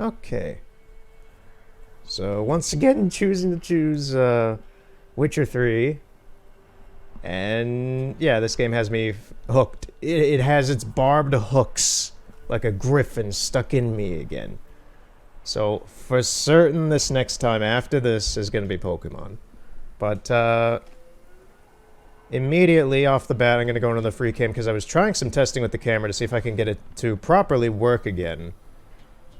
Okay. So, once again, choosing to choose Witcher 3. And, yeah, this game has me hooked. It has its barbed hooks like a griffin stuck in me again. So, for certain, this next time after this is going to be Pokemon. But, immediately off the bat, I'm going to go into the free cam because I was trying some testing with the camera to see if I can get it to properly work again.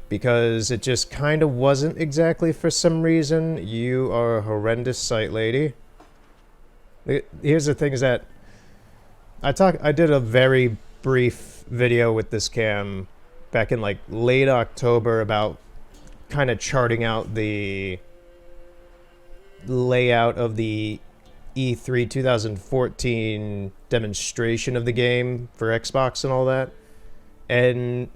Because it just kind of wasn't exactly for some reason. You are a horrendous sight lady. Here's the thing is that I did a very brief video with this cam back in like late October about kind of charting out the layout of the E3 2014 demonstration of the game for Xbox and all that. And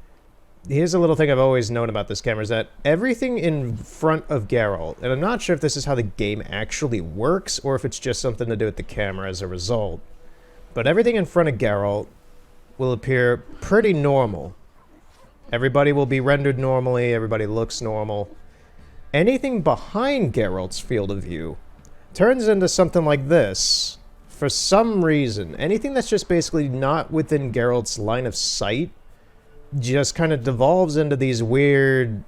here's a little thing I've always known about this camera is that everything in front of Geralt, and I'm not sure if this is how the game actually works or if it's just something to do with the camera as a result, but everything in front of Geralt will appear pretty normal. Everybody will be rendered normally, everybody looks normal. Anything behind Geralt's field of view turns into something like this. For some reason, anything that's just basically not within Geralt's line of sight just kind of devolves into these weird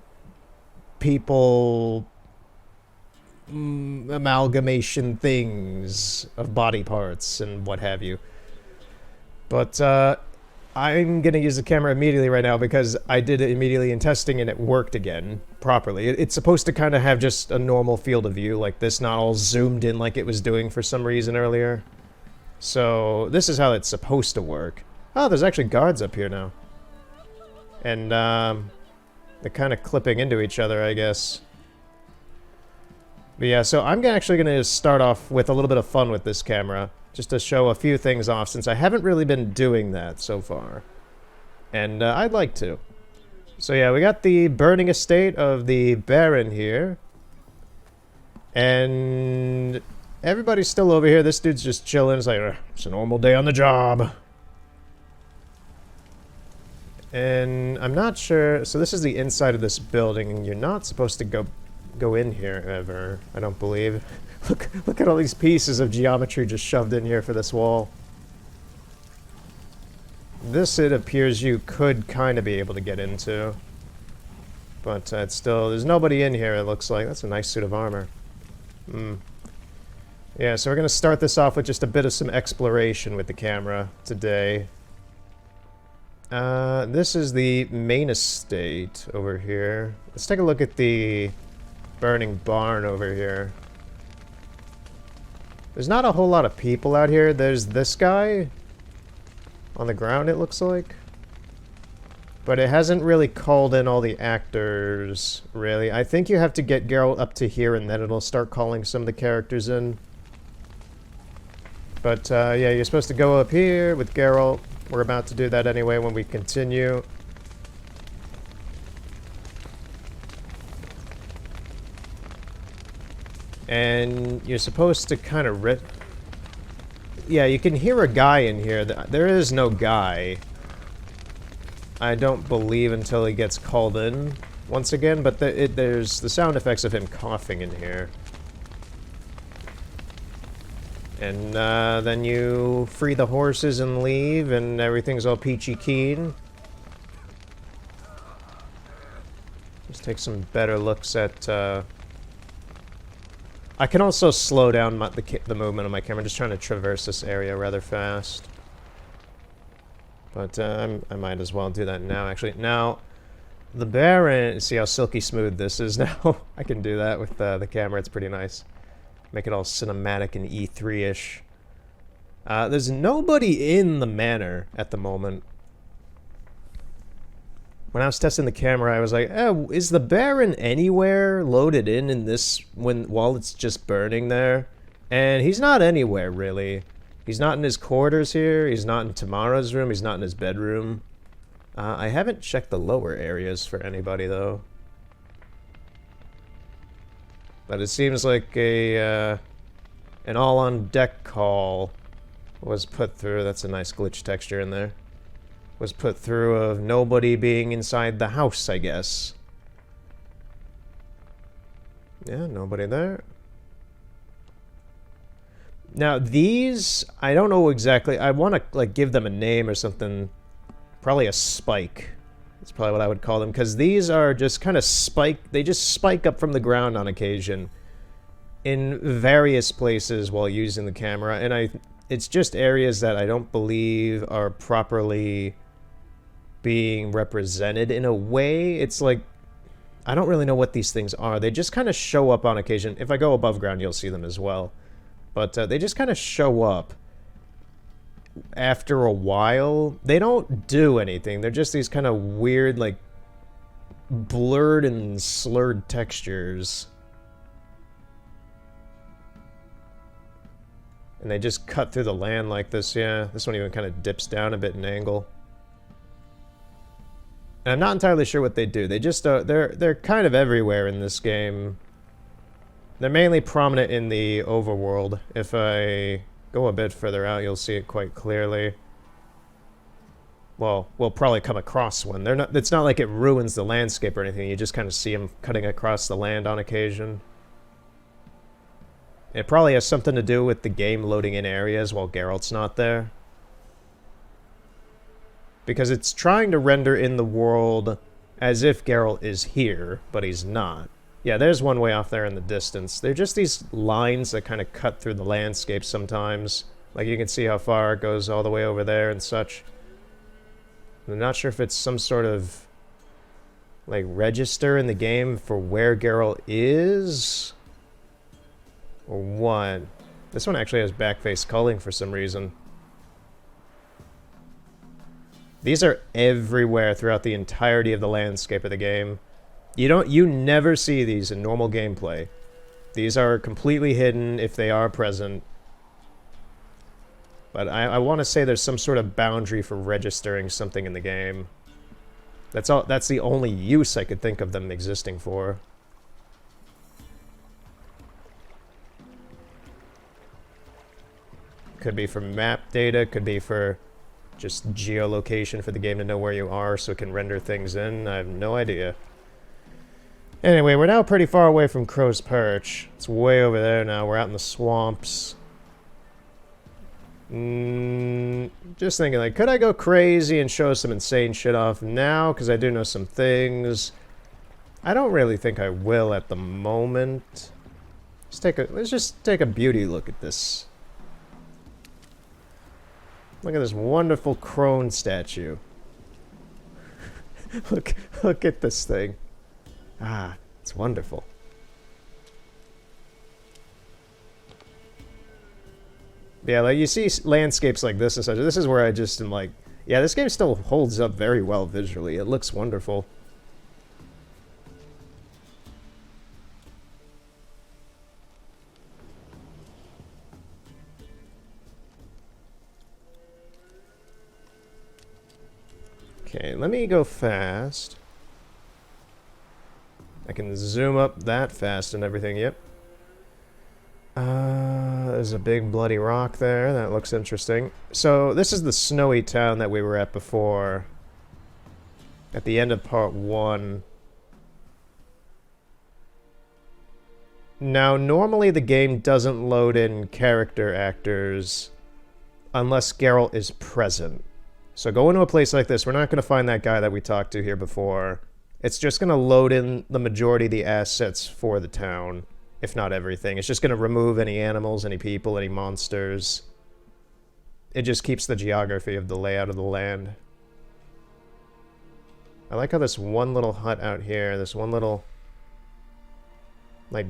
people amalgamation things of body parts and what have you. But I'm going to use the camera immediately right now because I did it immediately in testing and it worked again properly. It's supposed to kind of have just a normal field of view like this, not all zoomed in like it was doing for some reason earlier. So this is how it's supposed to work. Oh, there's actually guards up here now. And they're kind of clipping into each other, I guess. But yeah, so I'm actually going to start off with a little bit of fun with this camera, just to show a few things off, since I haven't really been doing that so far. And I'd like to. So yeah, we got the burning estate of the Baron here. And everybody's still over here. This dude's just chilling. It's like, it's a normal day on the job. And I'm not sure, so this is the inside of this building, and you're not supposed to go in here ever, I don't believe. Look at all these pieces of geometry just shoved in here for this wall. This, it appears you could kind of be able to get into. But it's still, there's nobody in here, it looks like. That's a nice suit of armor. Yeah, so we're going to start this off with just a bit of some exploration with the camera today. This is the main estate over here. Let's take a look at the burning barn over here. There's not a whole lot of people out here. There's this guy on the ground, it looks like. But it hasn't really called in all the actors, really. I think you have to get Geralt up to here and then it'll start calling some of the characters in. But, yeah, you're supposed to go up here with Geralt. We're about to do that anyway when we continue. And you're supposed to kind of yeah, you can hear a guy in here. There is no guy. I don't believe until he gets called in once again, but there's the sound effects of him coughing in here. And then you free the horses and leave, and everything's all peachy keen. Just take some better looks at... I can also slow down the movement of my camera. I'm just trying to traverse this area rather fast. But I might as well do that now, actually. Now, the Baron... See how silky smooth this is now? I can do that with the camera. It's pretty nice. Make it all cinematic and E3-ish. There's nobody in the manor at the moment. When I was testing the camera, I was like, oh, is the Baron anywhere loaded in this while it's just burning there? And he's not anywhere, really. He's not in his quarters here. He's not in Tamara's room. He's not in his bedroom. I haven't checked the lower areas for anybody, though. But it seems like an all-on-deck call was put through. That's a nice glitch texture in there. Was put through of nobody being inside the house, I guess. Yeah, nobody there. Now these, I don't know exactly. I want to like give them a name or something. Probably a spike. That's probably what I would call them, because these are just kind of spike. They just spike up from the ground on occasion in various places while using the camera, and it's just areas that I don't believe are properly being represented in a way. It's like, I don't really know what these things are. They just kind of show up on occasion. If I go above ground, you'll see them as well. But they just kind of show up after a while. They don't do anything. They're just these kind of weird, like, blurred and slurred textures. And they just cut through the land like this, yeah. This one even kind of dips down a bit in angle. And I'm not entirely sure what they do. They just, they're kind of everywhere in this game. They're mainly prominent in the overworld. If I go a bit further out, you'll see it quite clearly. Well, we'll probably come across one. They're not. It's not like it ruins the landscape or anything. You just kind of see them cutting across the land on occasion. It probably has something to do with the game loading in areas while Geralt's not there. Because it's trying to render in the world as if Geralt is here, but he's not. Yeah, there's one way off there in the distance. They're just these lines that kind of cut through the landscape sometimes. Like you can see how far it goes all the way over there and such. I'm not sure if it's some sort of like register in the game for where Geralt is or what. This one actually has backface culling for some reason. These are everywhere throughout the entirety of the landscape of the game. You never see these in normal gameplay. These are completely hidden if they are present. But I want to say there's some sort of boundary for registering something in the game. That's the only use I could think of them existing for. Could be for map data, could be for just geolocation for the game to know where you are so it can render things in. I have no idea. Anyway, we're now pretty far away from Crow's Perch. It's way over there now. We're out in the swamps. Just thinking, like, could I go crazy and show some insane shit off now? Because I do know some things. I don't really think I will at the moment. Let's just take a beauty look at this. Look at this wonderful crone statue. Look at this thing. Ah, it's wonderful. Yeah, like you see landscapes like this and such. This is where I just am like, yeah, this game still holds up very well visually. It looks wonderful. Okay, let me go fast. I can zoom up that fast and everything, yep. There's a big bloody rock there. That looks interesting. So, this is the snowy town that we were at before. At the end of part 1. Now, normally the game doesn't load in character actors unless Geralt is present. So go into a place like this. We're not going to find that guy that we talked to here before. It's just going to load in the majority of the assets for the town, if not everything. It's just going to remove any animals, any people, any monsters. It just keeps the geography of the layout of the land. I like how this one little hut out here, this one little, like,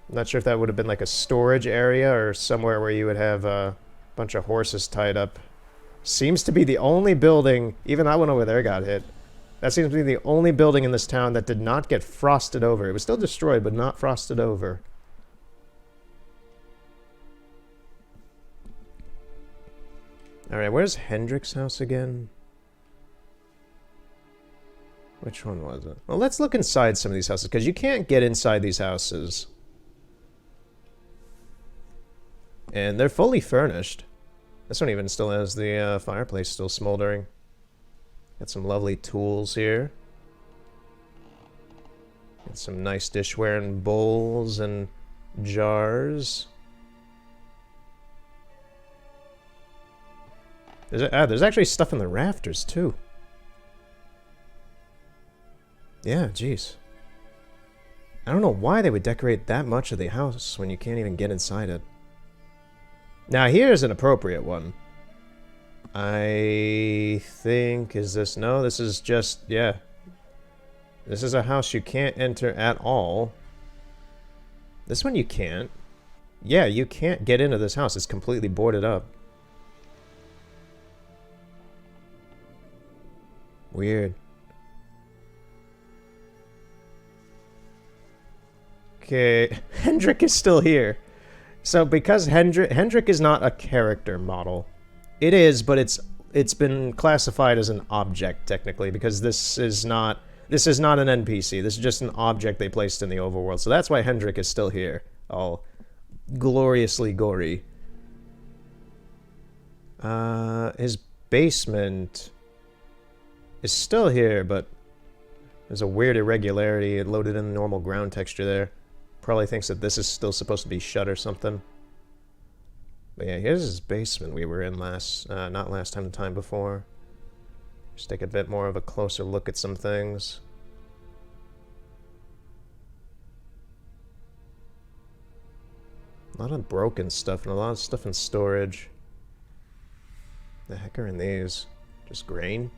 I'm not sure if that would have been like a storage area or somewhere where you would have a bunch of horses tied up. Seems to be the only building, even that one over there got hit. That seems to be the only building in this town that did not get frosted over. It was still destroyed, but not frosted over. Alright, where's Hendrik's house again? Which one was it? Well, let's look inside some of these houses, because you can't get inside these houses. And they're fully furnished. This one even still has the fireplace still smoldering. Got some lovely tools here. Some nice dishware and bowls and jars. There's actually stuff in the rafters, too. Yeah, jeez. I don't know why they would decorate that much of the house when you can't even get inside it. Now, here's an appropriate one. I think, is this... No, this is just... Yeah. This is a house you can't enter at all. This one you can't. Yeah, you can't get into this house. It's completely boarded up. Weird. Okay, Hendrik is still here. So because Hendrik is not a character model. It is, but it's been classified as an object technically because this is not an NPC. This is just an object they placed in the overworld. So that's why Hendrik is still here. All gloriously gory. His basement is still here, but there's a weird irregularity. It loaded in the normal ground texture there. Probably thinks that this is still supposed to be shut or something. But yeah, here's his basement we were in not last time, the time before. Just take a bit more of a closer look at some things. A lot of broken stuff and a lot of stuff in storage. The heck are in these? Just grain?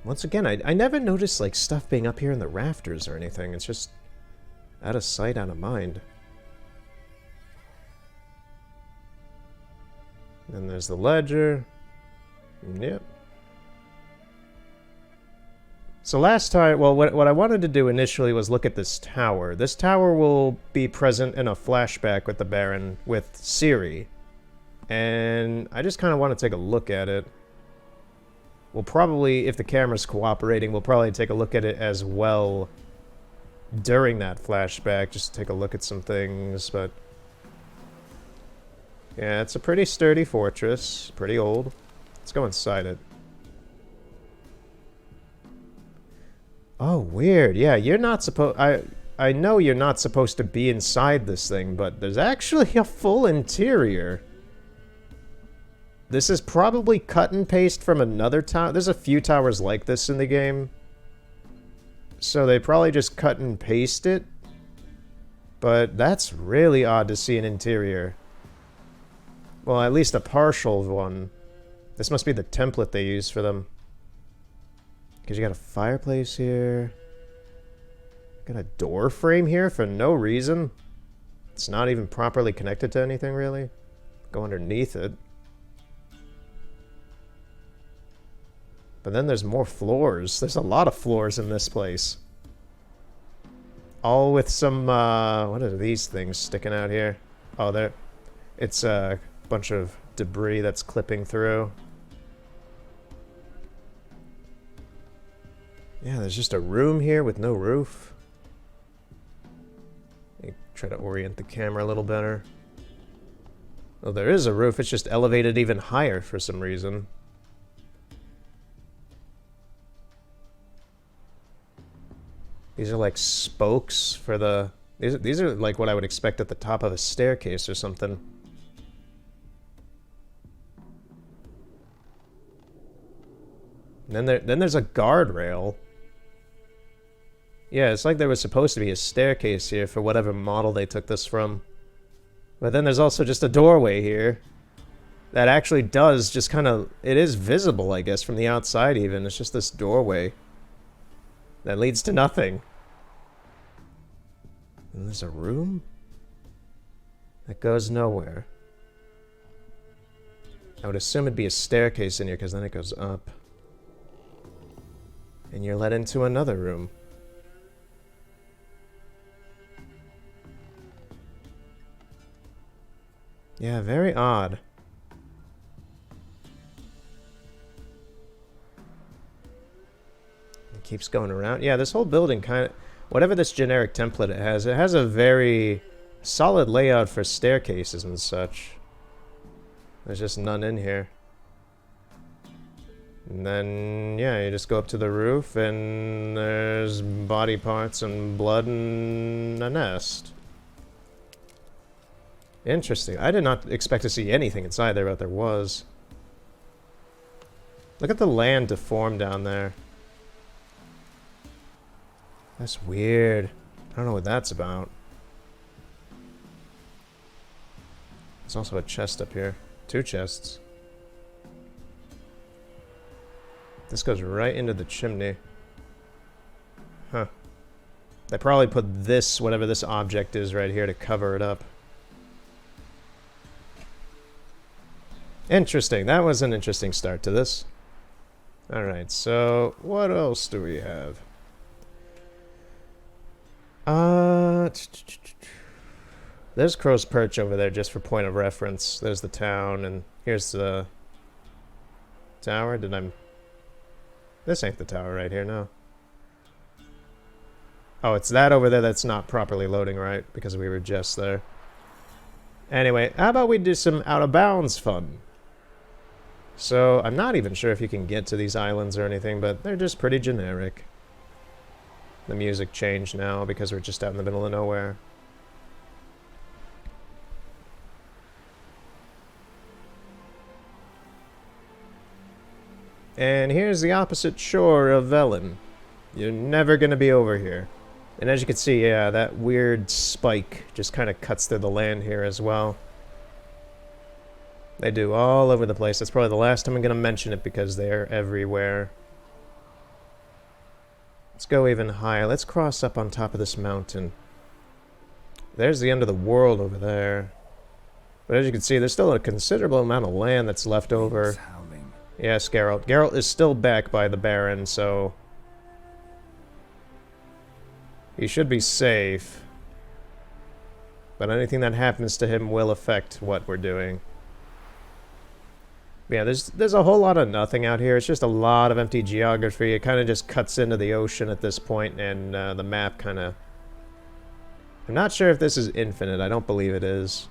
Once again, I never noticed, like, stuff being up here in the rafters or anything. It's just out of sight, out of mind. Then there's the ledger. Yep. So last time, well, what I wanted to do initially was look at this tower. This tower will be present in a flashback with the Baron, with Ciri. And I just kind of want to take a look at it. We'll probably, if the camera's cooperating, we'll probably take a look at it as well during that flashback, just to take a look at some things, but... Yeah, it's a pretty sturdy fortress, pretty old. Let's go inside it. Oh, weird. Yeah, you're not supposed... I know you're not supposed to be inside this thing, but there's actually a full interior. This is probably cut and paste from another tower. There's a few towers like this in the game. So they probably just cut and paste it. But that's really odd to see an interior. Well, at least a partial one. This must be the template they use for them. Because you got a fireplace here. Got a door frame here for no reason. It's not even properly connected to anything, really. Go underneath it. But then there's more floors. There's a lot of floors in this place. All with some, what are these things sticking out here? Oh, it's a bunch of debris that's clipping through. Yeah, there's just a room here with no roof. Let me try to orient the camera a little better. Oh, there is a roof. It's just elevated even higher for some reason. These are like spokes for the... These are like what I would expect at the top of a staircase or something. And then there's a guardrail. Yeah, it's like there was supposed to be a staircase here for whatever model they took this from. But then there's also just a doorway here. That actually does just kind of... It is visible, I guess, from the outside even. It's just this doorway. That leads to nothing. And there's a room? That goes nowhere. I would assume it'd be a staircase in here, because then it goes up. And you're led into another room. Yeah, very odd. It keeps going around. Yeah, this whole building kind of... Whatever this generic template it has a very solid layout for staircases and such. There's just none in here. And then, yeah, you just go up to the roof and there's body parts and blood and a nest. Interesting. I did not expect to see anything inside there, but there was. Look at the land deformed down there. That's weird. I don't know what that's about. There's also a chest up here. 2 chests. This goes right into the chimney. Huh. They probably put this, whatever this object is right here, to cover it up. Interesting. That was an interesting start to this. Alright, so what else do we have? There's Crow's Perch over there just for point of reference. There's the town, and here's the tower. This ain't the tower right here, no. Oh, it's that over there that's not properly loading right, because we were just there. Anyway, how about we do some out-of-bounds fun? So, I'm not even sure if you can get to these islands or anything, but they're just pretty generic. The music changed now because we're just out in the middle of nowhere. And here's the opposite shore of Velen. You're never gonna be over here. And as you can see, yeah, that weird spike just kind of cuts through the land here as well. They do all over the place. That's probably the last time I'm gonna mention it because they're everywhere. Let's go even higher. Let's cross up on top of this mountain. There's the end of the world over there. But as you can see, there's still a considerable amount of land that's left over. Yes, Geralt. Geralt is still back by the Baron, so he should be safe. But anything that happens to him will affect what we're doing. Yeah, there's a whole lot of nothing out here. It's just a lot of empty geography. It kind of just cuts into the ocean at this point, and the map kind of... I'm not sure if this is infinite. I don't believe it is.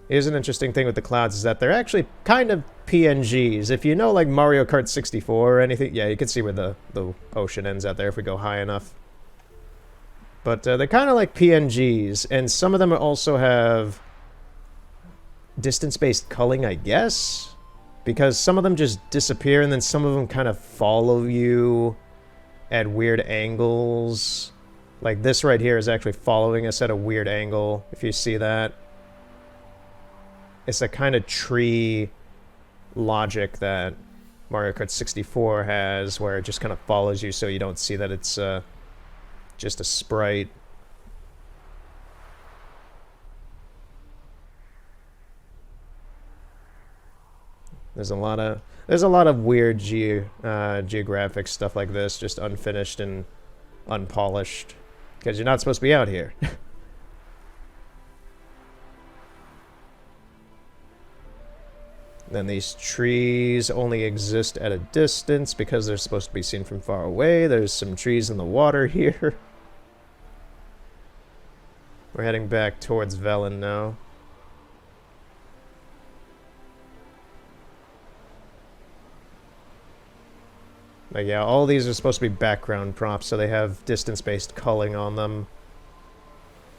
Here's an interesting thing with the clouds, is that they're actually kind of PNGs. If you know, like, Mario Kart 64 or anything, yeah, you can see where the ocean ends out there if we go high enough. But they're kind of like PNGs, and some of them also have distance-based culling, I guess? Because some of them just disappear, and then some of them kind of follow you at weird angles. Like this right here is actually following us at a weird angle, if you see that. It's a kind of tree logic that Mario Kart 64 has, where it just kind of follows you so you don't see that it's just a sprite. There's a lot of weird geographic stuff like this, just unfinished and unpolished, because you're not supposed to be out here. Then these trees only exist at a distance because they're supposed to be seen from far away. There's some trees in the water here. We're heading back towards Velen now. But yeah, all these are supposed to be background props, so they have distance-based culling on them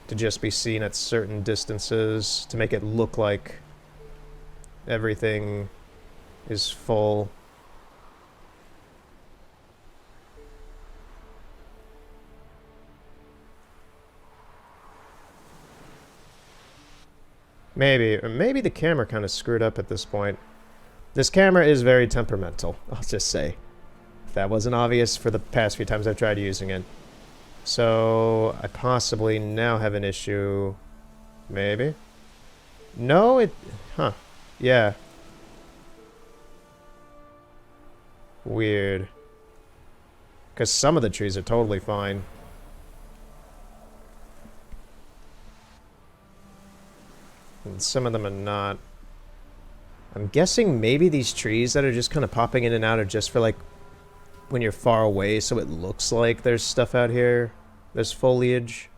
to just be seen at certain distances to make it look like everything is full. Maybe, or maybe the camera kind of screwed up at this point. This camera is very temperamental, I'll just say. If that wasn't obvious for the past few times I've tried using it. So, I possibly now have an issue. Maybe? No, it... Huh. Yeah. Weird. Because some of the trees are totally fine. And some of them are not. I'm guessing maybe these trees that are just kind of popping in and out are just for, like, when you're far away, so it looks like there's stuff out here. There's foliage.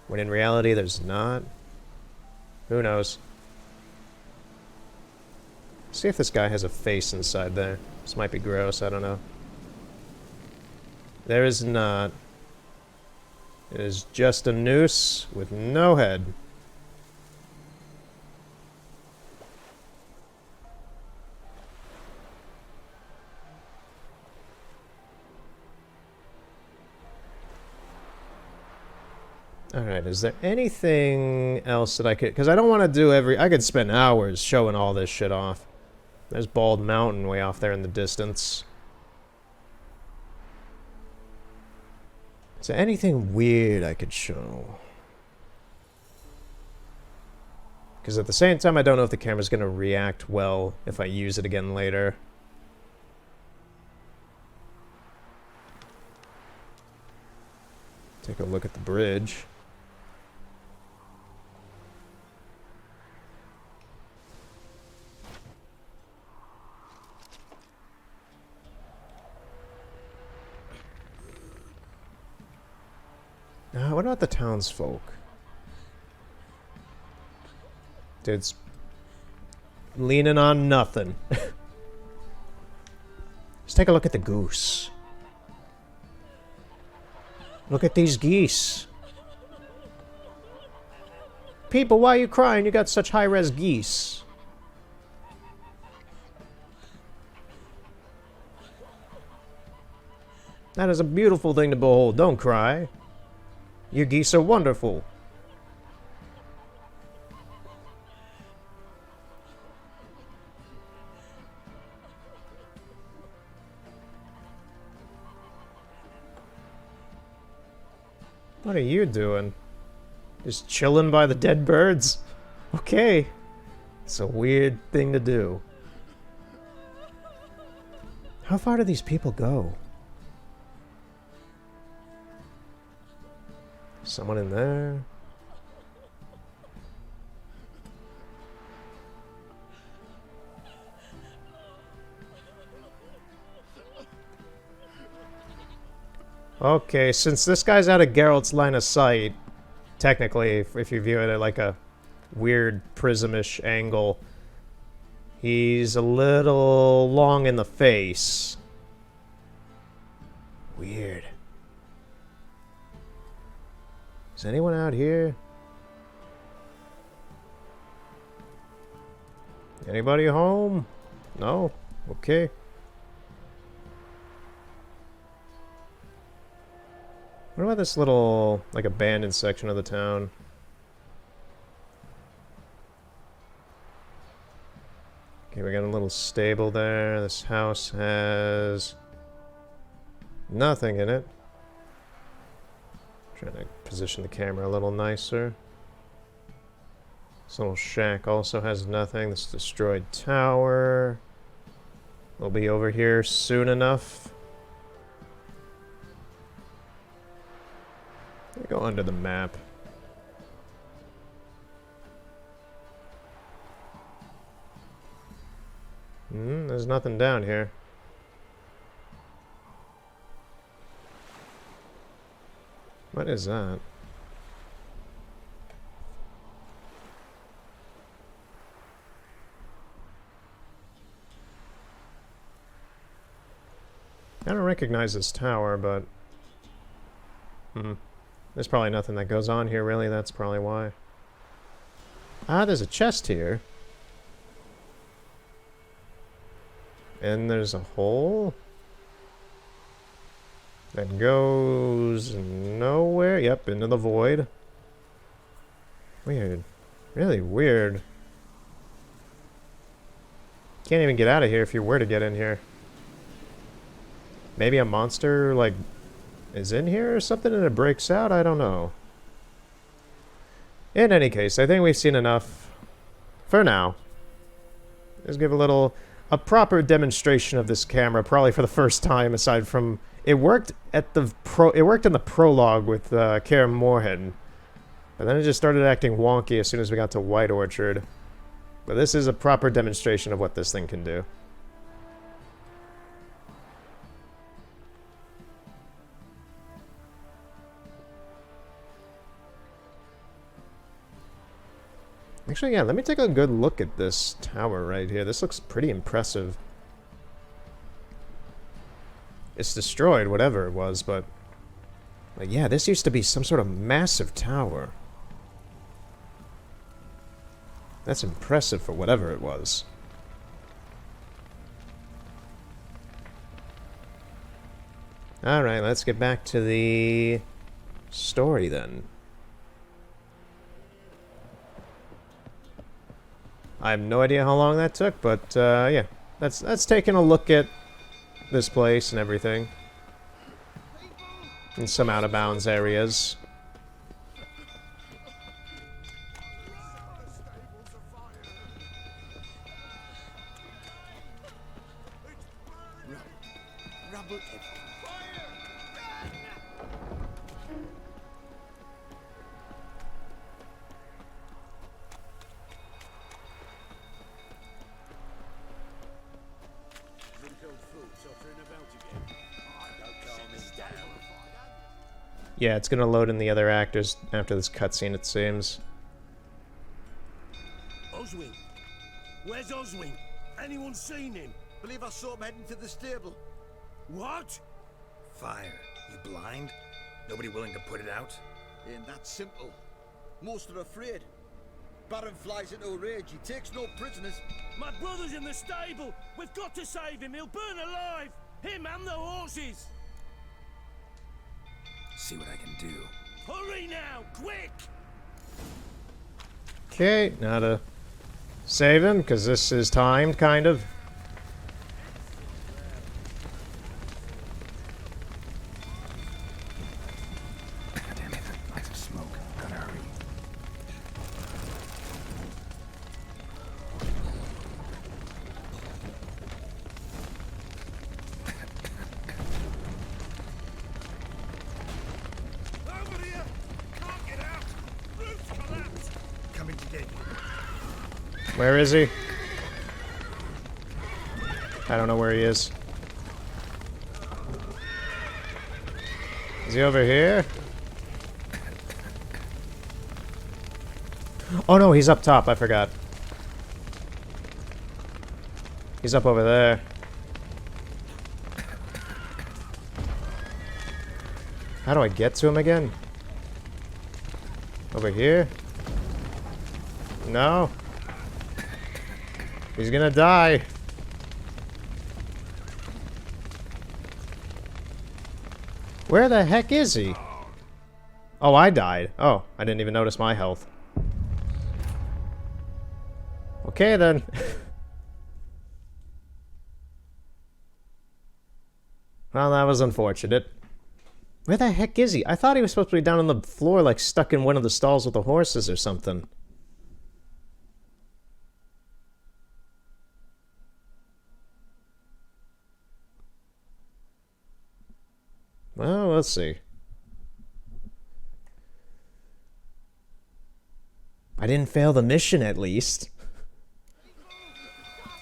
When in reality, there's not. Who knows? See if this guy has a face inside there. This might be gross, I don't know. There is not. It is just a noose with no head. Alright, is there anything else that I could... Because I don't want to do every... I could spend hours showing all this shit off. There's Bald Mountain way off there in the distance. Is there anything weird I could show? Because at the same time, I don't know if the camera's going to react well if I use it again later. Take a look at the bridge. What about the townsfolk? Dude's leaning on nothing. Let's take a look at the goose. Look at these geese. People, why are you crying? You got such high-res geese. That is a beautiful thing to behold. Don't cry. Your geese are wonderful. What are you doing? Just chilling by the dead birds? Okay. It's a weird thing to do. How far do these people go? Someone in there? Okay, since this guy's out of Geralt's line of sight, technically, if you view it at like a weird prism-ish angle, he's a little long in the face. Weird. Is anyone out here? Anybody home? No? Okay. What about this little, like, abandoned section of the town? Okay, we got a little stable there. This house has nothing in it. Trying to position the camera a little nicer. This little shack also has nothing. This destroyed tower will be over here soon enough. Let me go under the map. There's nothing down here. What is that? I don't recognize this tower, but... There's probably nothing that goes on here, really. That's probably why. Ah, there's a chest here. And there's a hole that goes nowhere. Yep, into the void. Weird. Really weird. Can't even get out of here if you were to get in here. Maybe a monster, like, is in here or something and it breaks out? I don't know. In any case, I think we've seen enough for now. Let's give a proper demonstration of this camera, probably for the first time, aside from... It worked in the prologue with Kaer Morhen, but then it just started acting wonky as soon as we got to White Orchard. But this is a proper demonstration of what this thing can do. Actually, yeah, let me take a good look at this tower right here. This looks pretty impressive. It's destroyed, whatever it was, but... like, yeah, this used to be some sort of massive tower. That's impressive for whatever it was. Alright, let's get back to the story then. I have no idea how long that took, but yeah, that's taking a look at this place and everything. And some out-of-bounds areas. Yeah, it's gonna load in the other actors after this cutscene, it seems. Oswin! Where's Oswin? Anyone seen him? Believe I saw him heading to the stable. What? Fire. You blind? Nobody willing to put it out? Ain't that simple. Most are afraid. Baron flies into a rage. He takes no prisoners. My brother's in the stable! We've got to save him! He'll burn alive! Him and the horses! See what I can do. Hurry now! Quick! Okay, now to save him, because this is timed, kind of. Damn it, lots of smoke. Gotta hurry. Over here! Can't get out! Roof's collapsed! Coming to get you. Where is he? I don't know where he is. Is he over here? Oh no, he's up top, I forgot. He's up over there. How do I get to him again? Over here? No. He's gonna die. Where the heck is he? Oh, I died. Oh, I didn't even notice my health. Okay, then. Well, that was unfortunate. Where the heck is he? I thought he was supposed to be down on the floor, like stuck in one of the stalls with the horses or something. Well, let's see. I didn't fail the mission, at least.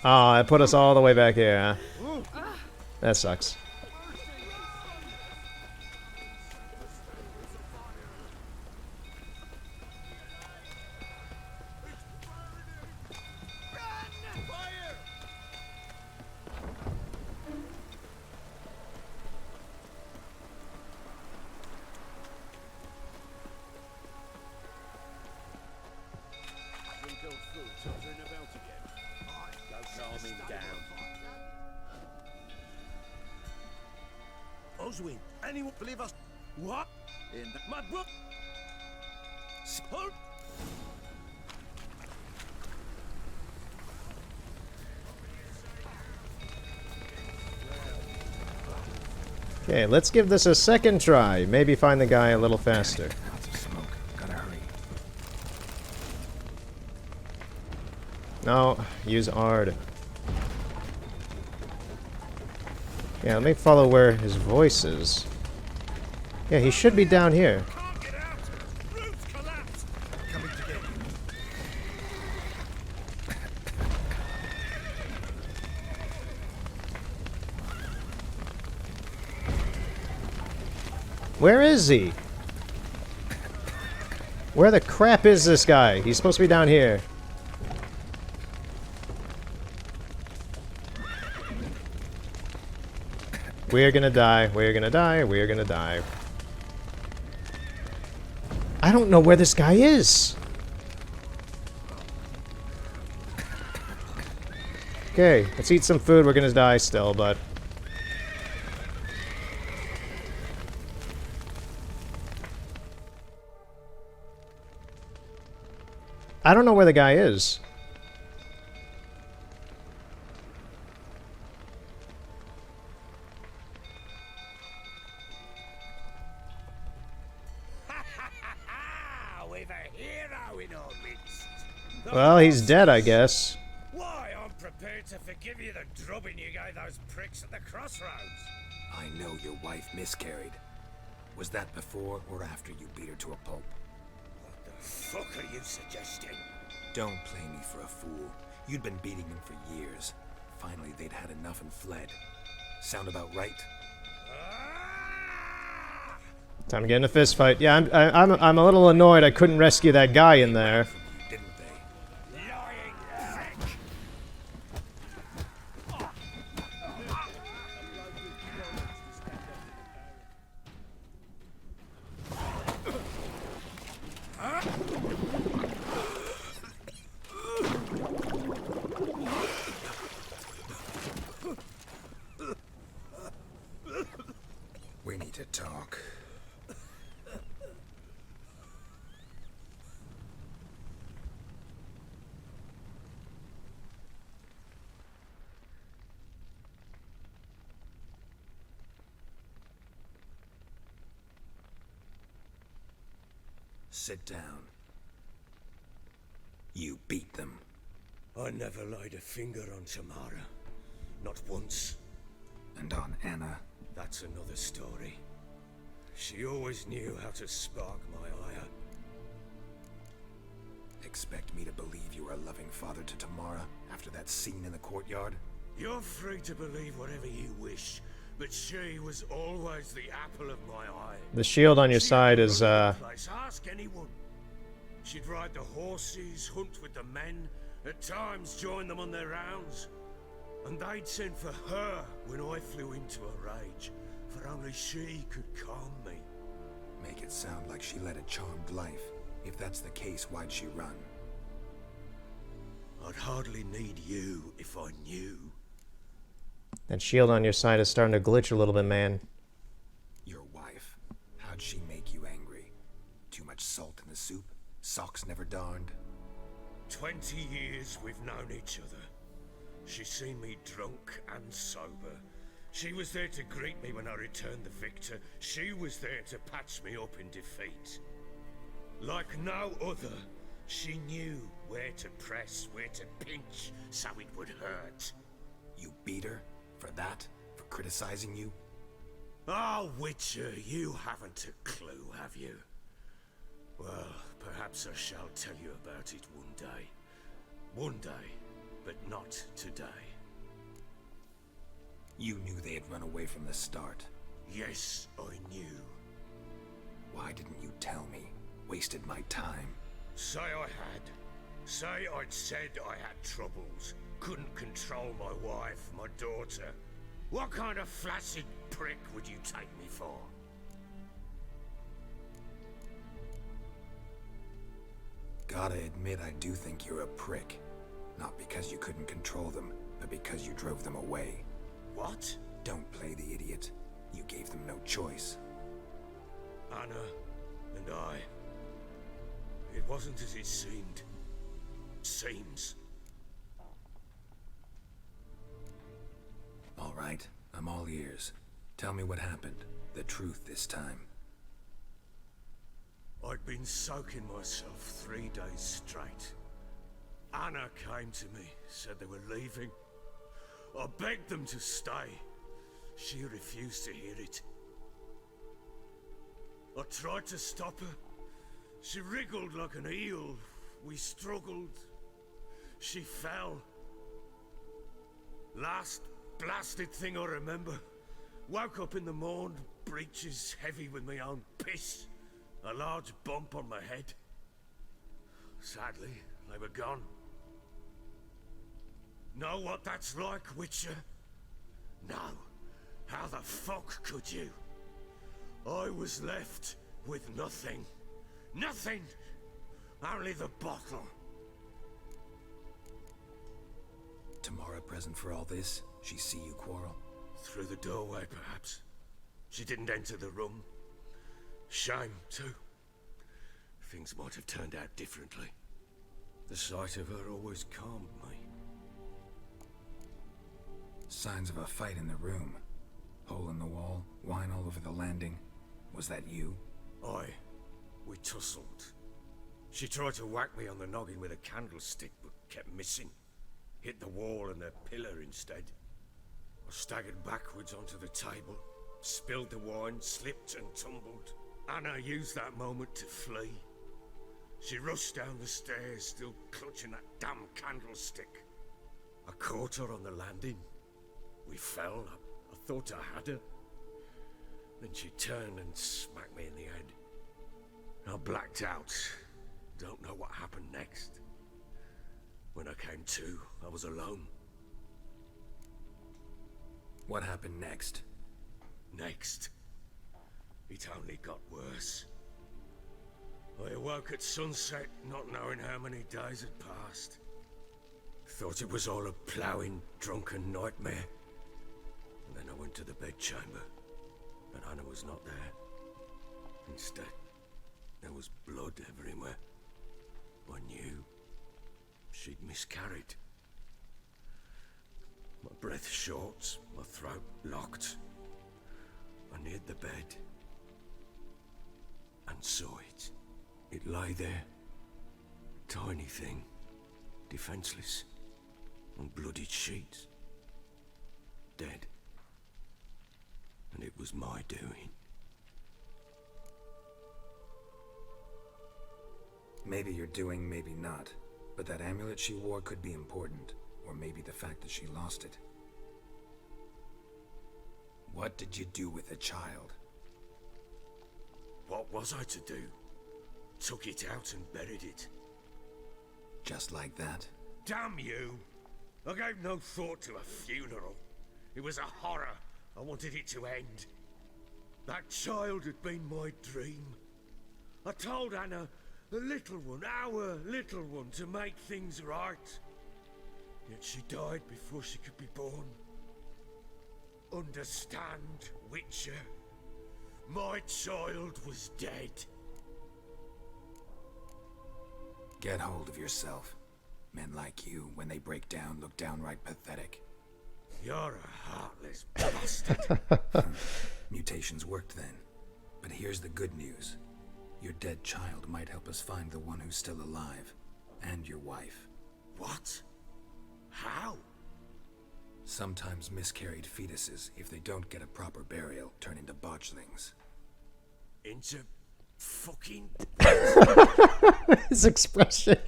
Oh, it put us all the way back here, huh? That sucks. Oswin, anyone believe us? What? Ain't that My brother. Okay, let's give this a second try. Maybe find the guy a little faster. Lots of smoke. Gotta hurry. No, use Ard. Yeah, let me follow where his voice is. Yeah, he should be down here. Can't get out! Roof's collapsed! Coming to get you. Where is he? Where the crap is this guy? He's supposed to be down here. We're gonna die. We're gonna die. We're gonna die. I don't know where this guy is. Okay, let's eat some food. We're gonna die still, but... I don't know where the guy is. We've a hero in our midst. The Well, he's boss dead, I is- guess. Why, I'm prepared to forgive you the drubbing you gave those pricks at the crossroads. I know your wife miscarried. Was that before or after you beat her to a pulp? What the fuck are you suggesting? Don't play me for a fool. You'd been beating him for years. Finally, they'd had enough and fled. Sound about right? Ah! Time to get in a fist fight. Yeah, I'm a little annoyed I couldn't rescue that guy in there. From you, didn't they? Lying prick! We need to talk. Sit down. You beat them. I never laid a finger on Tamara. Not once. And on Anna. That's another story. She always knew how to spark my ire. Expect me to believe you were a loving father to Tamara after that scene in the courtyard? You're free to believe whatever you wish, but she was always the apple of my eye. The shield on your She'd side run is, the place, ask anyone. She'd ride the horses, hunt with the men, at times join them on their rounds. And they'd send for her when I flew into a rage, for only she could calm me. Make it sound like she led a charmed life. If that's the case, why'd she run? I'd hardly need you if I knew. that shield on your side is starting to glitch a little bit, man. Your wife. How'd she make you angry? Too much salt in the soup? Socks never darned? 20 years we've known each other. She's seen me drunk and sober. She was there to greet me when I returned the victor. She was there to patch me up in defeat. Like no other, she knew where to press, where to pinch, so it would hurt. You beat her? For that? For criticizing you? Oh, Witcher, you haven't a clue, have you? Well, perhaps I shall tell you about it one day. One day, but not today. You knew they had run away from the start. Yes, I knew. Why didn't you tell me? Wasted my time. Say I had. Say I'd said I had troubles. Couldn't control my wife, my daughter. What kind of flaccid prick would you take me for? Gotta admit, I do think you're a prick. Not because you couldn't control them, but because you drove them away. What? Don't play the idiot. You gave them no choice. Anna and I. It wasn't as it seemed. Seems. All right, I'm all ears. Tell me what happened. The truth this time. I'd been soaking myself 3 days straight. Anna came to me, said they were leaving. I begged them to stay. She refused to hear it. I tried to stop her. She wriggled like an eel. We struggled. She fell. Last blasted thing I remember. Woke up in the morn, breeches heavy with my own piss. A large bump on my head. Sadly, they were gone. Know what that's like, Witcher? No. How the fuck could you? I was left with nothing. Nothing! Only the bottle. Tamara present for all this? She see you quarrel? Through the doorway, perhaps. She didn't enter the room. Shame, too. Things might have turned out differently. The sight of her always calmed me. Signs of a fight in the room. Hole in the wall, wine all over the landing. Was that you? We tussled. She tried to whack me on the noggin with a candlestick, but kept missing. Hit the wall and the pillar instead. I staggered backwards onto the table, spilled the wine, slipped and tumbled. Anna used that moment to flee. She rushed down the stairs, still clutching that damn candlestick. I caught her on the landing. We fell. I thought I had her. Then she turned and smacked me in the head. I blacked out. Don't know what happened next. When I came to, I was alone. What happened next? Next, it only got worse. I awoke at sunset, not knowing how many days had passed. Thought it was all a ploughing, drunken nightmare. And then I went to the bedchamber, and Anna was not there. Instead, there was blood everywhere. I knew she'd miscarried. My breath short, my throat locked. I neared the bed and saw it. It lay there, tiny thing, defenseless, on bloodied sheets, dead. And it was my doing. Maybe you're doing, maybe not. But that amulet she wore could be important. Or maybe the fact that she lost it. What did you do with the child? What was I to do? Took it out and buried it. Just like that? Damn you! I gave no thought to a funeral. It was a horror. I wanted it to end. That child had been my dream. I told Anna, the little one, our little one, to make things right. Yet she died before she could be born. Understand, Witcher? My child was dead. Get hold of yourself. Men like you, when they break down, look downright pathetic. You're a heartless bastard. Mutations worked then. But here's the good news. Your dead child might help us find the one who's still alive. And your wife. What? How? Sometimes miscarried fetuses, if they don't get a proper burial, turn into botchlings. Into fucking... His expression.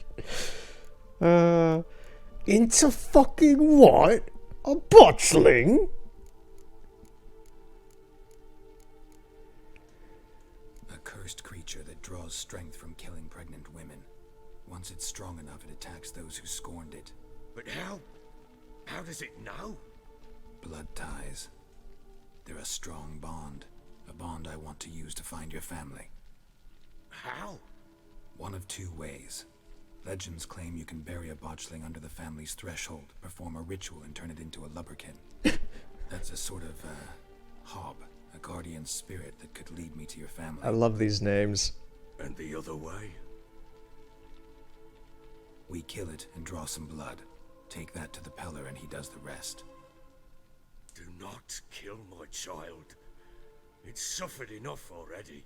Into fucking what? A botchling? A cursed creature that draws strength from killing pregnant women. Once it's strong enough, it attacks those who scorned it. But how? How does it know? Blood ties. They're a strong bond. A bond I want to use to find your family. How? One of two ways. Legends claim you can bury a botchling under the family's threshold, perform a ritual, and turn it into a lubberkin. That's a sort of, hob, a guardian spirit that could lead me to your family. I love these names. And the other way? We kill it and draw some blood. Take that to the Peller and he does the rest. Do not kill my child. It's suffered enough already.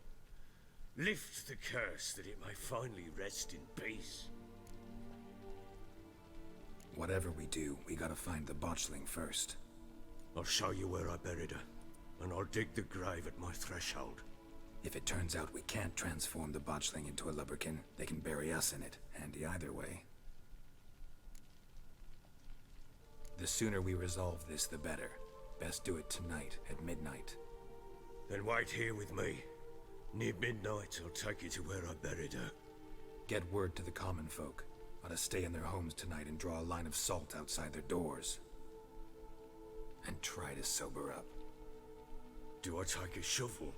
Lift the curse that it may finally rest in peace. Whatever we do, we gotta find the botchling first. I'll show you where I buried her, and I'll dig the grave at my threshold. If it turns out we can't transform the botchling into a lubberkin, they can bury us in it. Handy either way. The sooner we resolve this, the better. Best do it tonight, at midnight. Then wait here with me. Near midnight, I'll take you to where I buried her. Get word to the common folk. Ought to stay in their homes tonight and draw a line of salt outside their doors. And try to sober up. Do I take a shovel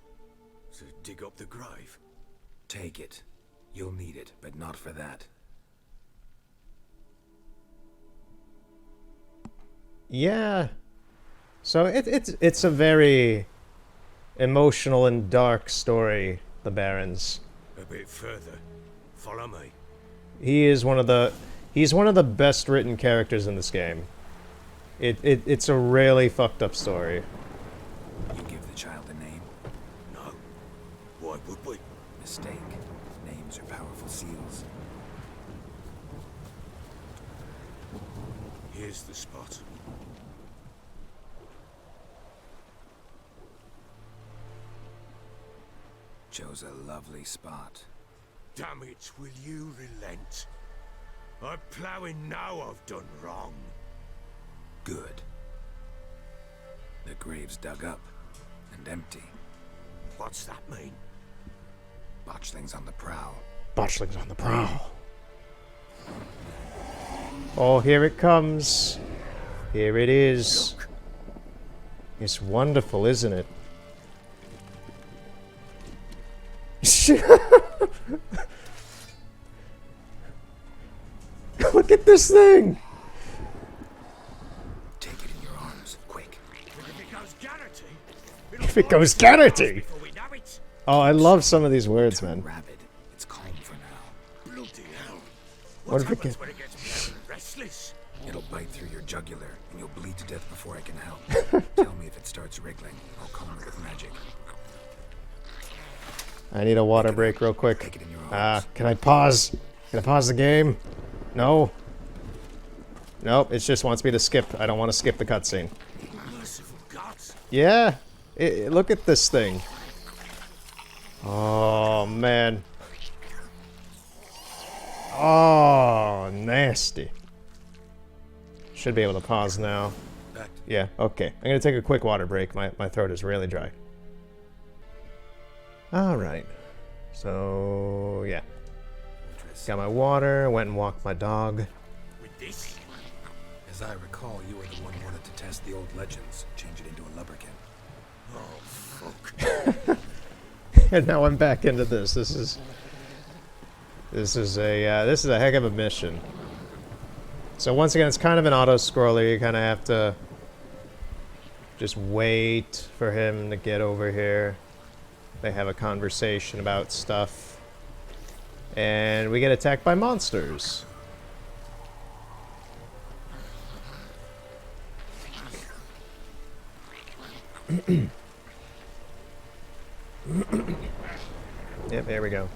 to dig up the grave? Take it. You'll need it, but not for that. Yeah. So it's a very emotional and dark story, the Barrens. A bit further. Follow me. He's one of the best written characters in this game. It's a really fucked up story. You give the child a name? No. Why would we? Mistake. Names are powerful seals. Here's the spot. Chose a lovely spot. Damn it, will you relent? I'm ploughing now I've done wrong. Good. The grave's dug up and empty. What's that mean? Botchling's on the prowl. Botchling's on the prowl. Oh, here it comes. Here it is. Look, It's wonderful, isn't it? Look at this thing! Take it in your arms, quick. if it goes Garrity, If it goes Garrity! before we know it. Oh, I love some of these words, Turn man. rabid. It's calm for now. Bloody hell. What if it happens get- when it gets restless? It'll bite through your jugular, and you'll bleed to death before I can help. Tell me if it starts wriggling. I'll calm it with magic. I need a water break real Take quick. it in your arms. Can I pause? Can I pause the game? No. Nope, it just wants me to skip. I don't want to skip the cutscene. Merciful gods. Yeah. Look at this thing. Oh, man. Oh, nasty. Should be able to pause now. Back to Yeah, okay. I'm gonna take a quick water break. My throat is really dry. Alright. So, yeah. Got my water, went and walked my dog. with this. As I recall, you were the one who wanted to test the old legends, change it into a lubberkin. Oh, fuck. And now I'm back into this. This is a heck of a mission. So once again, it's kind of an auto-scroller. You kind of have to just wait for him to get over here. They have a conversation about stuff. And we get attacked by monsters. Yep, there we go.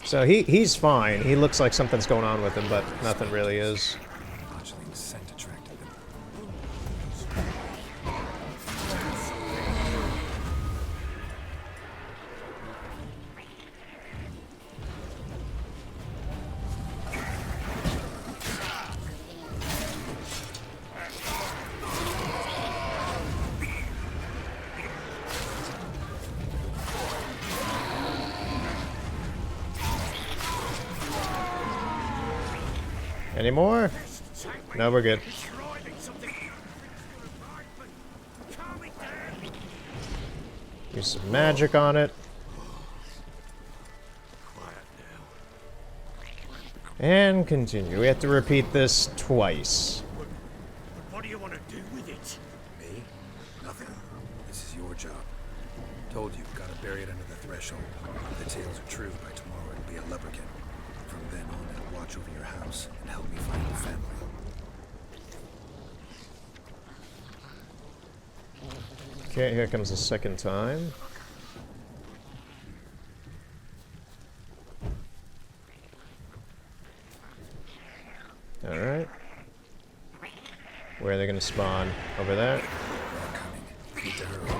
So he's fine. He looks like something's going on with him, but nothing really is. Botchling's scent attracted them. Any more? No, we're good. Driving something. Calm it down. Use some magic on it. Quiet now. And continue. We have to repeat this twice. What do you want to do with it? Me? Nothing. This is your job. Told you, gotta bury it under the threshold. If the tales are true, by tomorrow it'll be a lubberkin. From then on, it'll watch over your house and help me find the family. Okay, here comes the second time. Alright. Where are they gonna spawn? Over there? They're coming. Need to hurry.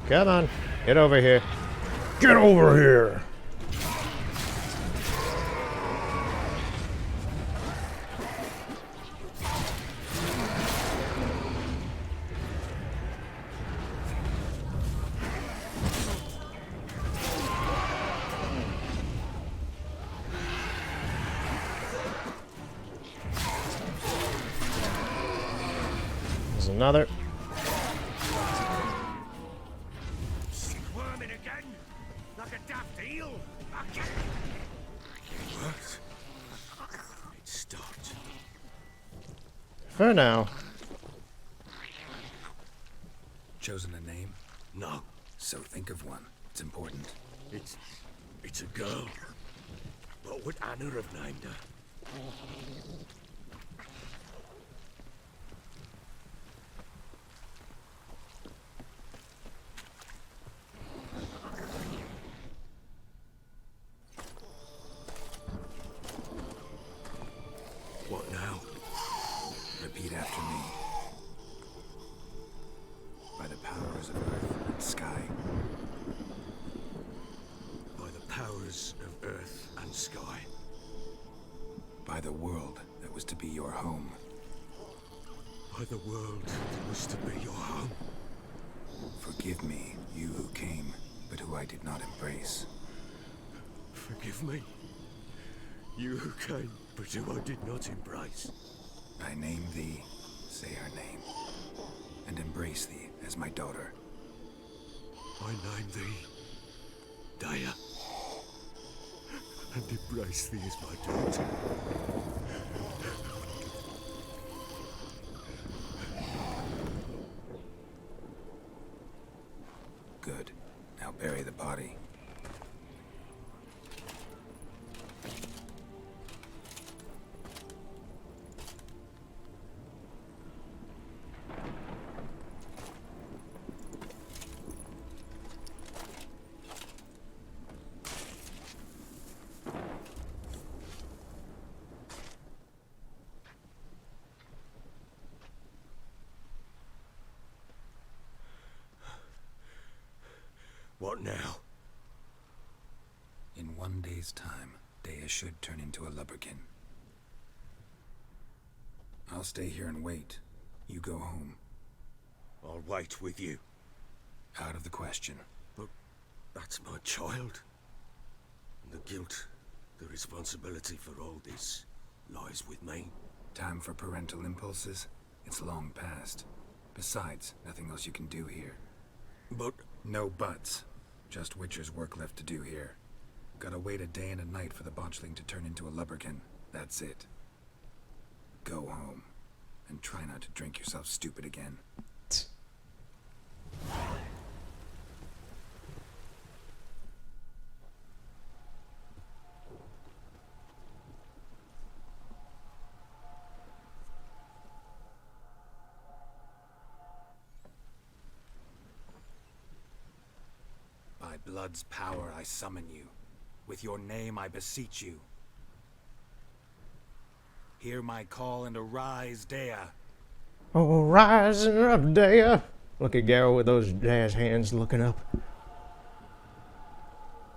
Come on. Get over here. Get over here! There's another. Squirming again? Like a daft eel? What? It stopped. For now. Chosen a name? No, So think of one. It's important. it's a girl. What would Anna have named her? What now? Repeat after me. By the powers of earth and sky. By the powers of earth and sky. By the world that was to be your home. By the world that was to be your home. Forgive me, you who came, but who I did not embrace. Forgive me. You who came, but who I did not embrace. I name thee, say her name, and embrace thee as my daughter. I name thee Daya, and embrace thee as my daughter. Good. Now bury the body. What now? In 1 day's time, Dea should turn into a lubberkin. I'll stay here and wait. You go home. I'll wait with you. Out of the question. But that's my child. And the guilt, the responsibility for all this lies with me. Time for parental impulses? It's long past. Besides, nothing else you can do here. But No buts. Just Witcher's work left to do here. Gotta wait a day and a night for the botchling to turn into a lubberkin. That's it. Go home. And try not to drink yourself stupid again. By blood's power I summon you. With your name I beseech you. Hear my call and arise, Dea. Oh, rising up, Dea. Look at Garrow with those jazz hands looking up.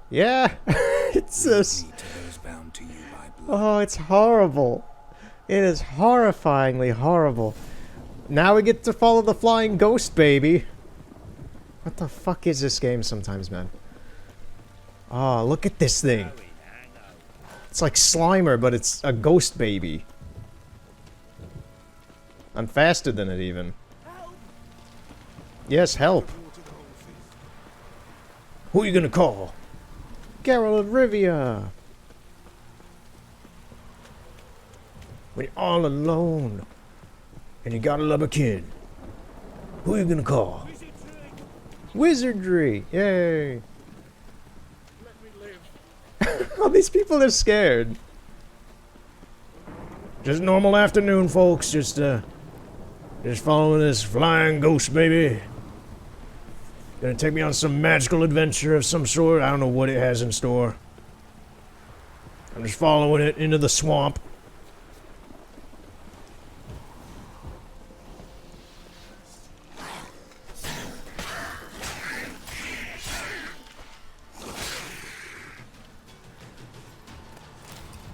Yeah, it's this. Lead me to those bound to you by blood. Oh, it's horrible. It is horrifyingly horrible. Now we get to follow the flying ghost baby. What the fuck is this game sometimes, man? Oh, look at this thing. It's like Slimer, but it's a ghost baby. I'm faster than it, even. Yes, help. Who are you gonna call? Geralt of Rivia. When you're all alone, and you got a lubberkin, who are you gonna call? Wizardry! Yay! Oh, these people are scared. Just normal afternoon, folks. Just following this flying ghost baby. Gonna take me on some magical adventure of some sort. I don't know what it has in store. I'm just following it into the swamp.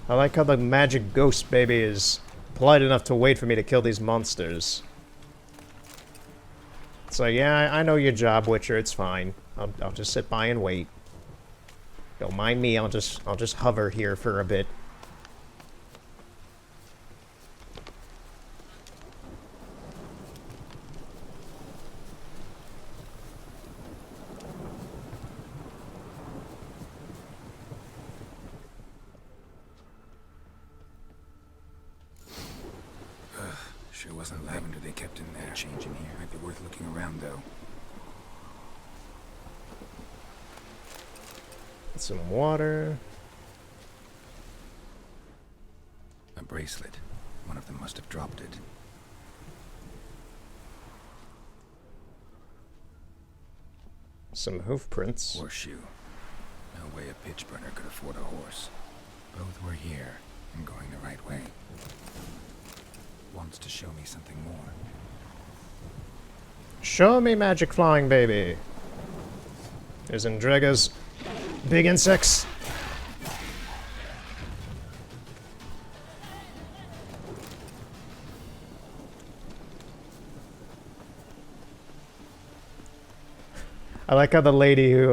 I like how the magic ghost baby is polite enough to wait for me to kill these monsters. It's like, yeah, I know your job, Witcher. It's fine. I'll just sit by and wait. Don't mind me. I'll just hover here for a bit. wasn't lavender they kept in there. Change in here. Might be worth looking around, though. Some water. A bracelet. One of them must have dropped it. Some hoof prints. Horseshoe. No way a pitch burner could afford a horse. Both were here and going the right way. Wants to show me something more. Show me magic flying baby. There's Andrega's big insects. I like how the lady who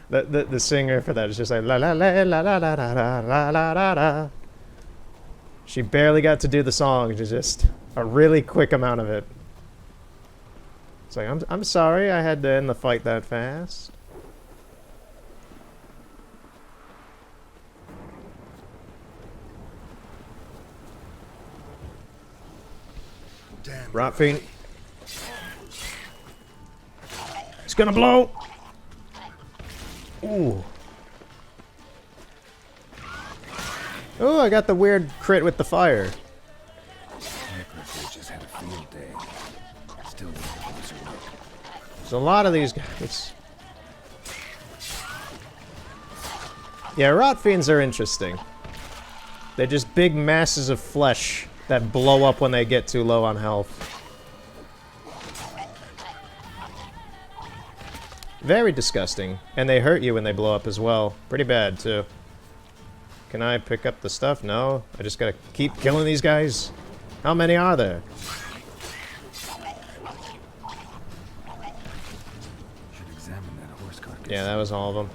the singer for that is just like la la la la la la la la la la la. She barely got to do the song, it's just a really quick amount of it. It's like I'm sorry I had to end the fight that fast. Damn. Rotfiend. It's gonna blow. Ooh. Oh, I got the weird crit with the fire. Necrophages had a field day. Still with a closer look. There's a lot of these guys. Yeah, Rotfiends are interesting. They're just big masses of flesh that blow up when they get too low on health. Very disgusting. And they hurt you when they blow up as well. Pretty bad, too. Can I pick up the stuff? No. I just gotta keep killing these guys? How many are there? Should examine that horse carcass. Yeah, that was all of them.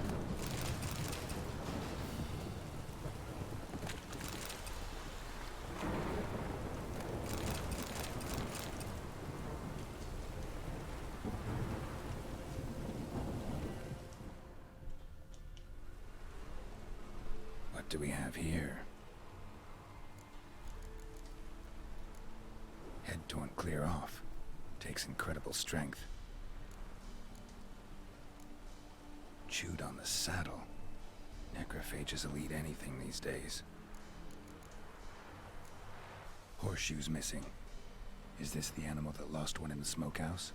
What do we have here? Head torn clear off. Takes incredible strength. Chewed on the saddle. Necrophages will eat anything these days. Horseshoes missing. Is this the animal that lost one in the smokehouse?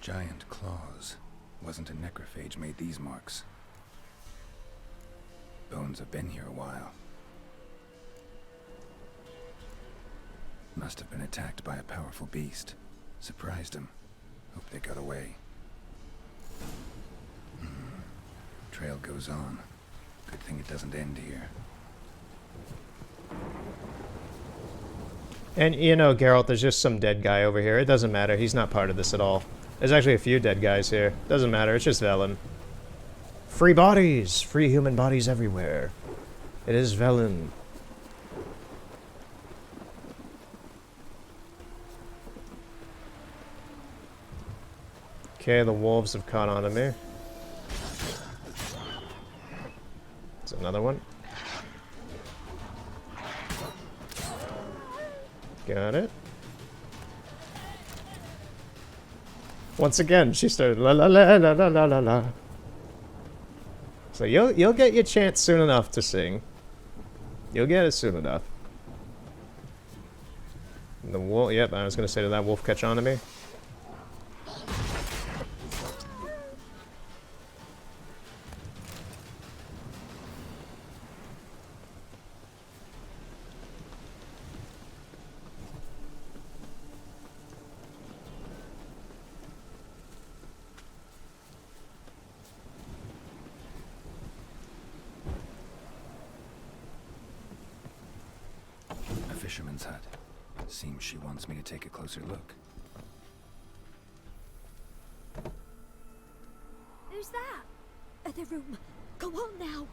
Giant claws. Wasn't a necrophage made these marks. Bones have been here a while. Must have been attacked by a powerful beast. Surprised him. Hope they got away. Trail goes on. Good thing it doesn't end here. And, you know, Geralt, there's just some dead guy over here. It doesn't matter. He's not part of this at all. There's actually a few dead guys here. Doesn't matter. It's just Velen. Free bodies! Free human bodies everywhere. It is Velen. Okay, the wolves have caught on to me. It's another one. Got it. Once again, she started la la la la la la la la. So you'll get your chance soon enough to sing. You'll get it soon enough. The wolf. Yep, I was gonna say, did that wolf catch on to me? A fisherman's hut. Seems she wants me to take a closer look. Who's that? Other room. Go on now.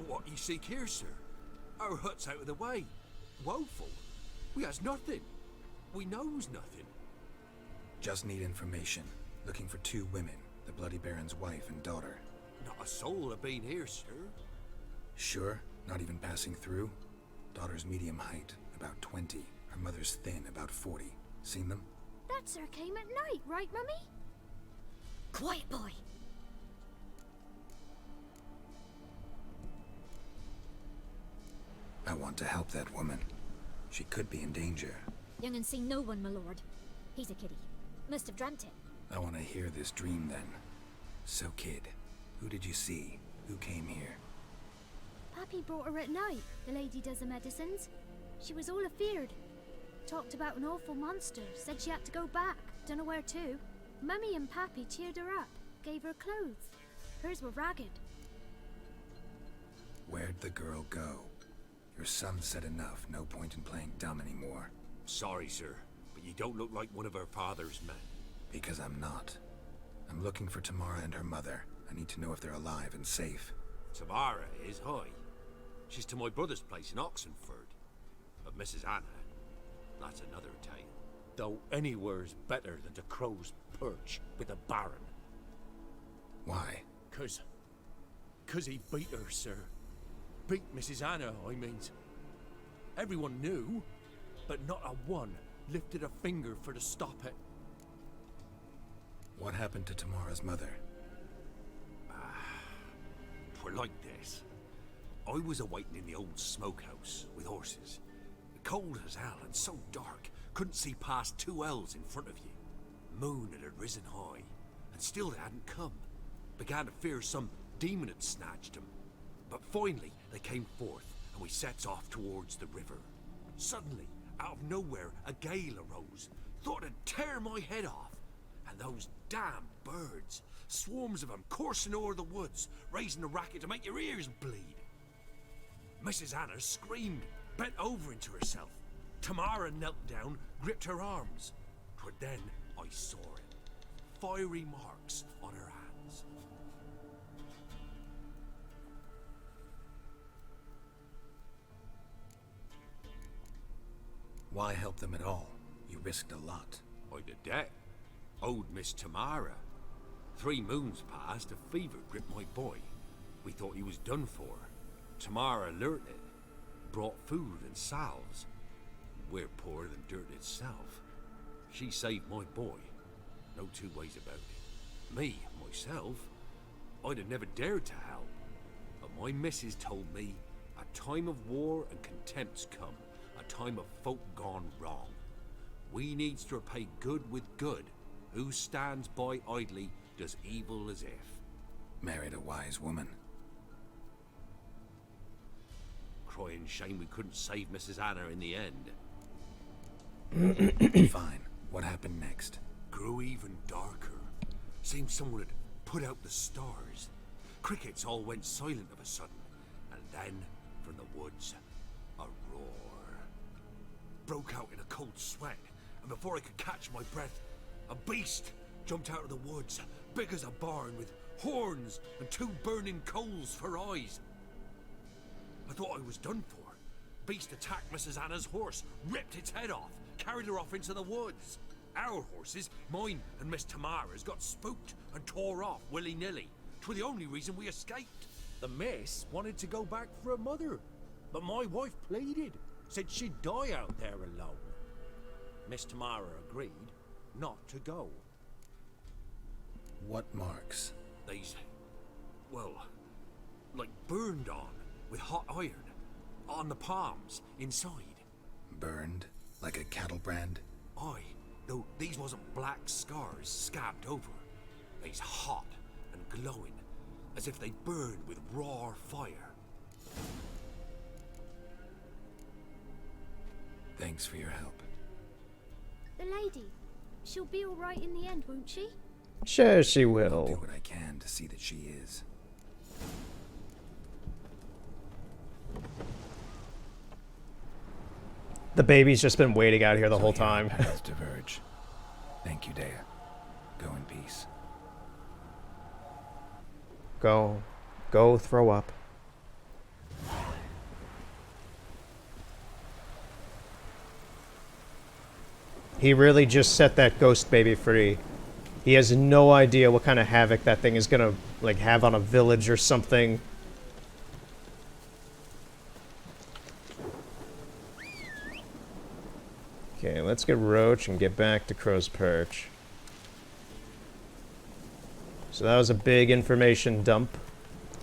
What you seek here, sir? Our hut's out of the way. Woeful. We has nothing. We knows nothing. Just need information. Looking for 2 women. The Bloody Baron's wife and daughter. Not a soul have been here, sir. Sure? Not even passing through? Daughter's medium height. A about 20. Her mother's thin, about 40. Seen them? That sir came at night, right, Mummy? Quiet, boy. I want to help that woman. She could be in danger. Young and seen no one, my lord. He's a kiddie. Must have dreamt it. I want to hear this dream then. So, kid, who did you see? Who came here? Pappy brought her at night, the lady does the medicines. She was all afeared. Talked about an awful monster, said she had to go back, dunno where to. Mummy and Pappy cheered her up, gave her clothes. Hers were ragged. Where'd the girl go? Your son said enough, no point in playing dumb anymore. Sorry, sir, but you don't look like one of her father's men. Because I'm not. I'm looking for Tamara and her mother. I need to know if they're alive and safe. Tamara is high. She's to my brother's place in Oxenford. But Mrs. Anna, that's another tale. Though anywhere's better than the Crow's Perch with the Baron. Why? Cause he beat her, sir. Beat Mrs. Anna, I means. Everyone knew, but not a one lifted a finger for to stop it. What happened to Tamara's mother? Twere like this. I was awaiting in the old smokehouse with horses. Cold as hell and so dark, couldn't see past 2 ells in front of you. Moon had risen high, and still they hadn't come. Began to fear some demon had snatched them. But finally they came forth, and we sets off towards the river. Suddenly, out of nowhere, a gale arose. Thought it'd tear my head off. And those damn birds, swarms of them coursing o'er the woods, raising a racket to make your ears bleed. Mrs. Anna screamed, bent over into herself. Tamara knelt down, gripped her arms. 'Twere then I saw it. Fiery marks on her hands. Why help them at all? You risked a lot. I'd a debt. Owed Miss Tamara. 3 moons passed, a fever gripped my boy. We thought he was done for. Tamara learnt it. Brought food and salves. We're poorer than dirt itself. She saved my boy. No 2 ways about it. Me, myself, I'd have never dared to help. But my missus told me a time of war and contempt's come. A time of folk gone wrong. We needs to repay good with good. Who stands by idly does evil as if. Married a wise woman. Crying shame we couldn't save Mrs. Anna in the end. Fine. What happened next? Grew even darker. Seemed someone had put out the stars. Crickets all went silent of a sudden. And then, from the woods, a roar. Broke out in a cold sweat. And before I could catch my breath, a beast jumped out of the woods, big as a barn, with horns and 2 burning coals for eyes. I thought I was done for. Beast attacked Mrs. Anna's horse, ripped its head off, carried her off into the woods. Our horses, mine and Miss Tamara's, got spooked and tore off willy-nilly. 'Twere the only reason we escaped. The miss wanted to go back for her mother, but my wife pleaded, said she'd die out there alone. Miss Tamara agreed not to go. What marks? They's, well, like burned on with hot iron on the palms inside. Burned? Like a cattle brand? Aye, though these wasn't black scars scabbed over. They's hot and glowing, as if they burned with raw fire. Thanks for your help. The lady. She'll be all right in the end, won't she? Sure she I'll do will. what I can to see that she is. The baby's just been waiting out here the So whole here our time. paths diverge. Thank you, Dea. Go in peace. Go. Go throw up. He really just set that ghost baby free. He has no idea what kind of havoc that thing is gonna, like, have on a village or something. Okay, let's get Roach and get back to Crow's Perch. So that was a big information dump,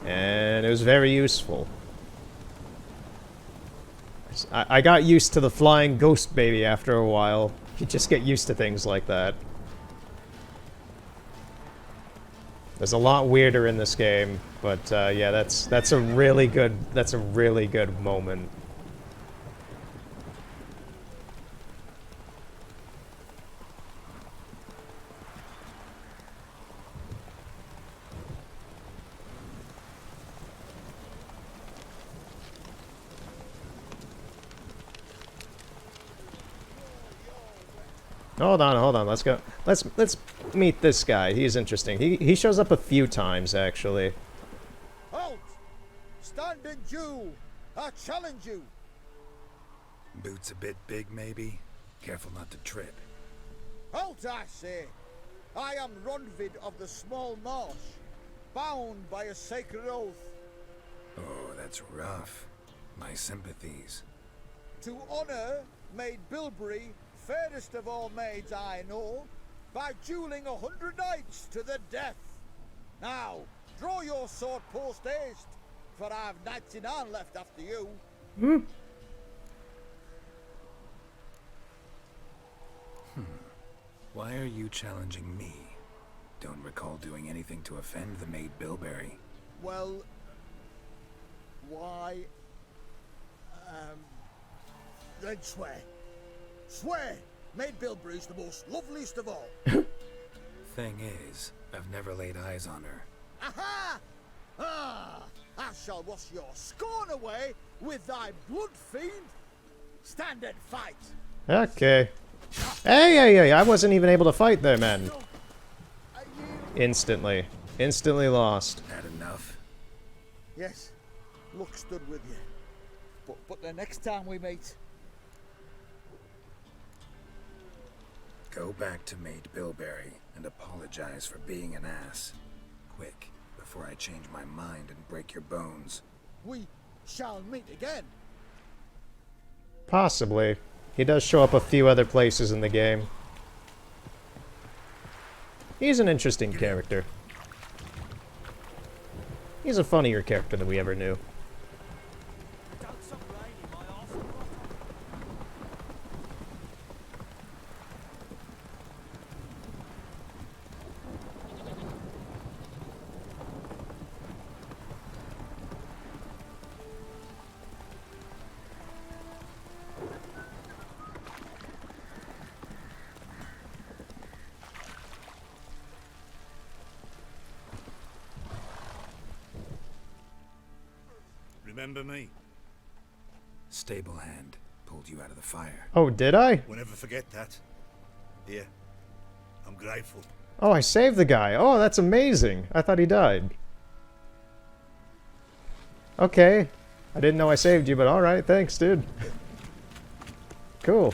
and it was very useful. I got used to the flying ghost baby after a while. You just get used to things like that. There's a lot weirder in this game, but yeah, that's a really good moment. Hold on. Let's go. Let's meet this guy. He's interesting. He shows up a few times actually. Halt! Stand and Jew! I challenge you! Boots a bit big, maybe? Careful not to trip. Halt, I say! I am Ronvid of the Small Marsh, bound by a sacred oath Oh, that's rough. My sympathies. to honor Maid Bilberry, fairest of all maids I know, by dueling 100 knights to the death. Now, draw your sword post haste, for I've 99 left after you. Why are you challenging me? Don't recall doing anything to offend the Maid Bilberry. Well, why? Then swear. Swear! Maid Bilberry's the most loveliest of all. Thing is, I've never laid eyes on her. Aha! Ah! I shall wash your scorn away with thy blood fiend. Stand and fight. Okay. Hey, I wasn't even able to fight there, man. Instantly lost. Had enough? Yes, luck stood with you. But the next time we meet, Go back to Maid Bilberry and apologize for being an ass. Quick, before I change my mind and break your bones. we shall meet again. Possibly. He does show up a few other places in the game. He's an interesting character. He's a funnier character than we ever knew. Remember me? Stable hand pulled you out of the fire. Oh, did I? We'll never forget that. Here, I'm grateful. Oh, I saved the guy. Oh, that's amazing. I thought he died. Okay. I didn't know I saved you, but alright, thanks, dude. Cool.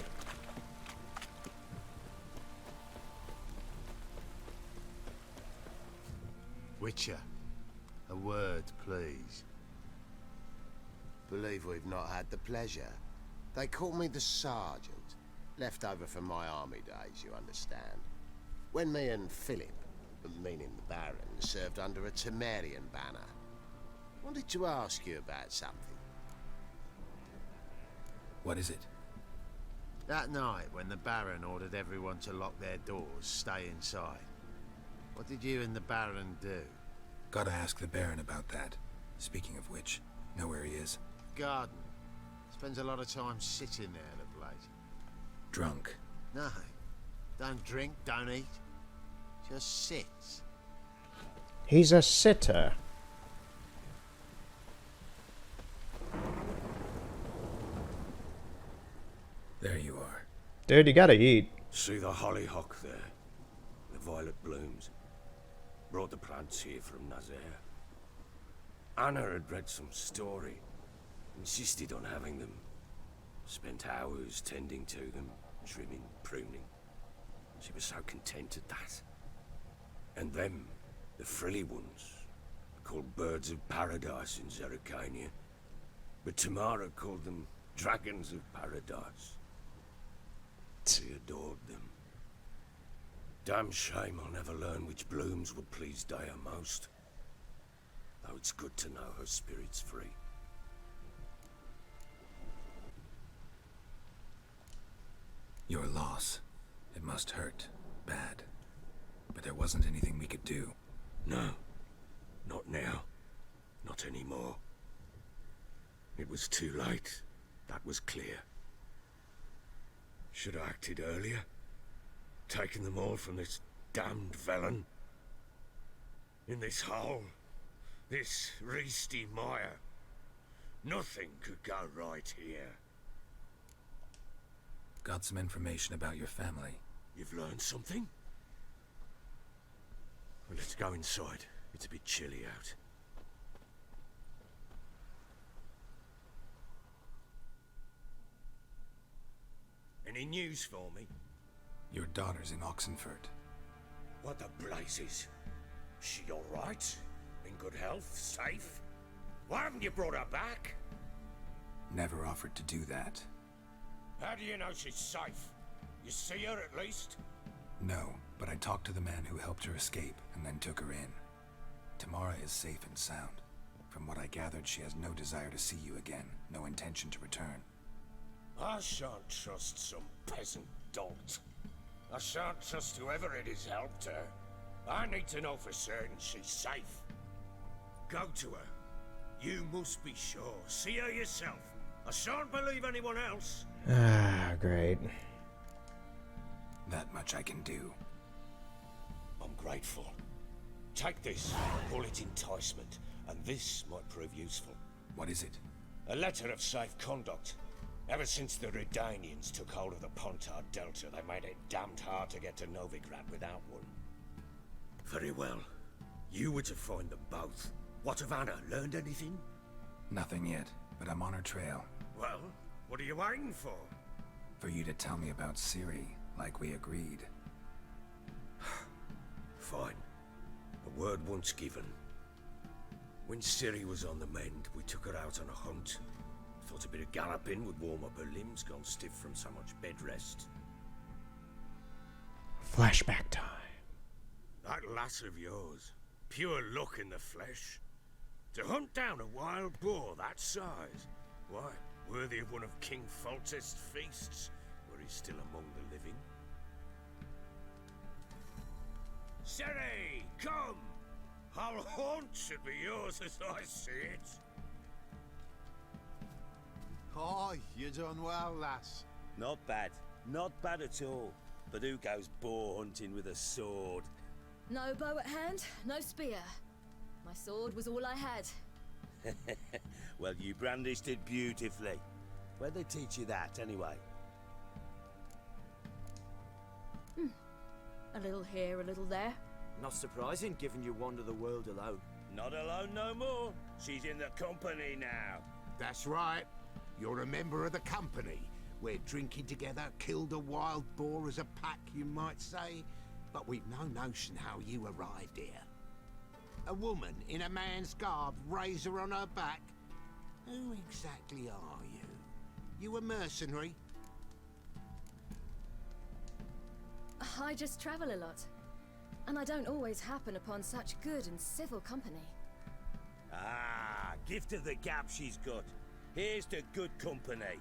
Witcher, a word, please. Believe we've not had the pleasure. They call me the Sergeant. Left over from my army days, you understand. When me and Philip, meaning the Baron, served under a Temerian banner. Wanted to ask you about something. What is it? That night when the Baron ordered everyone to lock their doors, stay inside. What did you and the Baron do? Gotta ask the Baron about that. Speaking of which, know where he is? Garden. Spends a lot of time sitting there, the bloke. Drunk. No. Don't drink, don't eat. Just sits. He's a sitter. There you are. Dude, you gotta eat. See the hollyhock there? The violet blooms. Brought the plants here from Nazaire. Anna had read some story. Insisted on having them. Spent hours tending to them, trimming, pruning. She was so content at that. And them, the frilly ones, called birds of paradise in Zerrikania. But Tamara called them dragons of paradise. He adored them. Damn shame I'll never learn which blooms would please Dea most. Though it's good to know her spirit's free. Your loss. It must hurt. Bad. But there wasn't anything we could do. No. Not now. Not anymore. It was too late. That was clear. Should have acted earlier. Taken them all from this damned Velen. In this hole. This Reesty mire. Nothing could go right here. Got some information about your family. You've learned something? Well, let's go inside. It's a bit chilly out. Any news for me? Your daughter's in Oxenfurt. What the blazes? She all right? In good health? Safe? Why haven't you brought her back? Never offered to do that. How do you know she's safe? You see her at least? No, but I talked to the man who helped her escape and then took her in. Tamara is safe and sound. From what I gathered, she has no desire to see you again, no intention to return. I shan't trust some peasant dolt. I shan't trust whoever it is helped her. I need to know for certain she's safe. Go to her. You must be sure. See her yourself. I shan't believe anyone else. Ah, great. That much I can do. I'm grateful. Take this, call it enticement, and this might prove useful. What is it? A letter of safe conduct. Ever since the Redanians took hold of the Pontard Delta, they made it damned hard to get to Novigrad without one. Very well. You were to find them both. What of Anna? Learned anything? Nothing yet, but I'm on her trail. Well, what are you waiting for? For you to tell me about Ciri, like we agreed. Fine. A word once given. When Ciri was on the mend, we took her out on a hunt. Thought a bit of galloping would warm up her limbs, gone stiff from so much bed rest. Flashback time. That lass of yours, pure luck in the flesh. To hunt down a wild boar that size, why, worthy of one of King Foltest's feasts, were he still among the living. Ciri, come! Our haunt should be yours as I see it. Oh, you done well, lass. Not bad. Not bad at all. But who goes boar hunting with a sword? No bow at hand, no spear. My sword was all I had. Well, you brandished it beautifully. Where'd they teach you that, anyway? A little here, a little there. Not surprising, given you wander the world alone. Not alone no more. She's in the company now. That's right. You're a member of the company. We're drinking together, killed a wild boar as a pack, you might say. But we've no notion how you arrived here. A woman in a man's garb, razor on her back. Who exactly are you? You a mercenary? I just travel a lot. And I don't always happen upon such good and civil company. Ah, gift of the gab she's got. Here's to good company.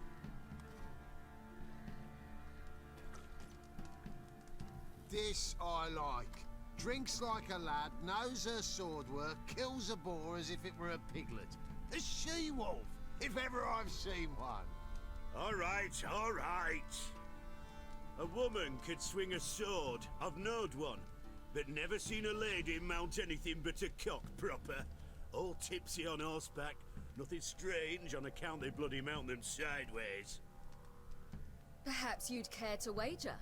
This I like. Drinks like a lad, knows her sword work, kills a boar as if it were a piglet. A she-wolf, if ever I've seen one. All right, all right. A woman could swing a sword. I've knowed one. But never seen a lady mount anything but a cock proper. All tipsy on horseback. Nothing strange on account they bloody mount them sideways. Perhaps you'd care to wager?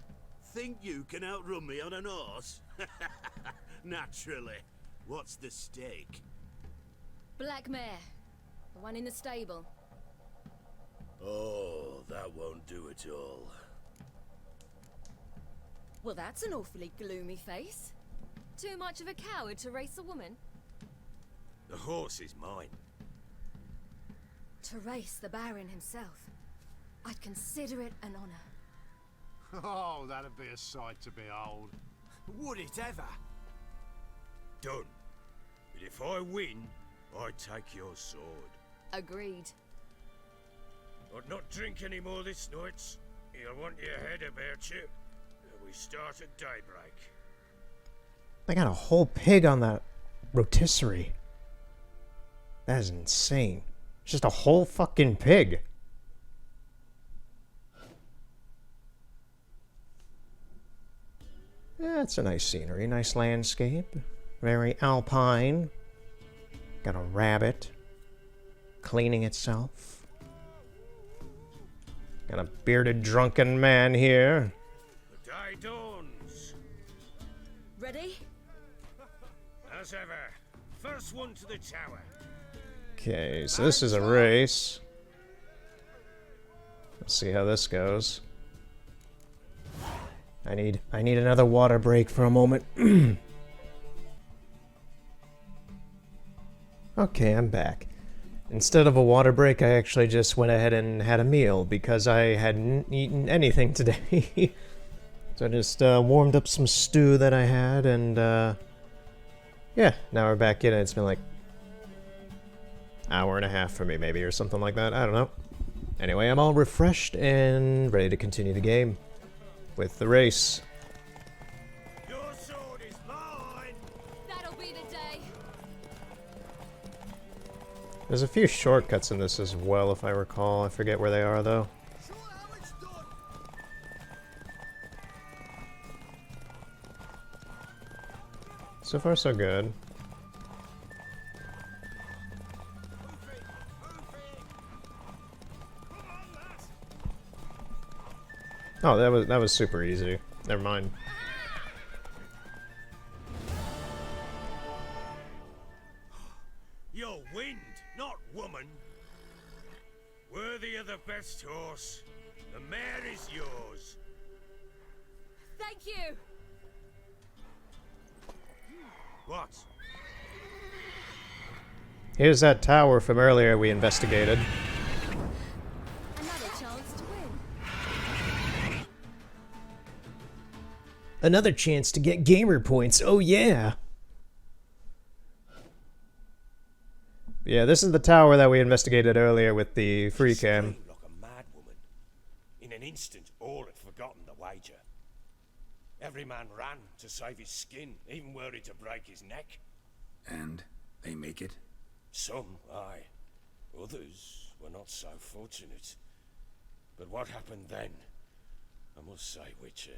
Think you can outrun me on an horse? Naturally. What's the stake? Black mare. The one in the stable. Oh, that won't do at all. Well, that's an awfully gloomy face. Too much of a coward to race a woman? The horse is mine. To race the Baron himself. I'd consider it an honor. Oh, that'd be a sight to behold. Would it ever? Done. But if I win, I take your sword. Agreed. I'd not drink any more this night. You'll want your head about you. We start at daybreak. They got a whole pig on that rotisserie. That is insane. It's just a whole fucking pig. Yeah, it's a nice scenery, nice landscape. Very alpine. Got a rabbit cleaning itself. Got a bearded drunken man here. The day dawns. Ready? As ever. First one to the tower. Okay, so this is a race. Let's see how this goes. I need another water break for a moment. Okay, I'm back. Instead of a water break, I actually just went ahead and had a meal because I hadn't eaten anything today. So I just warmed up some stew that I had, and yeah, now we're back in it. It's been like hour and a half for me, maybe, or something like that. I don't know. Anyway, I'm all refreshed and ready to continue the game with the race. Your sword is mine. That'll be the day. There's a few shortcuts in this as well, if I recall. I forget where they are, though. So far, so good. Oh, that was super easy. Never mind. You're wind, not woman. Worthy of the best horse. The mare is yours. Thank you. What? Here's that tower from earlier we investigated. Another chance to win. Another chance to get gamer points. Oh yeah. Yeah, this is the tower that we investigated earlier with the free cam. Screamed like a mad woman. In an instant, all had forgotten the wager. Every man ran to save his skin, even worried to break his neck. And they make it? Some, aye. Others were not so fortunate. But what happened then? I must say, Witcher,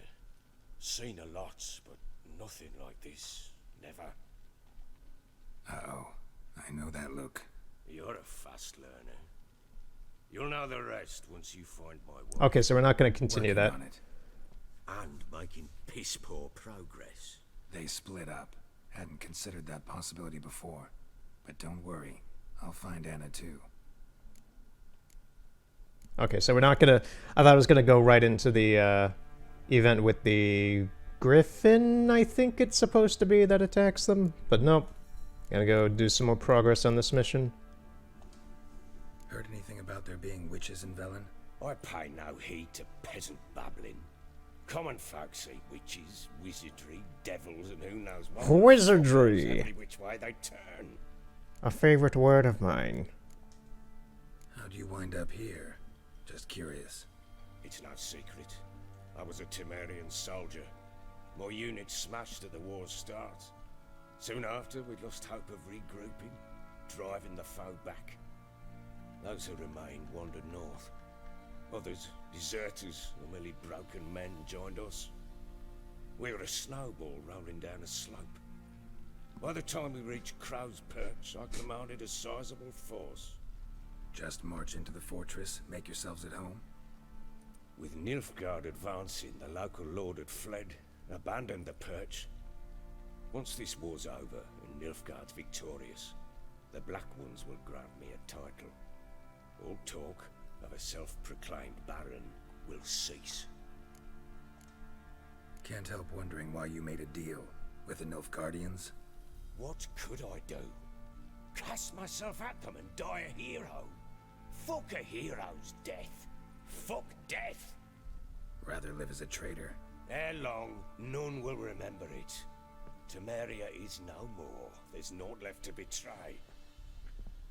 seen a lot, but nothing like this. Never. Uh-oh. I know that look. You're a fast learner. You'll know the rest once you find my work. Okay, so we're not going to continue Working that. on it. And making piss-poor progress. They split up. Hadn't considered that possibility before. But don't worry. I'll find Anna too. Okay, so we're not gonna... I thought I was gonna go right into the event with the griffin, I think it's supposed to be, that attacks them. But nope. Gotta go do some more progress on this mission. Heard anything about there being witches in Velen? I pay no heed to peasant babbling. Common folk see witches, wizardry, devils, and who knows what. Wizardry! Every which way they turn. A favorite word of mine. How'd you wind up here? Just curious. It's no secret. I was a Temerian soldier. My unit smashed at the war's start. Soon after, we lost hope of regrouping, driving the foe back. Those who remained wandered north. Others, deserters or merely broken men, joined us. We were a snowball rolling down a slope. By the time we reached Crow's Perch, I commanded a sizable force. Just march into the fortress, make yourselves at home? With Nilfgaard advancing, the local lord had fled, abandoned the Perch. Once this war's over and Nilfgaard's victorious, the Black Ones will grant me a title. All talk of a self-proclaimed baron will cease. Can't help wondering why you made a deal with the Nilfgaardians. What could I do? Cast myself at them and die a hero? Fuck a hero's death. Fuck death. Rather live as a traitor. Ere long, none will remember it. Temeria is no more. There's naught left to betray.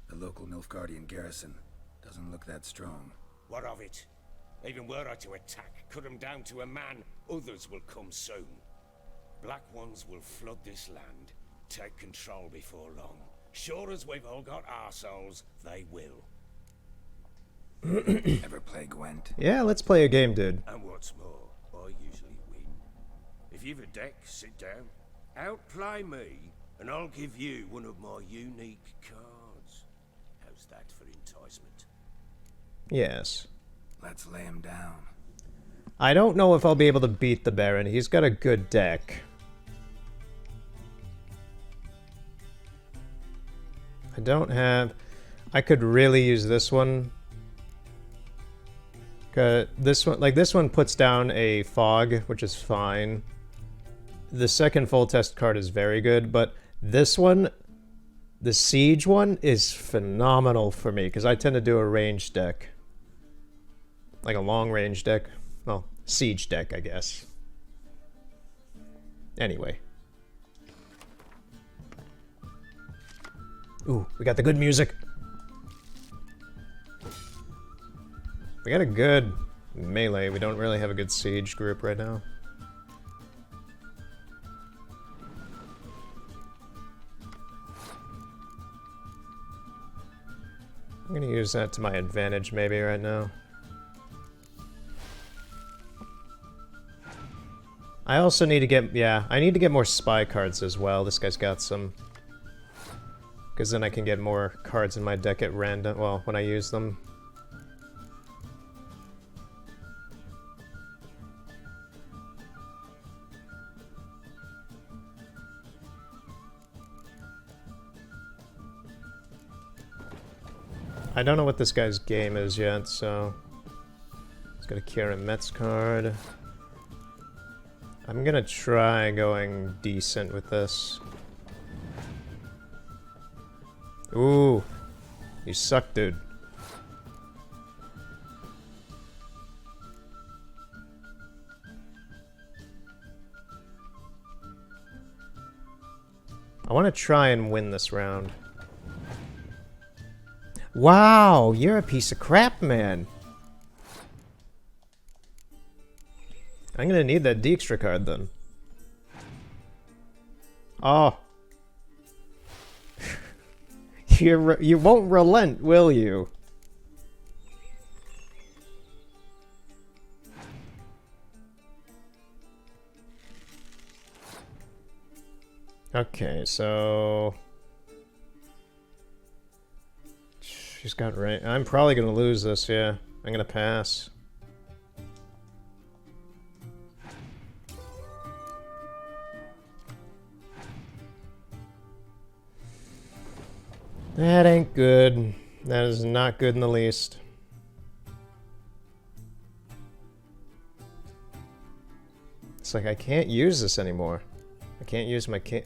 The local Nilfgaardian garrison doesn't look that strong. What of it? Even were I to attack, cut them down to a man, others will come soon. Black Ones will flood this land, take control before long. Sure as we've all got arseholes, they will. Ever play Gwent? Yeah, let's play a game, dude. And what's more, I usually win. If you've a deck, sit down. Outplay me, and I'll give you one of my unique cards. How's that for enticement? Yes. Let's lay him down. I don't know if I'll be able to beat the Baron. He's got a good deck. I don't have... I could really use this one. This one puts down a fog, which is fine. The second full test card is very good, but this one, the siege one, is phenomenal for me because I tend to do a range deck, like a long range deck. Well, siege deck, I guess. Anyway. Ooh, we got the good music. We got a good melee. We don't really have a good siege group right now. I'm gonna use that to my advantage maybe right now. I also need to get, yeah, I need to get more spy cards as well. This guy's got some. Because then I can get more cards in my deck at random, well, when I use them. I don't know what this guy's game is yet, so... He's got a Kieran Metz card. I'm gonna try going decent with this. Ooh. You suck, dude. I want to try and win this round. Wow, you're a piece of crap, man. I'm gonna need that Dijkstra card then. Oh. You won't relent, will you? Okay, so... She's got range. I'm probably gonna lose this, yeah. I'm gonna pass. That ain't good. That is not good in the least. It's like I can't use this anymore. I can't use my King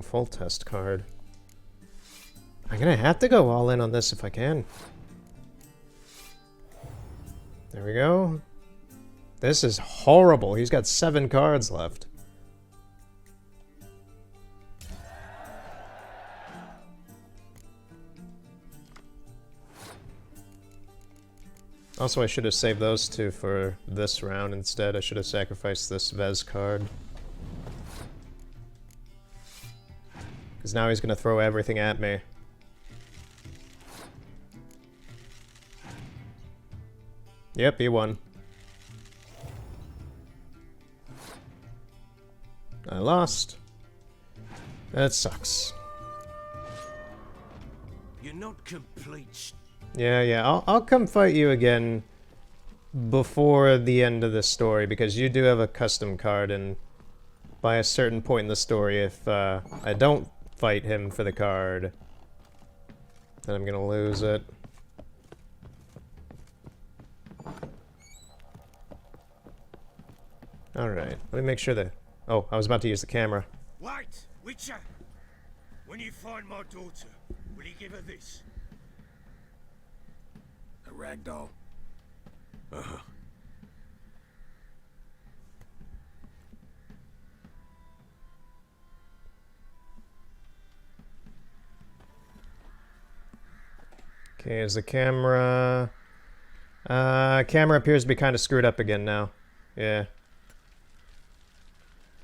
Foltest card. I'm gonna have to go all in on this if I can. There we go. This is horrible. He's got 7 cards left. Also, I should have saved those 2 for this round instead. I should have sacrificed this Vez card. Because now he's gonna throw everything at me. Yep, he won. I lost. That sucks. You're not complete. Yeah, I'll come fight you again before the end of the story, because you do have a custom card, and by a certain point in the story, if I don't fight him for the card, then I'm gonna lose it. Alright, let me make sure that... Oh, I was about to use the camera. Wait, Witcher! When you find my daughter, will you give her this? A ragdoll. Uh-huh. Okay, is the camera... camera appears to be kind of screwed up again now. Yeah.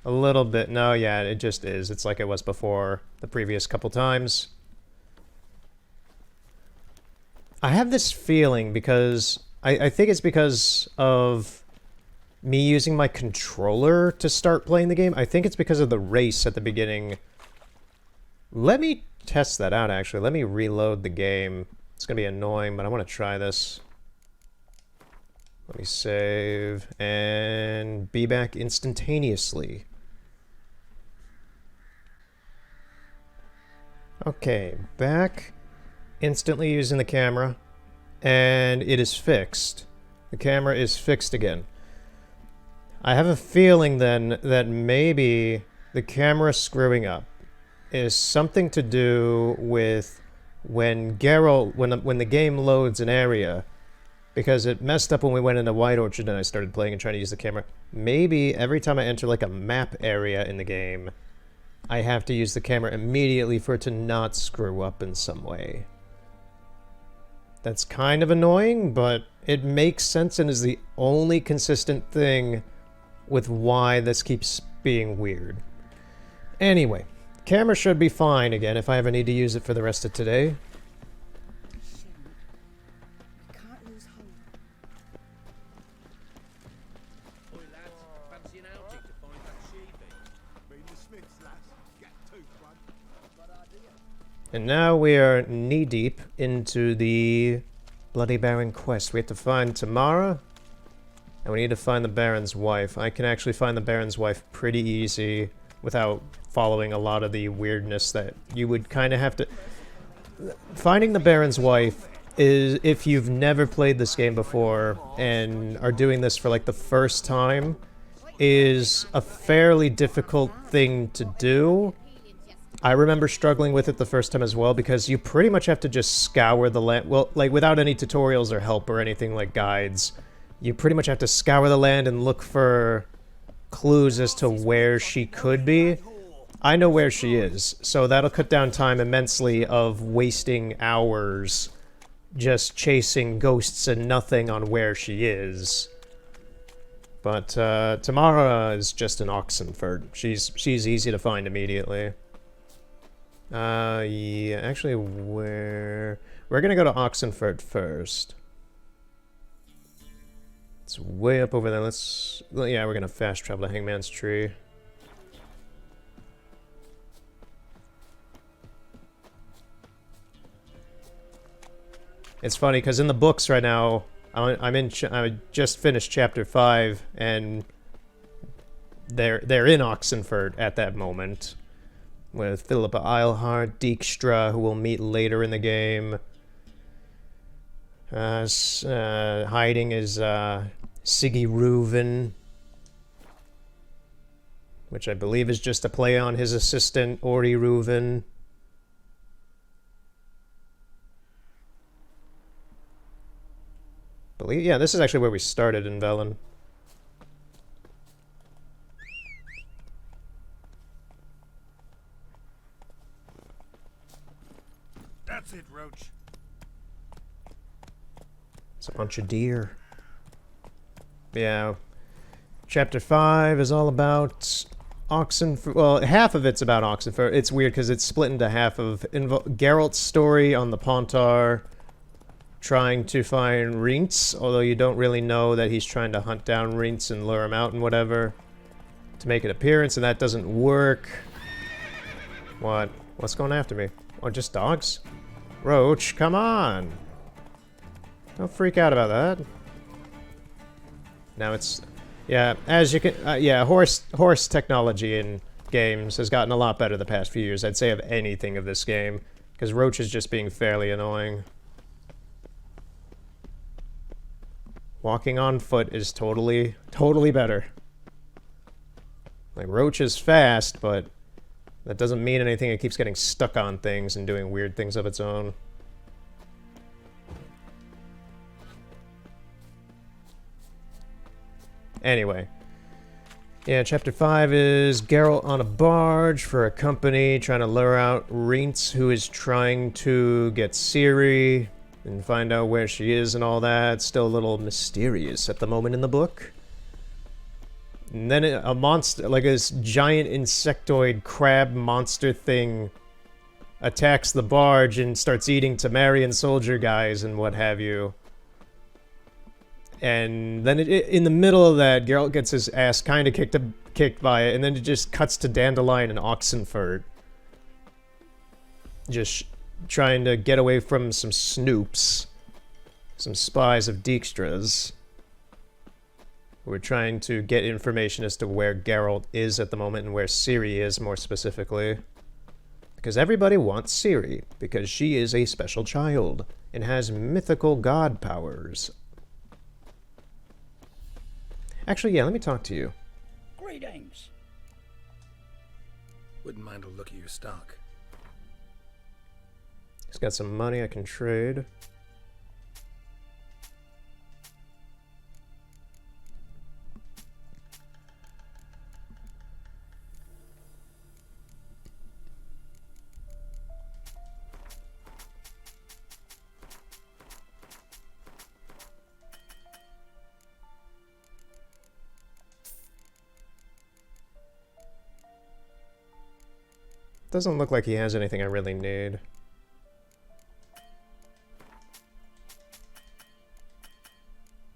A little bit. No, yeah, it just is. It's like it was before the previous couple times. I have this feeling because... I think it's because of me using my controller to start playing the game. I think it's because of the race at the beginning. Let me test that out, actually. Let me reload the game. It's going to be annoying, but I want to try this. Let me save and be back instantaneously. Okay, back instantly using the camera, and it is fixed. The camera is fixed again. I have a feeling then that maybe the camera screwing up is something to do with when Geralt, when the game loads an area, because it messed up when we went into White Orchard and I started playing and trying to use the camera. Maybe every time I enter like a map area in the game, I have to use the camera immediately for it to not screw up in some way. That's kind of annoying, but it makes sense and is the only consistent thing with why this keeps being weird. Anyway, camera should be fine again if I ever need to use it for the rest of today. And now we are knee-deep into the Bloody Baron quest. We have to find Tamara, and we need to find the Baron's wife. I can actually find the Baron's wife pretty easy without following a lot of the weirdness that you would kind of have to... Finding the Baron's wife is, if you've never played this game before and are doing this for like the first time, is a fairly difficult thing to do. I remember struggling with it the first time as well, because you pretty much have to just scour the land, well, like without any tutorials or help or anything like guides. You pretty much have to scour the land and look for clues as to where she could be. I know where she is, so that'll cut down time immensely of wasting hours just chasing ghosts and nothing on where she is. But Tamara is just in Oxenford. She's easy to find immediately. Yeah, actually, we're gonna go to Oxenford first. It's way up over there. Yeah, we're gonna fast travel to Hangman's Tree. It's funny because in the books right now, I just finished chapter 5, and they're in Oxenford at that moment. With Philippa Eilhart, Dijkstra, who we'll meet later in the game. Hiding is Siggy Reuven, which I believe is just a play on his assistant, Ori Reuven. Yeah, this is actually where we started in Velen. That's it, Roach. It's a bunch of deer. Yeah. Chapter 5 is all about Oxenford. Well, half of it's about Oxenford. It's weird because it's split into half of Geralt's story on the Pontar, trying to find Rience, although you don't really know that he's trying to hunt down Rience and lure him out and whatever to make an appearance, and that doesn't work. What? What's going after me? Oh, just dogs? Roach, come on! Don't freak out about that. Now it's... Yeah, as you can... yeah, horse technology in games has gotten a lot better the past few years, I'd say, of anything of this game. Because Roach is just being fairly annoying. Walking on foot is totally better. Like, Roach is fast, but that doesn't mean anything. It keeps getting stuck on things and doing weird things of its own. Anyway. Yeah, chapter 5 is Geralt on a barge for a company trying to lure out Rience, who is trying to get Ciri and find out where she is and all that. It's still a little mysterious at the moment in the book. And then a monster, like this giant insectoid crab monster thing, attacks the barge and starts eating Temerian soldier guys and what have you. And then in the middle of that, Geralt gets his ass kind of kicked by it, and then it just cuts to Dandelion and Oxenfurt. Just trying to get away from some snoops. Some spies of Dijkstra's. We're trying to get information as to where Geralt is at the moment and where Ciri is more specifically. Because everybody wants Ciri, because she is a special child and has mythical god powers. Actually, yeah, let me talk to you. Greetings. Wouldn't mind a look at your stock. He's got some money I can trade. Doesn't look like he has anything I really need.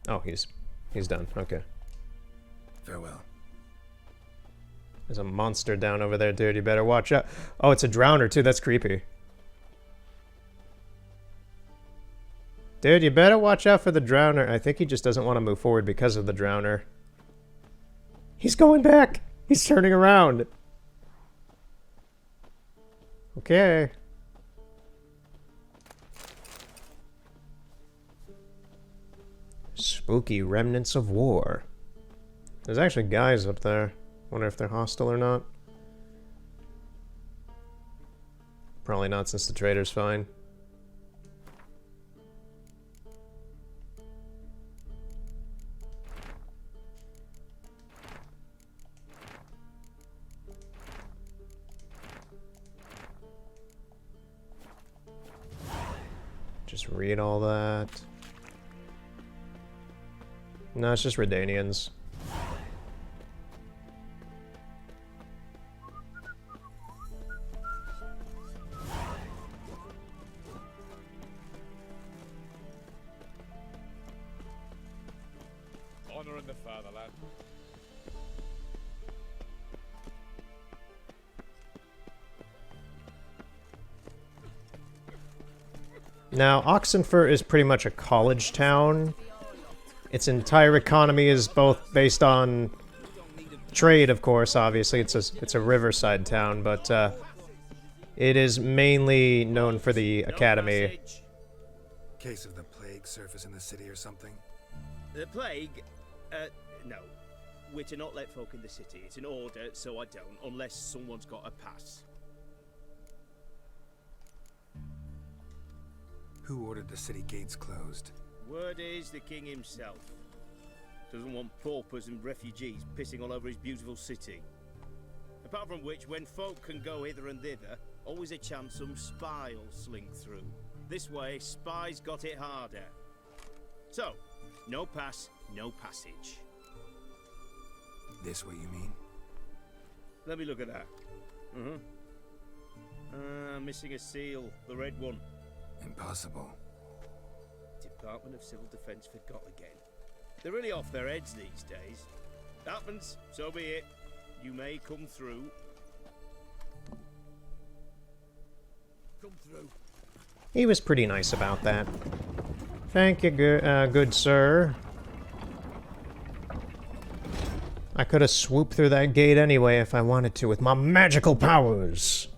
Oh, he's done. Okay. Farewell. There's a monster down over there, dude. You better watch out. Oh, it's a drowner, too. That's creepy. Dude, you better watch out for the drowner. I think he just doesn't want to move forward because of the drowner. He's going back! He's turning around! Okay. Spooky remnants of war. There's actually guys up there. Wonder if they're hostile or not. Probably not, since the trader's fine. Just read all that. No, it's just Redanians. Honor in the fatherland. Now, Oxenfurt is pretty much a college town. Its entire economy is both based on trade, of course, obviously. It's a riverside town, but it is mainly known for the academy. Case of the plague surface in the city or something? The plague? No. We're to not let folk in the city. It's an order, so I don't, unless someone's got a pass. Who ordered the city gates closed? Word is the king himself. Doesn't want paupers and refugees pissing all over his beautiful city. Apart from which, when folk can go hither and thither, always a chance some spy will slink through. This way, spies got it harder. So, no pass, no passage. This what you mean? Let me look at that. Missing a seal, the red one. Impossible. Department of Civil Defense forgot again. They're really off their heads these days. Happens, so be it. You may come through. Come through. He was pretty nice about that. Thank you, good sir. I could have swooped through that gate anyway if I wanted to with my magical powers.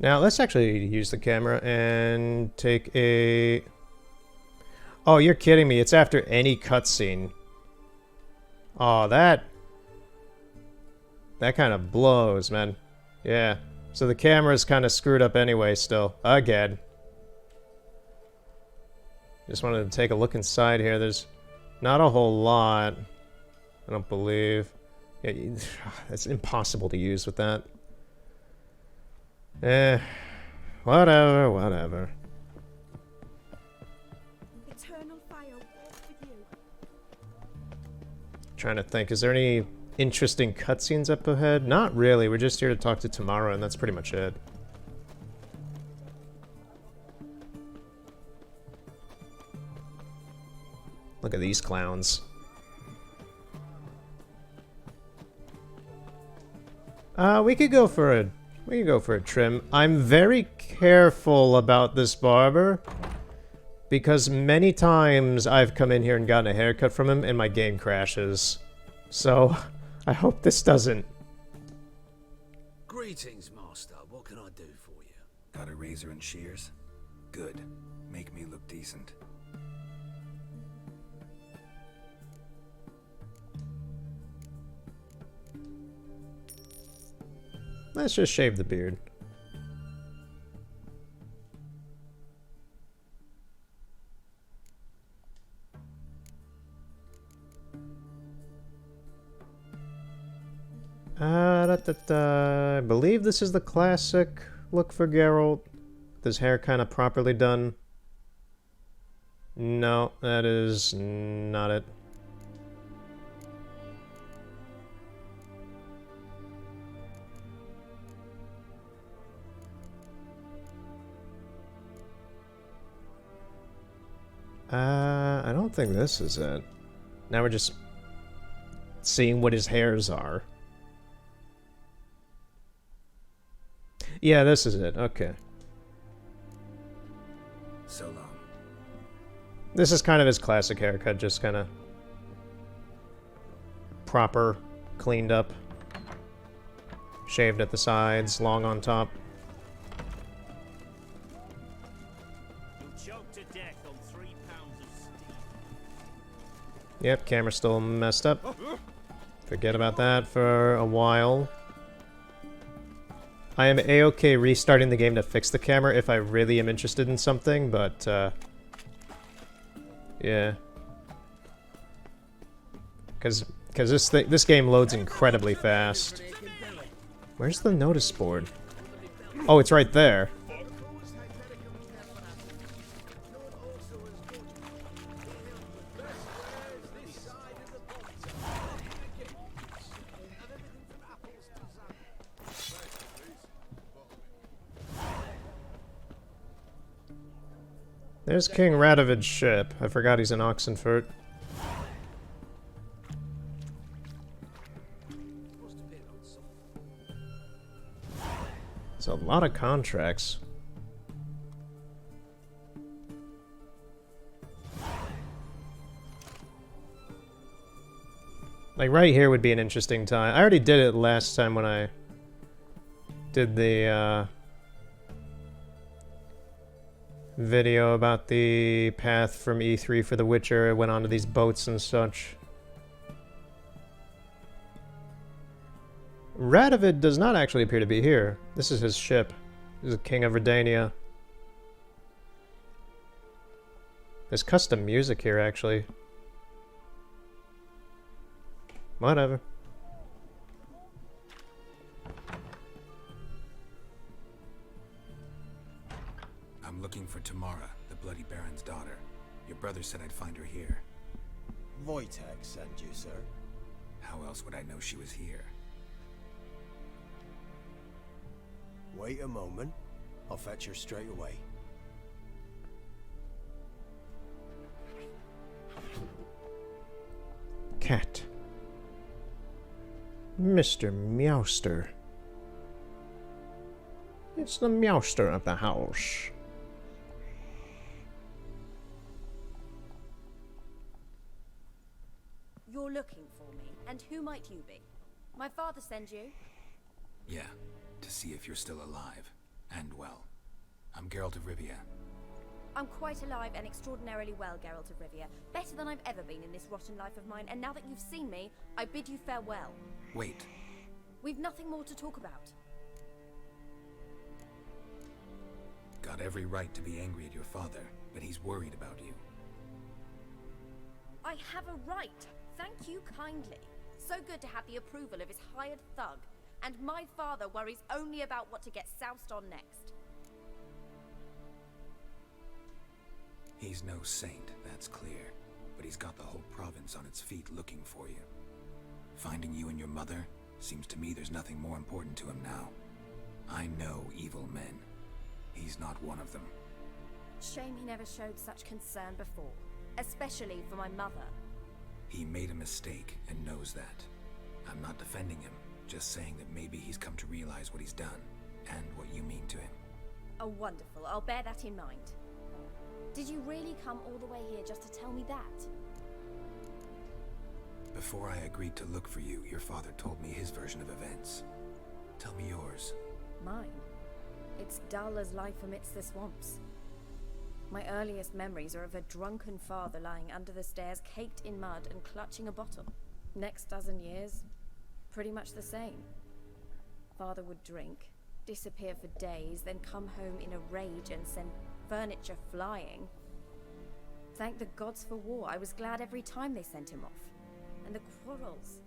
Now, let's actually use the camera and take a... Oh, you're kidding me. It's after any cutscene. Oh, that kind of blows, man. Yeah. So the camera's kind of screwed up anyway still. Again. Just wanted to take a look inside here. There's not a whole lot. I don't believe. Yeah, it's impossible to use with that. Whatever, whatever. Eternal fire walk with you. Trying to think, is there any interesting cutscenes up ahead? Not really, we're just here to talk to Tamara and that's pretty much it. Look at these clowns. We could go for a trim. I'm very careful about this barber because many times I've come in here and gotten a haircut from him and my game crashes. So, I hope this doesn't. Greetings, Master. What can I do for you? Got a razor and shears? Good. Make me look decent. Let's just shave the beard. I believe this is the classic look for Geralt. This hair kind of properly done. No, that is not it. I don't think this is it. Now we're just seeing what his hairs are. Yeah, this is it. Okay. So long. This is kind of his classic haircut, just kind of proper, cleaned up, shaved at the sides, long on top. Yep, camera's still messed up. Forget about that for a while. I am a-okay restarting the game to fix the camera if I really am interested in something, but yeah. Because this game loads incredibly fast. Where's the notice board? Oh, it's right there. There's King Radovid's ship. I forgot he's in Oxenfurt. There's a lot of contracts. Like, right here would be an interesting time. I already did it last time when I did the, video about the path from E3 for The Witcher. It went onto these boats and such. Radovid does not actually appear to be here. This is his ship. This is the King of Redania. There's custom music here, actually. Whatever. I'm looking for Tamara, the Bloody Baron's daughter. Your brother said I'd find her here. Wojtek sent you, sir. How else would I know she was here? Wait a moment. I'll fetch her straight away. Cat. Mr. Meowster. It's the Meowster of the house. You're looking for me, and who might you be? My father send you? Yeah, to see if you're still alive. And well. I'm Geralt of Rivia. I'm quite alive and extraordinarily well, Geralt of Rivia. Better than I've ever been in this rotten life of mine, and now that you've seen me, I bid you farewell. Wait. We've nothing more to talk about. Got every right to be angry at your father, but he's worried about you. I have a right. Thank you kindly. So good to have the approval of his hired thug. and my father worries only about what to get soused on next. He's no saint, that's clear. But he's got the whole province on its feet looking for you. Finding you and your mother, seems to me there's nothing more important to him now. I know evil men. He's not one of them. Shame he never showed such concern before, especially for my mother. He made a mistake and knows that. I'm not defending him, just saying that maybe he's come to realize what he's done, and what you mean to him. Oh, wonderful. I'll bear that in mind. Did you really come all the way here just to tell me that? Before I agreed to look for you, your father told me his version of events. Tell me yours. Mine? It's dull as life amidst the swamps. My earliest memories are of a drunken father lying under the stairs, caked in mud and clutching a bottle. Next dozen years, pretty much the same. Father would drink, disappear for days, then come home in a rage and send furniture flying. Thank the gods for war. I was glad every time they sent him off. And the quarrels.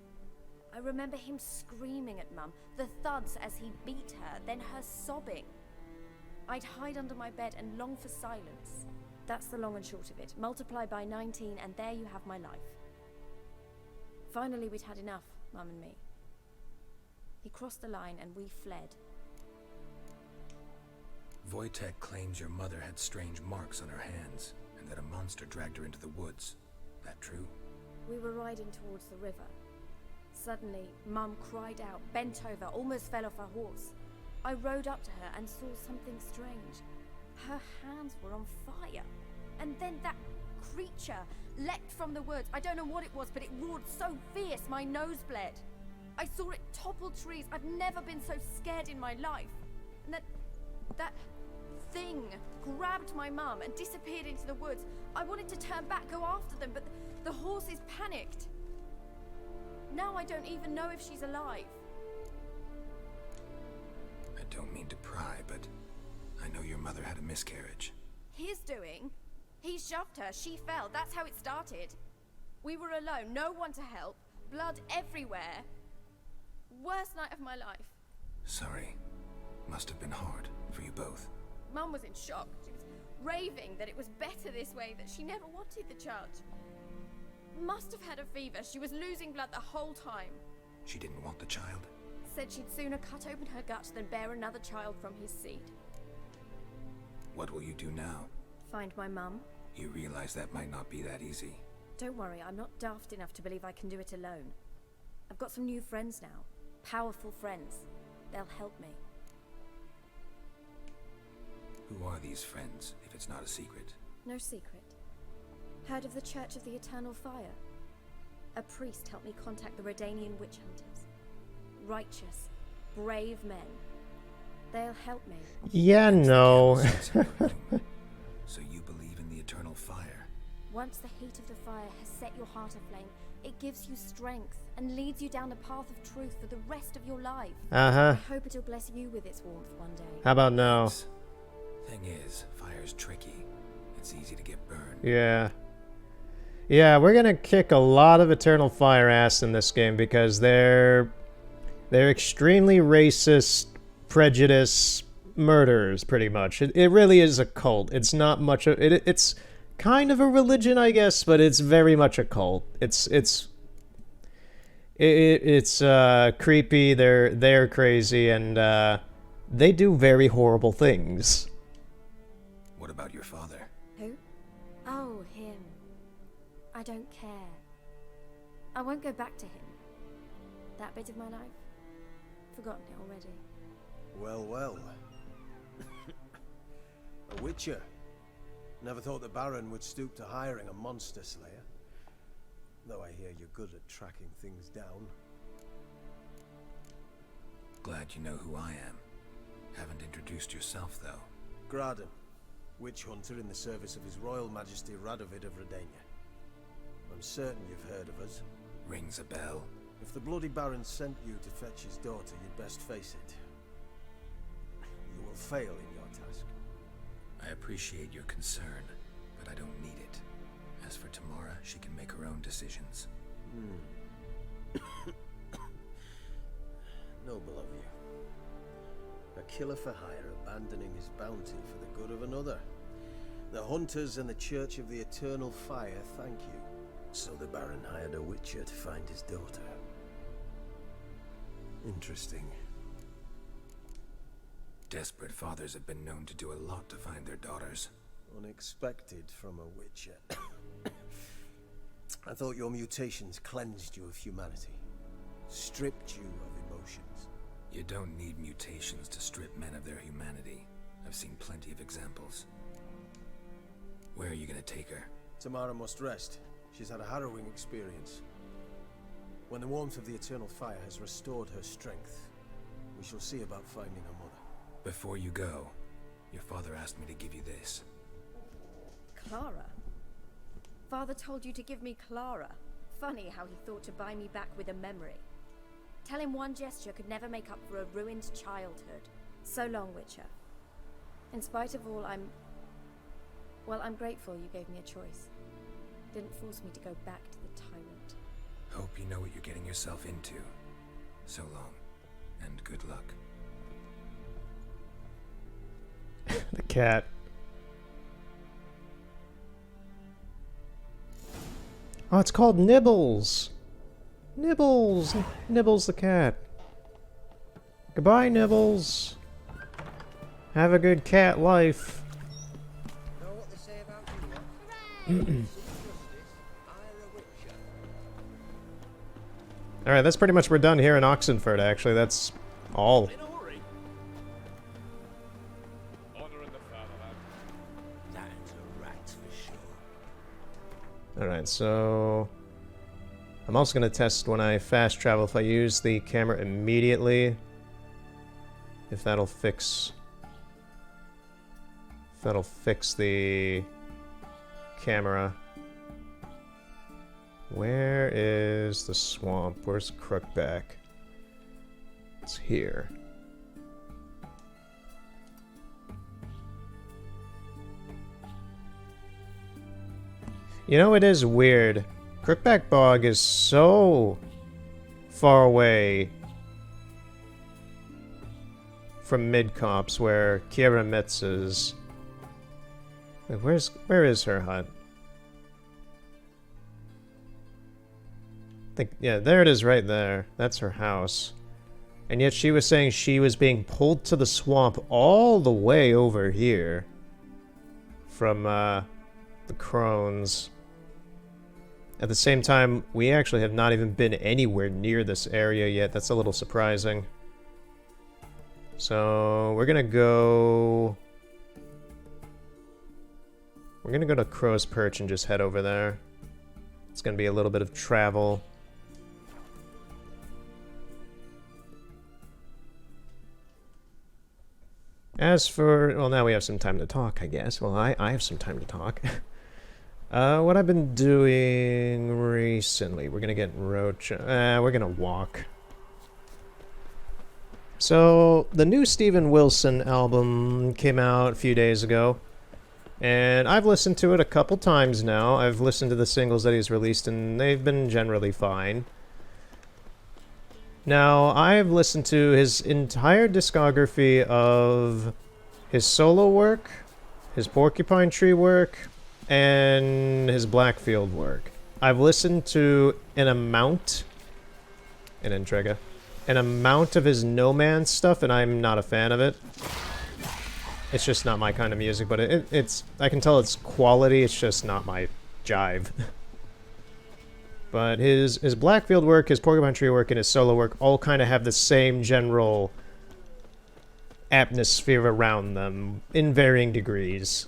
I remember him screaming at Mum, the thuds as he beat her, then her sobbing. I'd hide under my bed and long for silence. That's the long and short of it. Multiply by 19 and there you have my life. Finally we'd had enough, Mum and me. He crossed the line and we fled. Wojtek claims your mother had strange marks on her hands, and that a monster dragged her into the woods. That true? We were riding towards the river. Suddenly, Mum cried out, bent over, almost fell off her horse. I rode up to her and saw something strange. Her hands were on fire. And then that creature leapt from the woods. I don't know what it was, but it roared so fierce my nose bled. I saw it topple trees. I've never been so scared in my life. And that thing grabbed my mum and disappeared into the woods. I wanted to turn back, go after them, but the horses panicked. Now I don't even know if she's alive. I don't mean to pry, but I know your mother had a miscarriage. His doing? He shoved her, she fell, that's how it started. We were alone, no one to help, blood everywhere. Worst night of my life. Sorry. Must have been hard for you both. Mum was in shock. She was raving that it was better this way, that she never wanted the child. Must have had a fever. She was losing blood the whole time. She didn't want the child? Said she'd sooner cut open her gut than bear another child from his seed. What will you do now? Find my mum. You realize that might not be that easy. Don't worry, I'm not daft enough to believe I can do it alone. I've got some new friends now. Powerful friends. They'll help me. Who are these friends, if it's not a secret? No secret. Heard of the Church of the Eternal Fire? A priest helped me contact the Redanian witch hunters. Righteous, brave men. They'll help me. Yeah, no. So you believe in the eternal fire? Once the heat of the fire has set your heart aflame, it gives you strength and leads you down a path of truth for the rest of your life. Uh-huh. I hope it'll bless you with its warmth one day. How about no? Thing is, fire's tricky. It's easy to get burned. Yeah. Yeah, we're gonna kick a lot of Eternal Fire ass in this game because they're extremely racist, prejudice, murderers, pretty much. It really is a cult. It's not much of it's kind of a religion, I guess, but it's very much a cult. It's creepy. They're crazy, and they do very horrible things. What about your father? Who? Oh, him. I don't care. I won't go back to him. That bit of my life? Forgotten it already. Well, well. A witcher. Never thought the Baron would stoop to hiring a monster slayer. Though I hear you're good at tracking things down. Glad you know who I am. Haven't introduced yourself, though. Graden, witch hunter in the service of His Royal Majesty Radovid of Redania. I'm certain you've heard of us. Rings a bell. If the Bloody Baron sent you to fetch his daughter, you'd best face it. You will fail in your task. I appreciate your concern, but I don't need it. As for Tamara, she can make her own decisions. Noble of you. A killer for hire abandoning his bounty for the good of another. The hunters and the Church of the Eternal Fire thank you. So the Baron hired a witcher to find his daughter. Interesting. Desperate fathers have been known to do a lot to find their daughters. Unexpected from a witcher. I thought your mutations cleansed you of humanity. Stripped you of emotions. You don't need mutations to strip men of their humanity. I've seen plenty of examples. Where are you gonna take her? Tamara must rest. She's had a harrowing experience. When the warmth of the Eternal Fire has restored her strength, we shall see about finding her mother. Before you go, your father asked me to give you this. Clara? Father told you to give me Clara. Funny how he thought to buy me back with a memory. Tell him one gesture could never make up for a ruined childhood. So long, Witcher. In spite of all, I'm grateful you gave me a choice. Didn't force me to go back to the tyrant. Hope you know what you're getting yourself into. So long, and good luck. The cat. Oh, it's called Nibbles. Nibbles. Nibbles the cat. Goodbye, Nibbles. Have a good cat life. Know what they say about you? Seek justice, hire a witcher. Alright, that's pretty much we're done here in Oxenford, actually. That's all. That's a rat for sure. Alright, so I'm also going to test when I fast travel if I use the camera immediately. If that'll fix the camera. Where is the swamp? Where's Crookback? It's here. You know, it is weird. Crookback Bog is so far away from Midcopse, where Kiera Mitz is. Wait, where is her hut? Yeah, there it is right there. That's her house. And yet she was saying she was being pulled to the swamp all the way over here from the Crones. At the same time, we actually have not even been anywhere near this area yet. That's a little surprising. So we're gonna go to Crow's Perch and just head over there. It's gonna be a little bit of travel. As for, well, now we have some time to talk, I guess. Well, I have some time to talk. What I've been doing recently, we're gonna get Roach. We're gonna walk. So, the new Steven Wilson album came out a few days ago, and I've listened to it a couple times now. I've listened to the singles that he's released, and they've been generally fine. Now, I've listened to his entire discography of his solo work, his Porcupine Tree work, and his Blackfield work. I've listened to an amount of his No Man stuff, and I'm not a fan of it. It's just not my kind of music, but it's I can tell it's quality, it's just not my jive. But his Blackfield work, his Porcupine Tree work, and his solo work all kind of have the same general atmosphere around them, in varying degrees.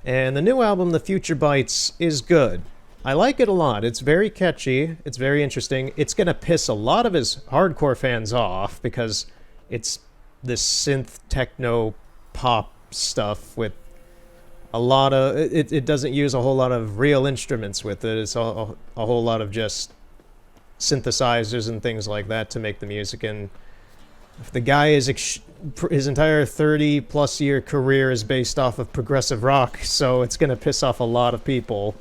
And the new album, The Future Bites, is good. I like it a lot. It's very catchy. It's very interesting. It's gonna piss a lot of his hardcore fans off because it's this synth techno pop stuff with a lot of... It doesn't use a whole lot of real instruments with it. It's a whole lot of just synthesizers and things like that to make the music. And the guy is... his entire 30-plus year career is based off of progressive rock, so it's gonna piss off a lot of people.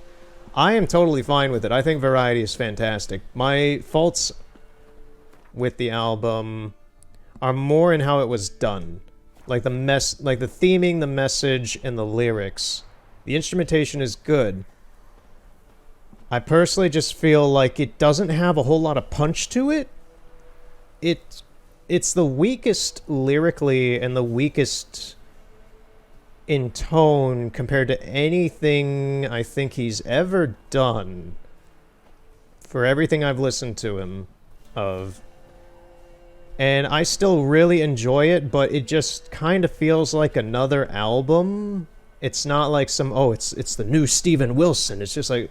I am totally fine with it. I think Variety is fantastic. My faults with the album are more in how it was done. Like the theming, the message, and the lyrics. The instrumentation is good. I personally just feel like it doesn't have a whole lot of punch to it. It's the weakest lyrically and the weakest in tone compared to anything I think he's ever done. For everything I've listened to him of. And I still really enjoy it, but it just kind of feels like another album. It's not like some, oh, it's the new Steven Wilson. It's just like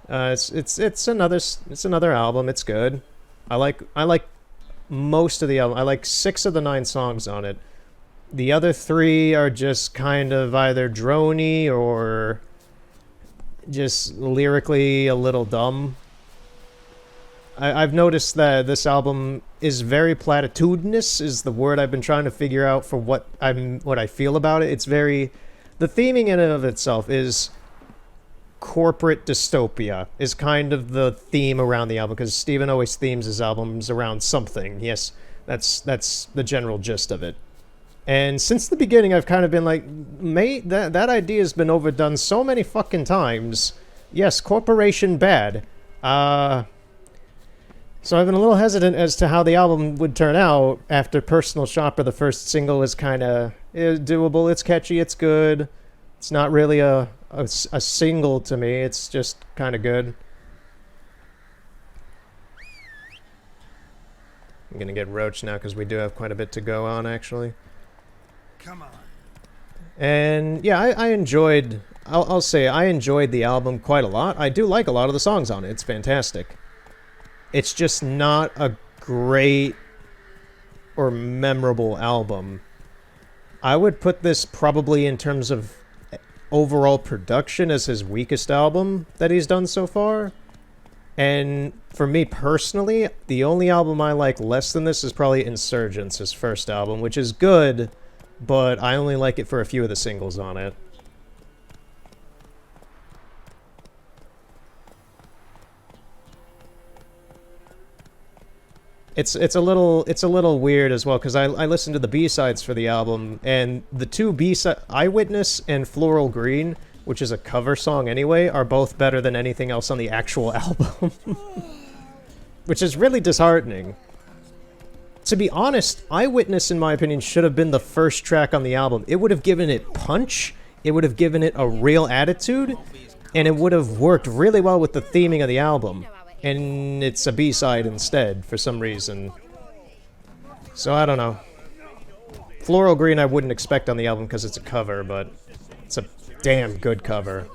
it's another album. It's good. I like most of the album. I like 6 of the 9 songs on it. The other 3 are just kind of either drony or just lyrically a little dumb. I've noticed that this album is very platitudinous, is the word I've been trying to figure out for what I feel about it. It's very, the theming in and of itself is corporate dystopia, is kind of the theme around the album, because Steven always themes his albums around something. Yes, that's the general gist of it. And since the beginning, I've kind of been like, mate, that idea has been overdone so many fucking times. Yes, corporation bad. So I've been a little hesitant as to how the album would turn out after Personal Shopper. The first single is kind of doable. It's catchy. It's good. It's not really a single to me. It's just kind of good. I'm going to get Roach now because we do have quite a bit to go on, actually. Come on. And yeah, I enjoyed... I'll say I enjoyed the album quite a lot. I do like a lot of the songs on it. It's fantastic. It's just not a great or memorable album. I would put this probably in terms of overall production as his weakest album that he's done so far. And for me personally, the only album I like less than this is probably Insurgence, his first album, which is good, but I only like it for a few of the singles on it. It's a little weird as well, because I listened to the B-sides for the album, and the 2 B-sides, Eyewitness and Floral Green, which is a cover song anyway, are both better than anything else on the actual album. Which is really disheartening. To be honest, Eyewitness, in my opinion, should have been the first track on the album. It would have given it punch, it would have given it a real attitude, and it would have worked really well with the theming of the album. And it's a B-side instead, for some reason. So, I don't know. Floral Green I wouldn't expect on the album because it's a cover, but it's a damn good cover.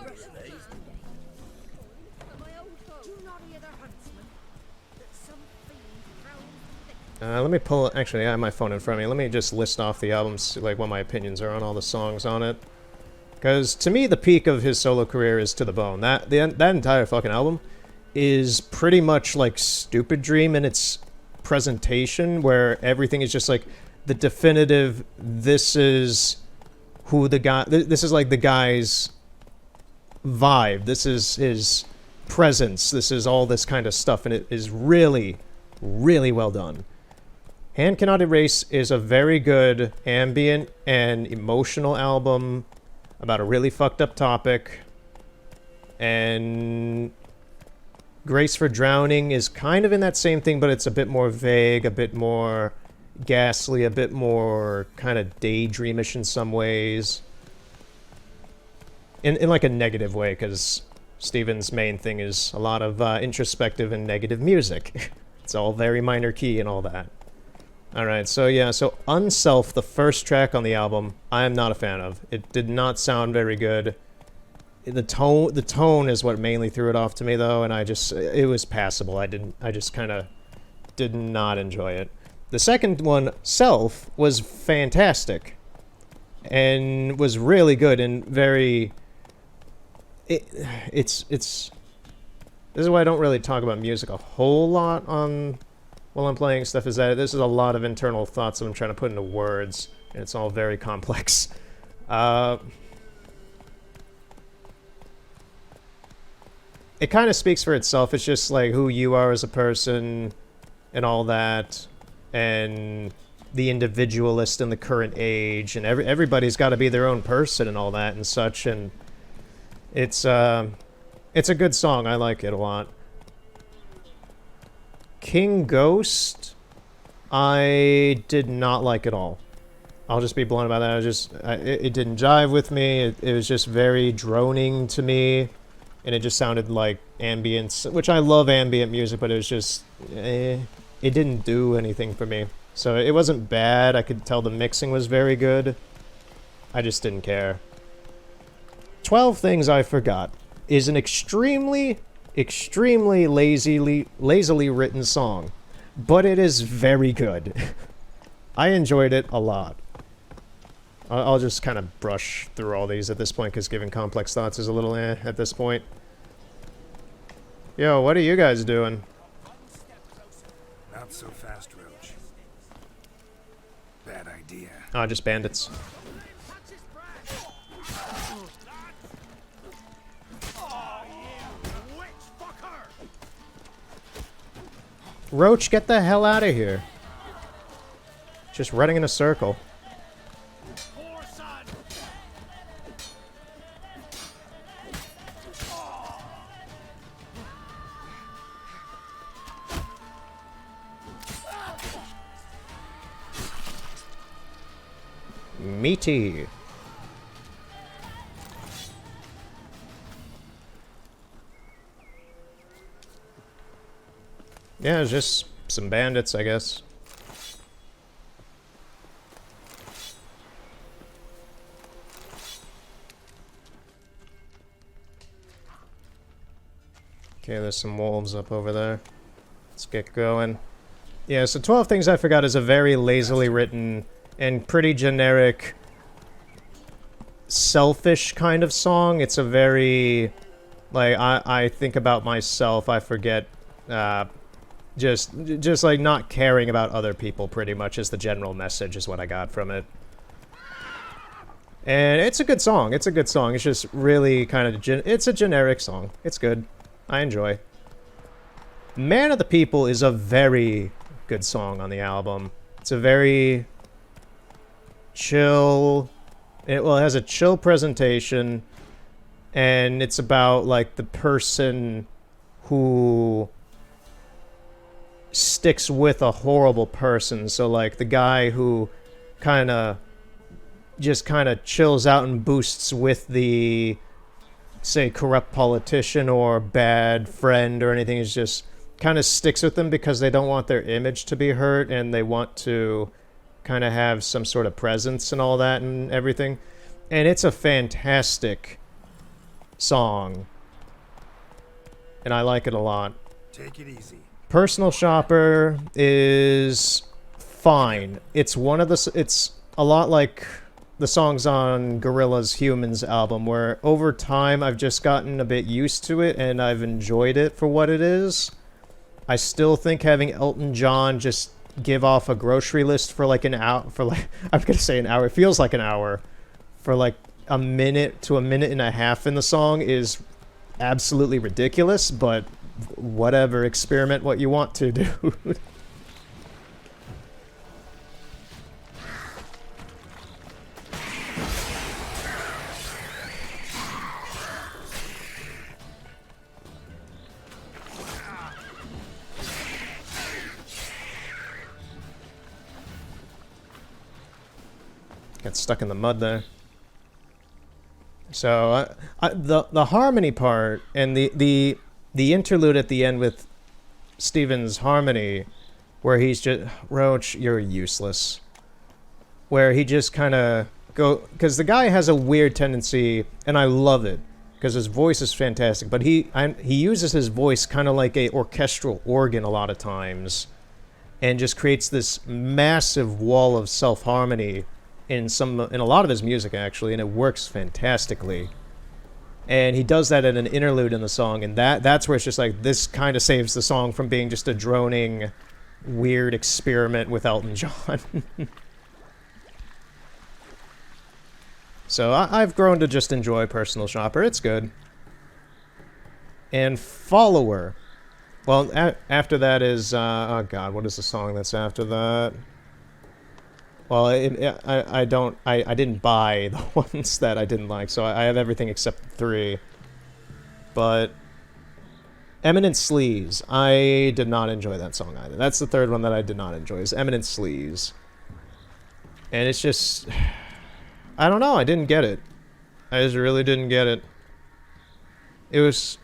Let me pull... Actually, I have my phone in front of me. Let me just list off the albums, like what my opinions are on all the songs on it. Because, to me, the peak of his solo career is To The Bone. That entire fucking album is pretty much like Stupid Dream in its presentation, where everything is just like the definitive, this is who the guy, this is like the guy's vibe, this is his presence, this is all this kind of stuff, and it is really, really well done. Hand Cannot Erase is a very good ambient and emotional album about a really fucked up topic, and Grace for Drowning is kind of in that same thing, but it's a bit more vague, a bit more ghastly, a bit more kind of daydreamish in some ways. In like a negative way, because Steven's main thing is a lot of introspective and negative music. It's all very minor key and all that. Alright, so yeah, so Unself, the first track on the album, I am not a fan of. It did not sound very good. The tone is what mainly threw it off to me, though, and it was passable. I just kind of did not enjoy it. The second one, Self, was fantastic, and was really good and very. This is why I don't really talk about music a whole lot while I'm playing stuff. Is that this is a lot of internal thoughts that I'm trying to put into words, and it's all very complex. It kind of speaks for itself. It's just like who you are as a person, and all that, and the individualist in the current age, and everybody's got to be their own person and all that and such, and it's a good song. I like it a lot. King Ghost, I did not like at all. I'll just be blunt about that. It didn't jive with me. It was just very droning to me, and it just sounded like ambience, which I love ambient music, but it was just, it didn't do anything for me. So it wasn't bad. I could tell the mixing was very good. I just didn't care. 12 Things I Forgot is an extremely lazily written song, but it is very good. I enjoyed it a lot. I'll just kind of brush through all these at this point, because giving complex thoughts is a little at this point. Yo, what are you guys doing? Not so fast, Roach. Bad idea. Oh, just bandits. Roach, get the hell out of here. Just running in a circle. Meaty. Yeah, it's just some bandits, I guess. Okay, there's some wolves up over there. Let's get going. Yeah, so 12 Things I Forgot is a very lazily written and pretty generic, selfish kind of song. It's a very, like, I think about myself, I forget, just like not caring about other people pretty much is the general message, is what I got from it. And it's a good song. It's a good song. It's just really kind of, it's a generic song. It's good. I enjoy. Man of the People is a very good song on the album. It's a very chill, it has a chill presentation, and it's about like the person who sticks with a horrible person. So like the guy who kind of chills out and boosts with the, say, corrupt politician or bad friend or anything, is just kind of sticks with them because they don't want their image to be hurt, and they want to kind of have some sort of presence and all that and everything. And it's a fantastic song, and I like it a lot. Take it easy. Personal Shopper is fine. It's one of the, it's a lot like the songs on Gorillaz Humans album, where over time I've just gotten a bit used to it and I've enjoyed it for what it is. I still think having Elton John just give off a grocery list for like an hour, for like, I'm gonna say an hour, it feels like an hour, for like a minute to a minute and a half in the song is absolutely ridiculous, but whatever, experiment what you want to do. Got stuck in the mud there. So the harmony part and the interlude at the end with Steven's harmony, where he's just, Roach, you're useless. Where he just kind of because the guy has a weird tendency, and I love it because his voice is fantastic, but he uses his voice kind of like a orchestral organ a lot of times, and just creates this massive wall of self-harmony in a lot of his music, actually, and it works fantastically. And he does that in an interlude in the song, and that's where it's just like, this kind of saves the song from being just a droning, weird experiment with Elton John. So I've grown to just enjoy Personal Shopper. It's good. And Follower Well, after that is oh god, what is the song that's after that? Well, I didn't buy the ones that I didn't like, so I have everything except 3. But Eminent Sleaze, I did not enjoy that song either. That's the third one that I did not enjoy, is Eminent Sleaze. And it's just, I don't know, I didn't get it. I just really didn't get it. It was,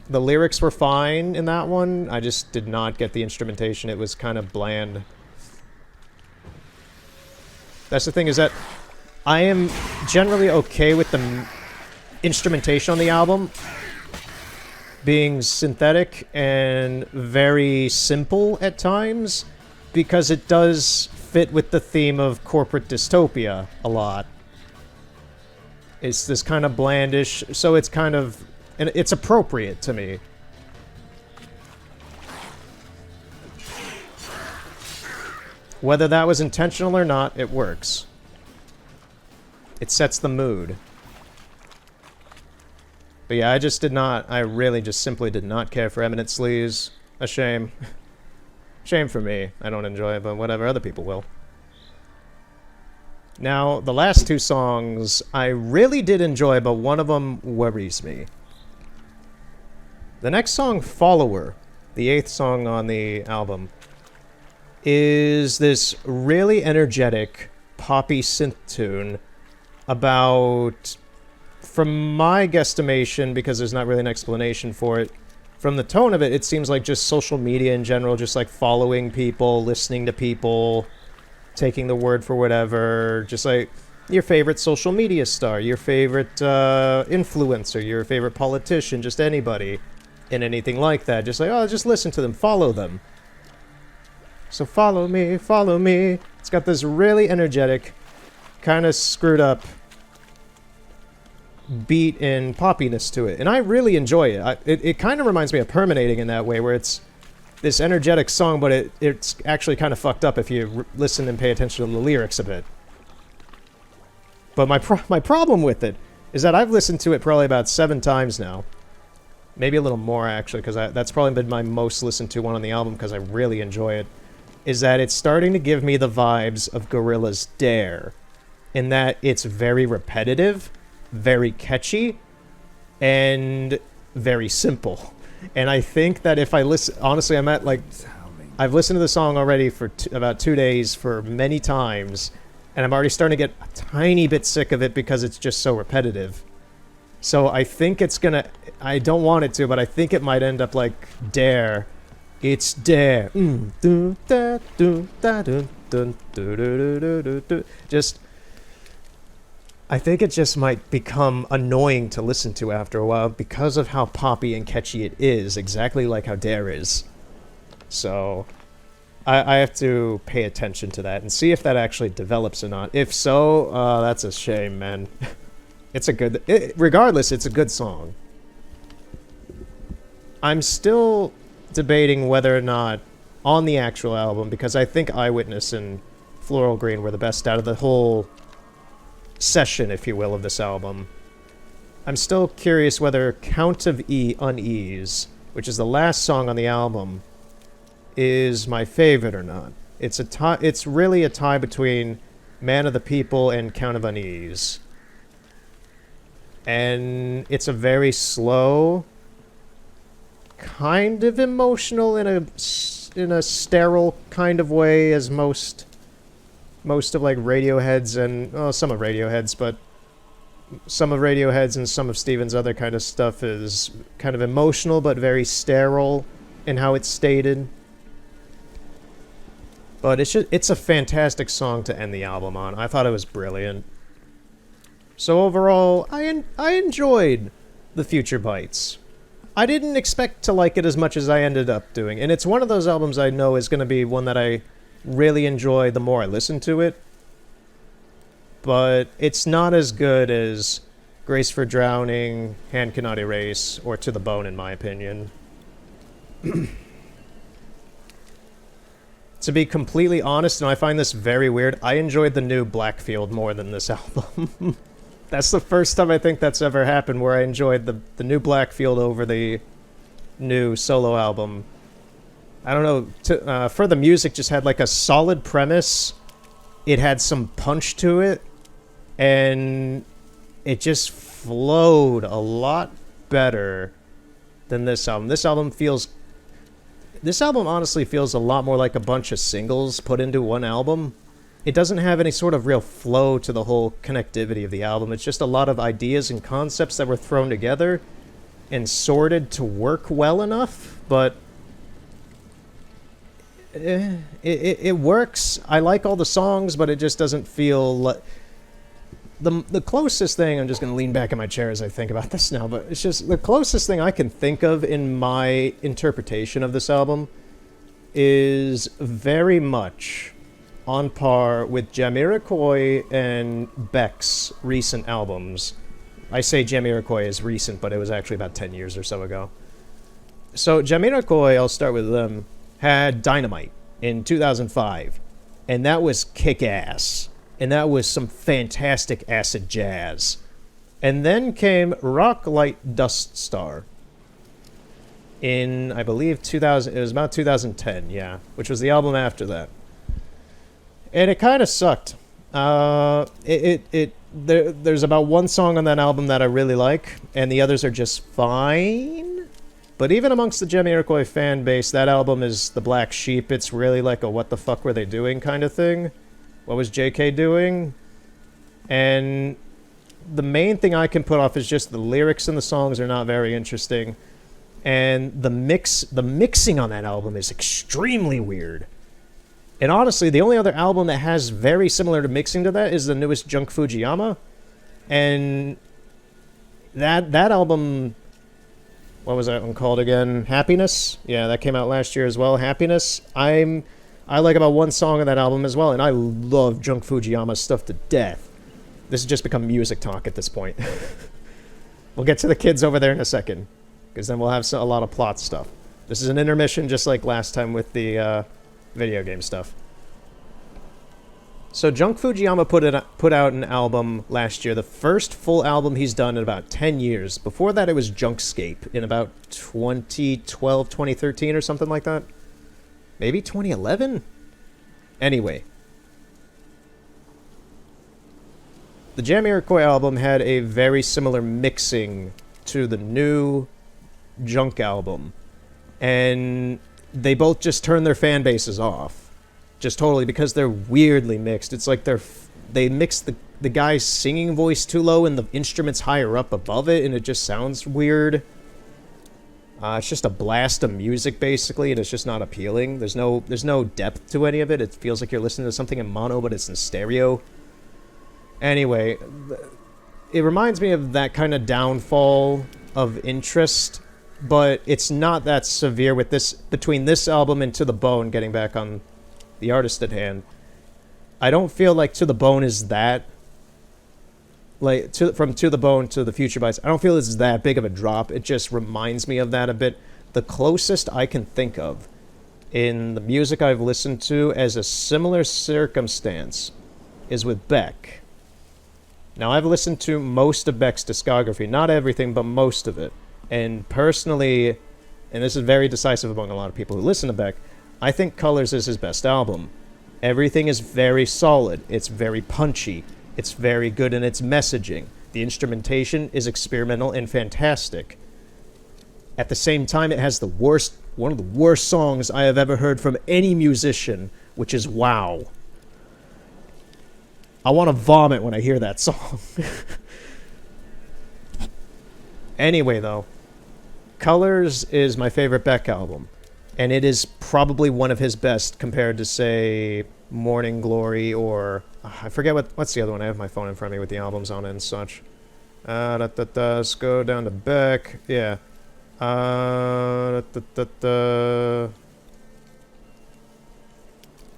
the lyrics were fine in that one, I just did not get the instrumentation. It was kind of bland. That's the thing, is that I am generally okay with the instrumentation on the album being synthetic and very simple at times, because it does fit with the theme of corporate dystopia a lot. It's this kind of blandish, so it's kind of, and it's appropriate to me. Whether that was intentional or not, it works. It sets the mood. But yeah, I just did not, I really just simply did not care for Eminent Sleaze. A shame. Shame for me. I don't enjoy it, but whatever, other people will. Now, the last 2 songs I really did enjoy, but one of them worries me. The next song, Follower, the 8th song on the album, is this really energetic poppy synth tune about, from my guesstimation, because there's not really an explanation for it, from the tone of it, it seems like just social media in general, just like following people, listening to people, taking the word for whatever, just like your favorite social media star, your favorite influencer, your favorite politician, just anybody, and anything like that. Just like, oh, just listen to them, follow them. So follow me, follow me. It's got this really energetic, kind of screwed up beat and poppiness to it, and I really enjoy it. It kind of reminds me of Permeating in that way, where it's this energetic song, but it's actually kind of fucked up if you listen and pay attention to the lyrics a bit. But my problem with it is that I've listened to it probably about 7 times now. Maybe a little more, actually, because that's probably been my most listened to one on the album, because I really enjoy it. Is that it's starting to give me the vibes of Gorillaz' Dare, in that it's very repetitive, very catchy, and very simple. And I think that if I listen, honestly, I'm at like, I've listened to the song already for about 2 days for many times, and I'm already starting to get a tiny bit sick of it because it's just so repetitive. So I think it's gonna, I don't want it to, but I think it might end up like Dare. It's Dare. Just, I think it just might become annoying to listen to after a while because of how poppy and catchy it is, exactly like how Dare is. So, I have to pay attention to that and see if that actually develops or not. If so, that's a shame, man. It's a good, regardless, it's a good song. I'm still debating whether or not on the actual album, because I think Eyewitness and Floral Green were the best out of the whole session, if you will, of this album. I'm still curious whether Count of Unease, which is the last song on the album, is my favorite or not. It's really a tie between Man of the People and Count of Unease. And it's a very slow, kind of emotional in a sterile kind of way, as most of like Radiohead's and, well, some of Radiohead's, but some of Radiohead's and some of Steven's other kind of stuff is kind of emotional but very sterile in how it's stated. But it's a fantastic song to end the album on. I thought it was brilliant. So overall, I enjoyed The Future Bites. I didn't expect to like it as much as I ended up doing, and it's one of those albums I know is going to be one that I really enjoy the more I listen to it. But it's not as good as Grace for Drowning, Hand Cannot Erase, or To the Bone, in my opinion. To be completely honest, and I find this very weird, I enjoyed the new Blackfield more than this album. That's the first time I think that's ever happened, where I enjoyed the new Blackfield over the new solo album. I don't know, for the music just had like a solid premise. It had some punch to it, and it just flowed a lot better than this album. This album honestly feels a lot more like a bunch of singles put into one album. It doesn't have any sort of real flow to the whole connectivity of the album. It's just a lot of ideas and concepts that were thrown together and sorted to work well enough, but it works. I like all the songs, but it just doesn't feel the closest thing. I'm just going to lean back in my chair as I think about this now, but it's just the closest thing I can think of in my interpretation of this album is very much on par with Jamiroquai and Beck's recent albums. I say Jamiroquai is recent, but it was actually about 10 years or so ago. So Jamiroquai, I'll start with them, had Dynamite in 2005, and that was kick-ass. And that was some fantastic acid jazz. And then came Rock Light Dust Star in, I believe, 2000. It was about 2010, yeah, which was the album after that. And it kind of sucked. There's about one song on that album that I really like, and the others are just fine. But even amongst the Jamiroquai fan base, that album is the black sheep. It's really like a what the fuck were they doing kind of thing. What was JK doing? And the main thing I can put off is just the lyrics and the songs are not very interesting. And the mixing on that album is extremely weird. And honestly, the only other album that has very similar to mixing to that is the newest Junk Fujiyama. And that album, what was that one called again? Happiness? Yeah, that came out last year as well. Happiness. I like about one song on that album as well, and I love Junk Fujiyama's stuff to death. This has just become music talk at this point. We'll get to the kids over there in a second, because then we'll have a lot of plot stuff. This is an intermission just like last time with the video game stuff. So Junk Fujiyama put out an album last year, the first full album he's done in about 10 years. Before that, it was Junkscape in about 2012, 2013 or something like that. Maybe 2011? Anyway. The Jamiroquai album had a very similar mixing to the new Junk album. And they both just turned their fan bases off. Just totally, because they're weirdly mixed. It's like they mixed the guy's singing voice too low and the instruments higher up above it, and it just sounds weird. It's just a blast of music, basically, and it's just not appealing. There's no depth to any of it. It feels like you're listening to something in mono, but it's in stereo. Anyway, it reminds me of that kind of downfall of interest, but it's not that severe with this. Between this album and To the Bone, getting back on the artist at hand, I don't feel like To the Bone is that. Like, from To the Bone to The Future Bites, I don't feel it's that big of a drop. It just reminds me of that a bit. The closest I can think of in the music I've listened to as a similar circumstance is with Beck. Now, I've listened to most of Beck's discography. Not everything, but most of it. And personally, and this is very decisive among a lot of people who listen to Beck, I think Colors is his best album. Everything is very solid. It's very punchy. It's very good in its messaging. The instrumentation is experimental and fantastic. At the same time, it has one of the worst songs I have ever heard from any musician, which is Wow. I want to vomit when I hear that song. Anyway, though, Colors is my favorite Beck album, and it is probably one of his best compared to, say, Morning Glory or... I forget what's the other one. I have my phone in front of me with the albums on it and such. Let's go down to Beck. Yeah.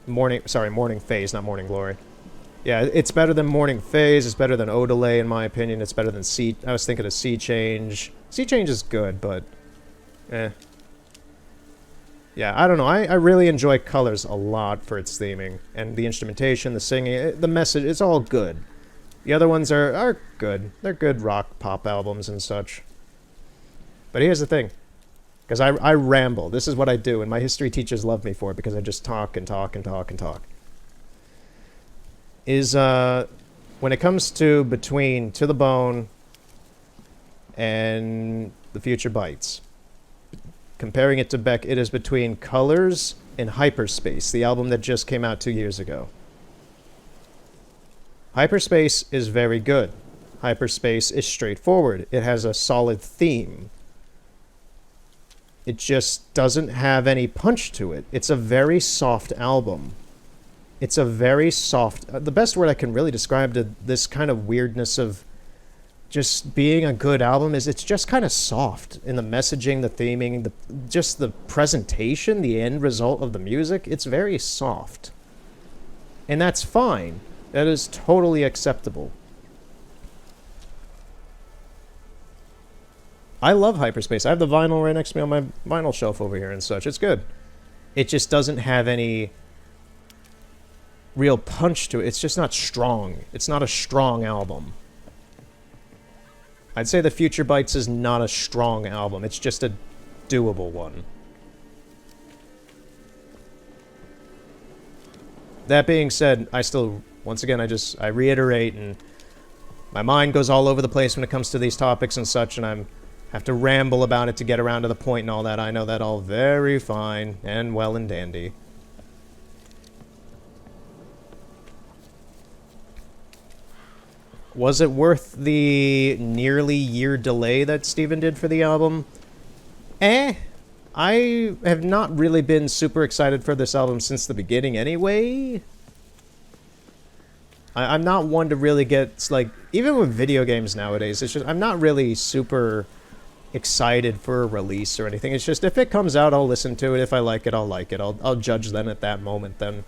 Morning Phase, not Morning Glory. Yeah, it's better than Morning Phase. It's better than Odelay, in my opinion. It's better than I was thinking of Sea Change. Sea Change is good, but... Yeah, I don't know. I really enjoy Colors a lot for its theming. And the instrumentation, the singing, the message, it's all good. The other ones are good. They're good rock pop albums and such. But here's the thing. because I ramble. This is what I do, and my history teachers love me for it because I just talk and talk and talk and talk. Is when it comes to Between To The Bone and The Future Bites, comparing it to Beck, it is between Colors and Hyperspace, the album that just came out 2 years ago. Hyperspace is very good. Hyperspace is straightforward. It has a solid theme. It just doesn't have any punch to it. It's a very soft album. It's a very soft... the best word I can really describe to this kind of weirdness of just being a good album is it's just kind of soft in the messaging, the theming, just the presentation, the end result of the music. It's very soft. And that's fine. That is totally acceptable. I love Hyperspace. I have the vinyl right next to me on my vinyl shelf over here and such. It's good. It just doesn't have any real punch to it. It's just not strong. It's not a strong album. I'd say The Future Bites is not a strong album. It's just a doable one. That being said, I still, once again, I reiterate, and my mind goes all over the place when it comes to these topics and such, and I have to ramble about it to get around to the point and all that. I know that all very fine and well and dandy. Was it worth the nearly year delay that Steven did for the album? I have not really been super excited for this album since the beginning anyway. I'm not one to really get, like, even with video games nowadays, it's just, I'm not really super excited for a release or anything. It's just, if it comes out, I'll listen to it. If I like it, I'll like it. I'll judge then at that moment then.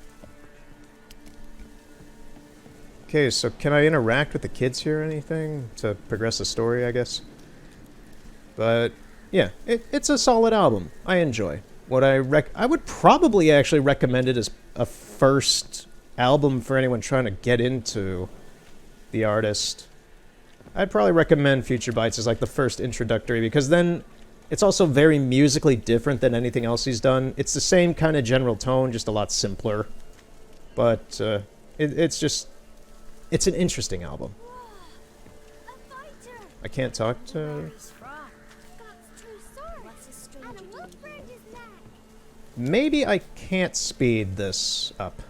Okay, so can I interact with the kids here or anything to progress the story, I guess? But yeah, it's a solid album. I enjoy. What I would probably actually recommend it as a first album for anyone trying to get into the artist. I'd probably recommend Future Bites as like the first introductory, because then it's also very musically different than anything else he's done. It's the same kind of general tone, just a lot simpler. But it's an interesting album. I can't talk to... Maybe I can't speed this up.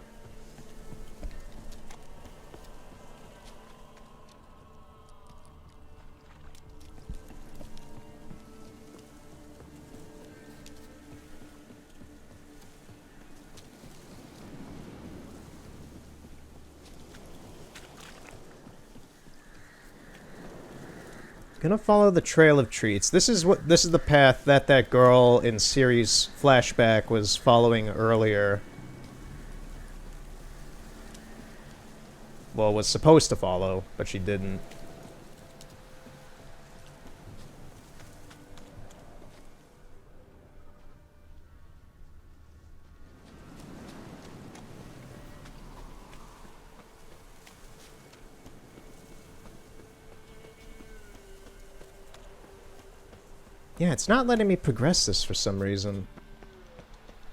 Gonna follow the trail of treats. This is the path that girl in Ciri's flashback was following earlier. Well, was supposed to follow, but she didn't. Yeah, it's not letting me progress this for some reason.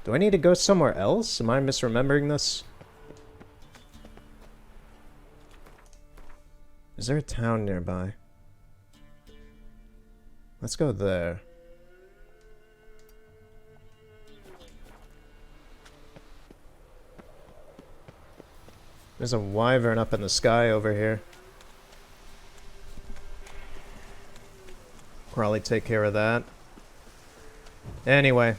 Do I need to go somewhere else? Am I misremembering this? Is there a town nearby? Let's go there. There's a wyvern up in the sky over here. Probably take care of that. Anyway,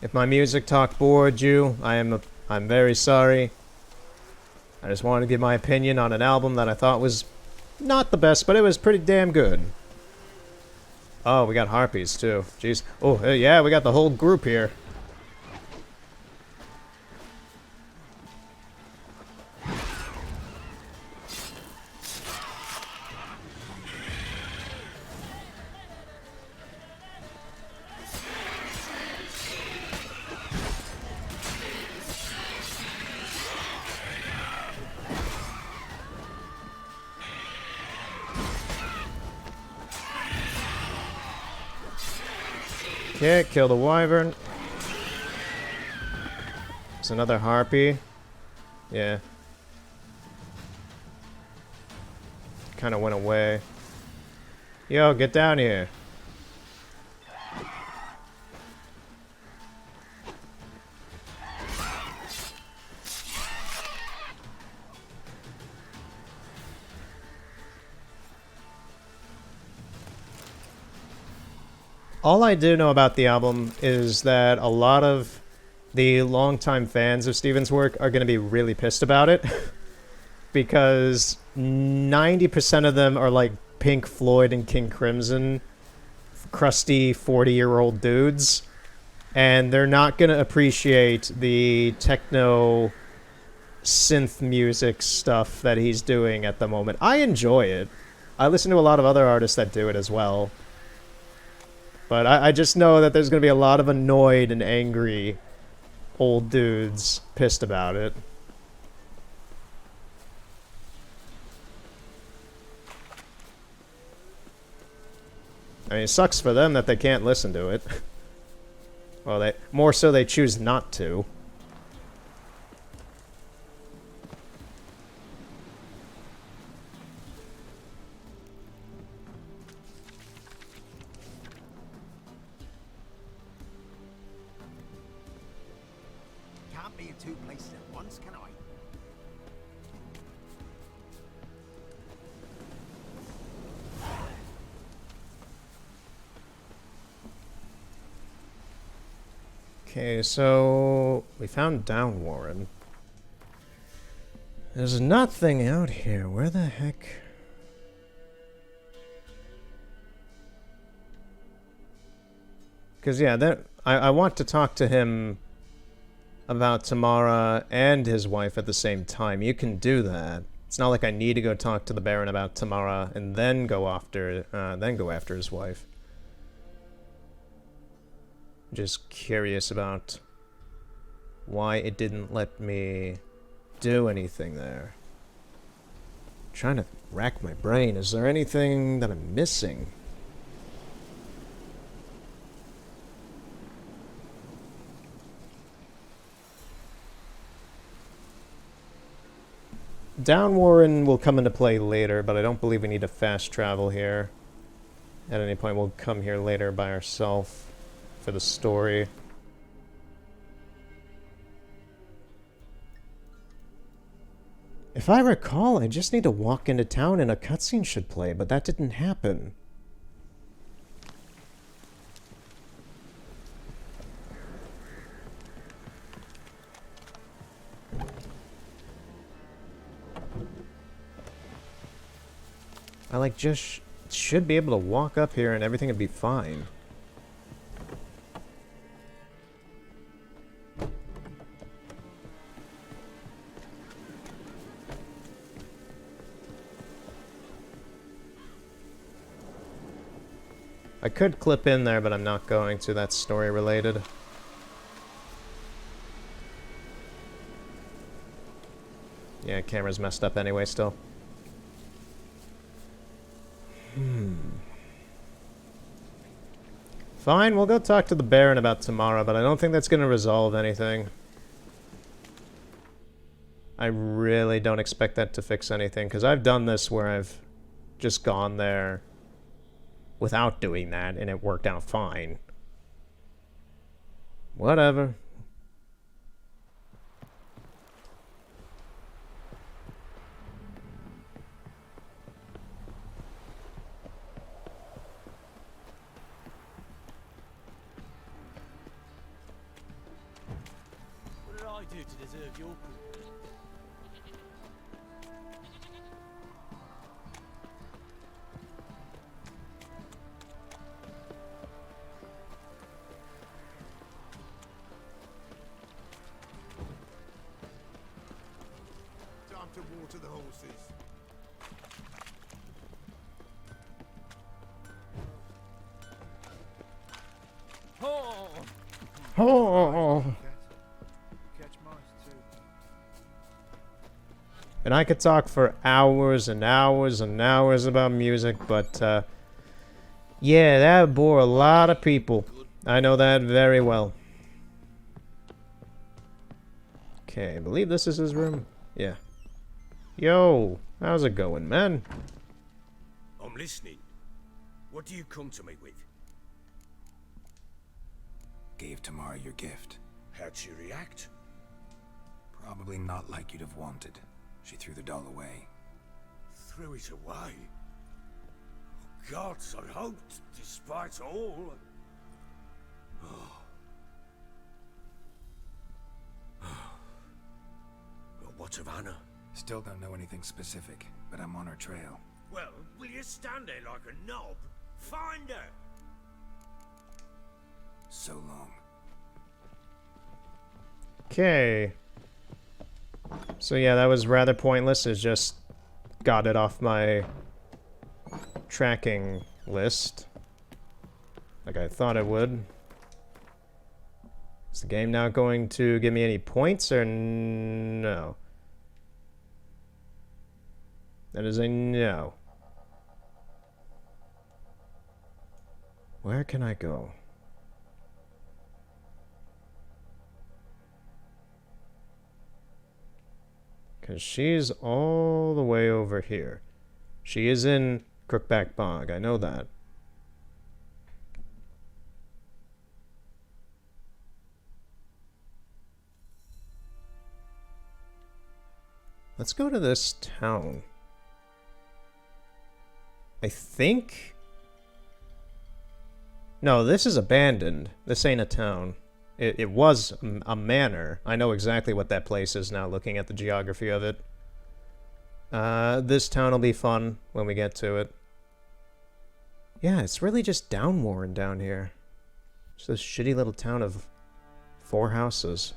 if my music talk bored you, I'm very sorry. I just wanted to give my opinion on an album that I thought was not the best, but it was pretty damn good. Oh, we got harpies too. Jeez. Oh, yeah, we got the whole group here. Okay, kill the wyvern. It's another harpy. Yeah. Kind of went away. Yo, get down here. All I do know about the album is that a lot of the longtime fans of Steven's work are going to be really pissed about it. Because 90% of them are like Pink Floyd and King Crimson, crusty 40-year-old dudes. And they're not going to appreciate the techno synth music stuff that he's doing at the moment. I enjoy it. I listen to a lot of other artists that do it as well. But I just know that there's going to be a lot of annoyed and angry old dudes pissed about it. I mean, it sucks for them that they can't listen to it. Well, more so they choose not to. Can't be in two places at once, can I? Okay, so we found Downwarren. There's nothing out here. Where the heck? Because, yeah, I want to talk to him about Tamara and his wife at the same time. You can do that. It's not like I need to go talk to the Baron about Tamara and then go after his wife. Just curious about why it didn't let me do anything there. I'm trying to rack my brain. Is there anything that I'm missing? Downwarren will come into play later, but I don't believe we need to fast travel here. At any point, we'll come here later by ourselves for the story. If I recall, I just need to walk into town and a cutscene should play, but that didn't happen. I like just should be able to walk up here and everything would be fine. I could clip in there, but I'm not going to. That's story related. Yeah, camera's messed up anyway still. Fine, we'll go talk to the Baron about Tamara, but I don't think that's going to resolve anything. I really don't expect that to fix anything, because I've done this where I've just gone there without doing that, and it worked out fine. Whatever. What did I do to deserve your company? Time to water the horses. Oh! Oh. Catch mice too. And I could talk for hours and hours and hours about music, but yeah, that bore a lot of people. I know that very well. Okay, I believe this is his room. Yeah. Yo, how's it going, man? I'm listening. What do you come to me with? Gave Tamara your gift. How'd she react? Probably not like you'd have wanted. She threw the doll away. Threw it away? Oh, gods, I hoped, despite all... Well, what of Anna? Still don't know anything specific, but I'm on her trail. Well, will you stand there like a knob? Find her! So long. Okay. So yeah, that was rather pointless. It just got it off my tracking list. Like I thought it would. Is the game now going to give me any points or no? That is a no. Where can I go? Because she's all the way over here. She is in Crookback Bog, I know that. Let's go to this town. I think... No, this is abandoned. This ain't a town. It was a manor. I know exactly what that place is now, looking at the geography of it. This town will be fun when we get to it. Yeah, it's really just Downwarren down here. Just this shitty little town of 4 houses.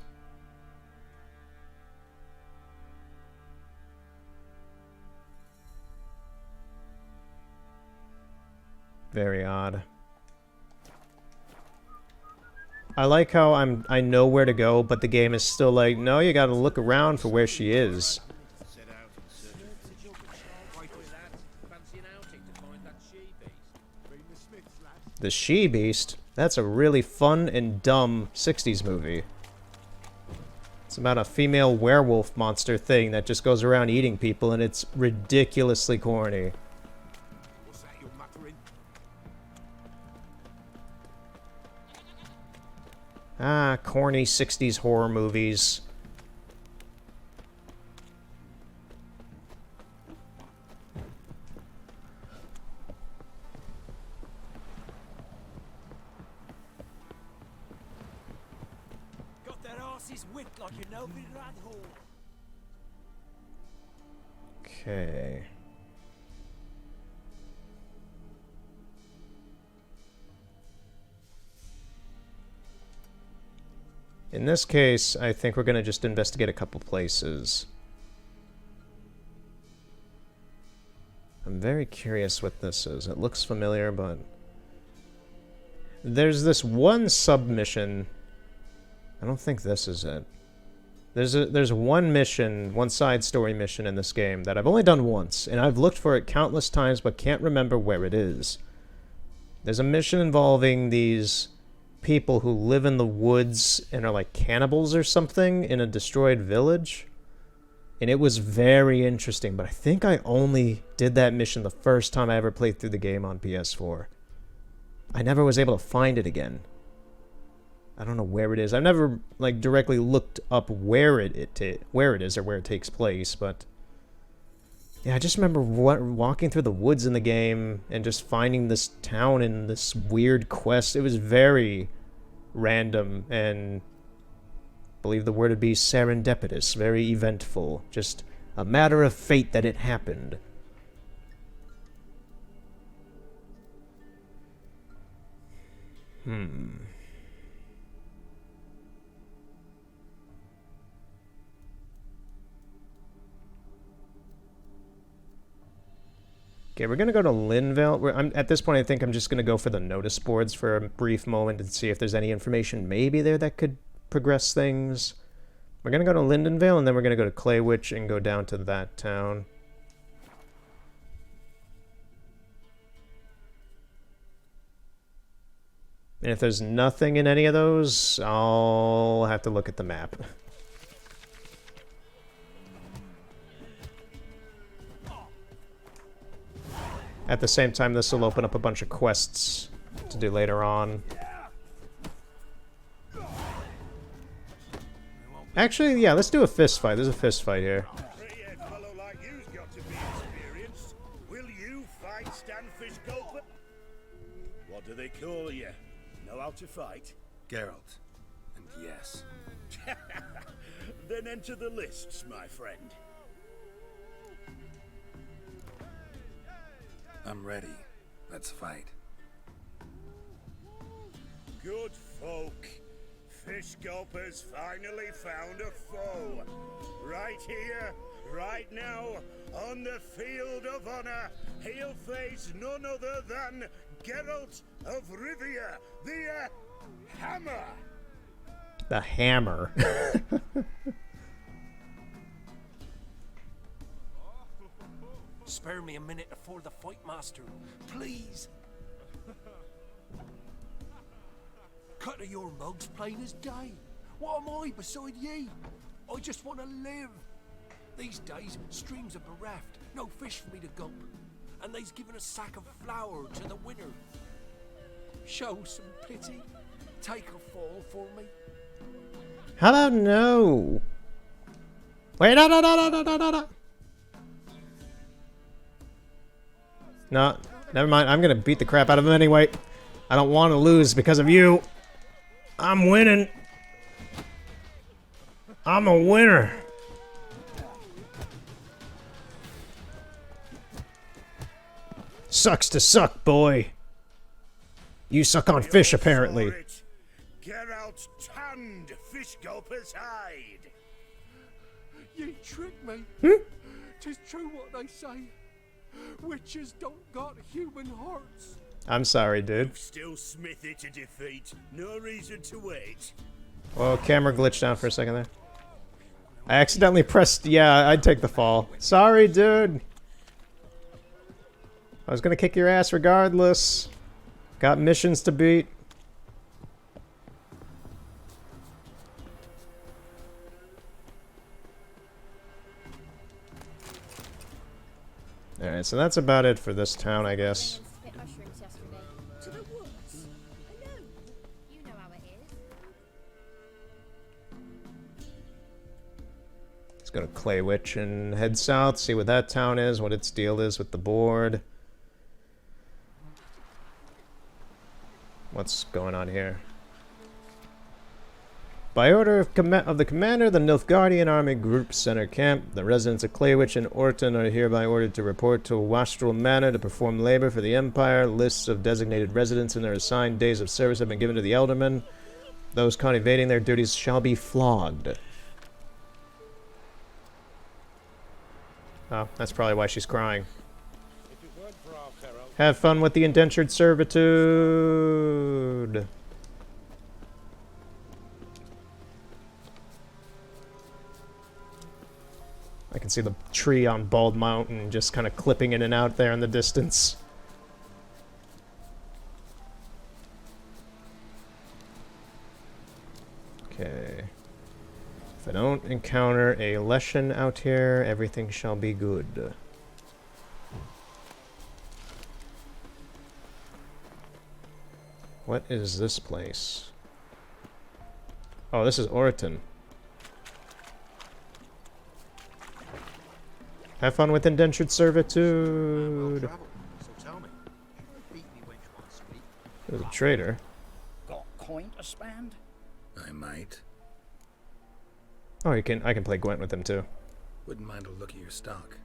Very odd. I like how I know where to go, but the game is still like, no, you gotta look around for where she is. The She-Beast? That's a really fun and dumb 60s movie. It's about a female werewolf monster thing that just goes around eating people, and it's ridiculously corny. Ah, corny 60s horror movies. Got their asses whipped like a no-bid rat hole. Okay. In this case, I think we're going to just investigate a couple places. I'm very curious what this is. It looks familiar, but... There's this one submission. I don't think this is it. There's one mission, one side story mission in this game that I've only done once, and I've looked for it countless times but can't remember where it is. There's a mission involving these people who live in the woods and are like cannibals or something in a destroyed village. And it was very interesting, but I think I only did that mission the first time I ever played through the game on PS4. I never was able to find it again. I don't know where it is. I've never like directly looked up where it is or where it takes place, but yeah, I just remember walking through the woods in the game and just finding this town in this weird quest. It was very random and, I believe the word would be serendipitous, very eventful. Just a matter of fate that it happened. Okay, we're going to go to Linvale. At this point, I think I'm just going to go for the notice boards for a brief moment and see if there's any information maybe there that could progress things. We're going to go to Lindenvale, and then we're going to go to Claywitch and go down to that town. And if there's nothing in any of those, I'll have to look at the map. At the same time, this will open up a bunch of quests to do later on. Actually, yeah, let's do a fist fight. There's a fist fight here. A fellow like you's got to be experienced. Will you fight Stan Fishgulper? What do they call you? Know how to fight? Geralt. And yes. Then enter the lists, my friend. I'm ready. Let's fight. Good folk. Fishgulper's finally found a foe. Right here, right now, on the field of honor, he'll face none other than Geralt of Rivia, the Hammer. The Hammer. Spare me a minute before the fight, master. Please. Cut of your mugs plain as day. What am I beside ye? I just want to live. These days, streams are bereft. No fish for me to gulp. And they's given a sack of flour to the winner. Show some pity. Take a fall for me. How about no? Wait, no. No, never mind. I'm gonna beat the crap out of him anyway. I don't want to lose because of you. I'm winning. I'm a winner. Sucks to suck, boy. You suck on fish, apparently. Geralt tanned Fishgulper's hide. You tricked me. Hmm? 'Tis true what they say. Witches don't got human hearts. I'm sorry, dude. Still Smithy to defeat. No reason to wait. Well, camera glitched out for a second there. I accidentally pressed... Yeah, I'd take the fall. Sorry, dude. I was gonna kick your ass regardless. Got missions to beat. Alright, so that's about it for this town, I guess. To the woods. I know. You know how it is. Let's go to Clay Witch and head south, see what that town is, what its deal is with the board. What's going on here? By order of the commander of the Nilfgaardian Army Group Center Camp, the residents of Claywitch and Orton are hereby ordered to report to Wastrel Manor to perform labor for the Empire. Lists of designated residents and their assigned days of service have been given to the Eldermen. Those caught evading their duties shall be flogged. Oh, that's probably why she's crying. Have fun with the indentured servitude. I can see the tree on Bald Mountain just kind of clipping in and out there in the distance. Okay. If I don't encounter a Leshen out here, everything shall be good. What is this place? Oh, this is Orton. Have fun with indentured servitude. There's a trader. Got coin to spend? I might. Oh, I can play Gwent with him too. Wouldn't mind a look at your stock.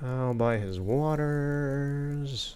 I'll buy his waters.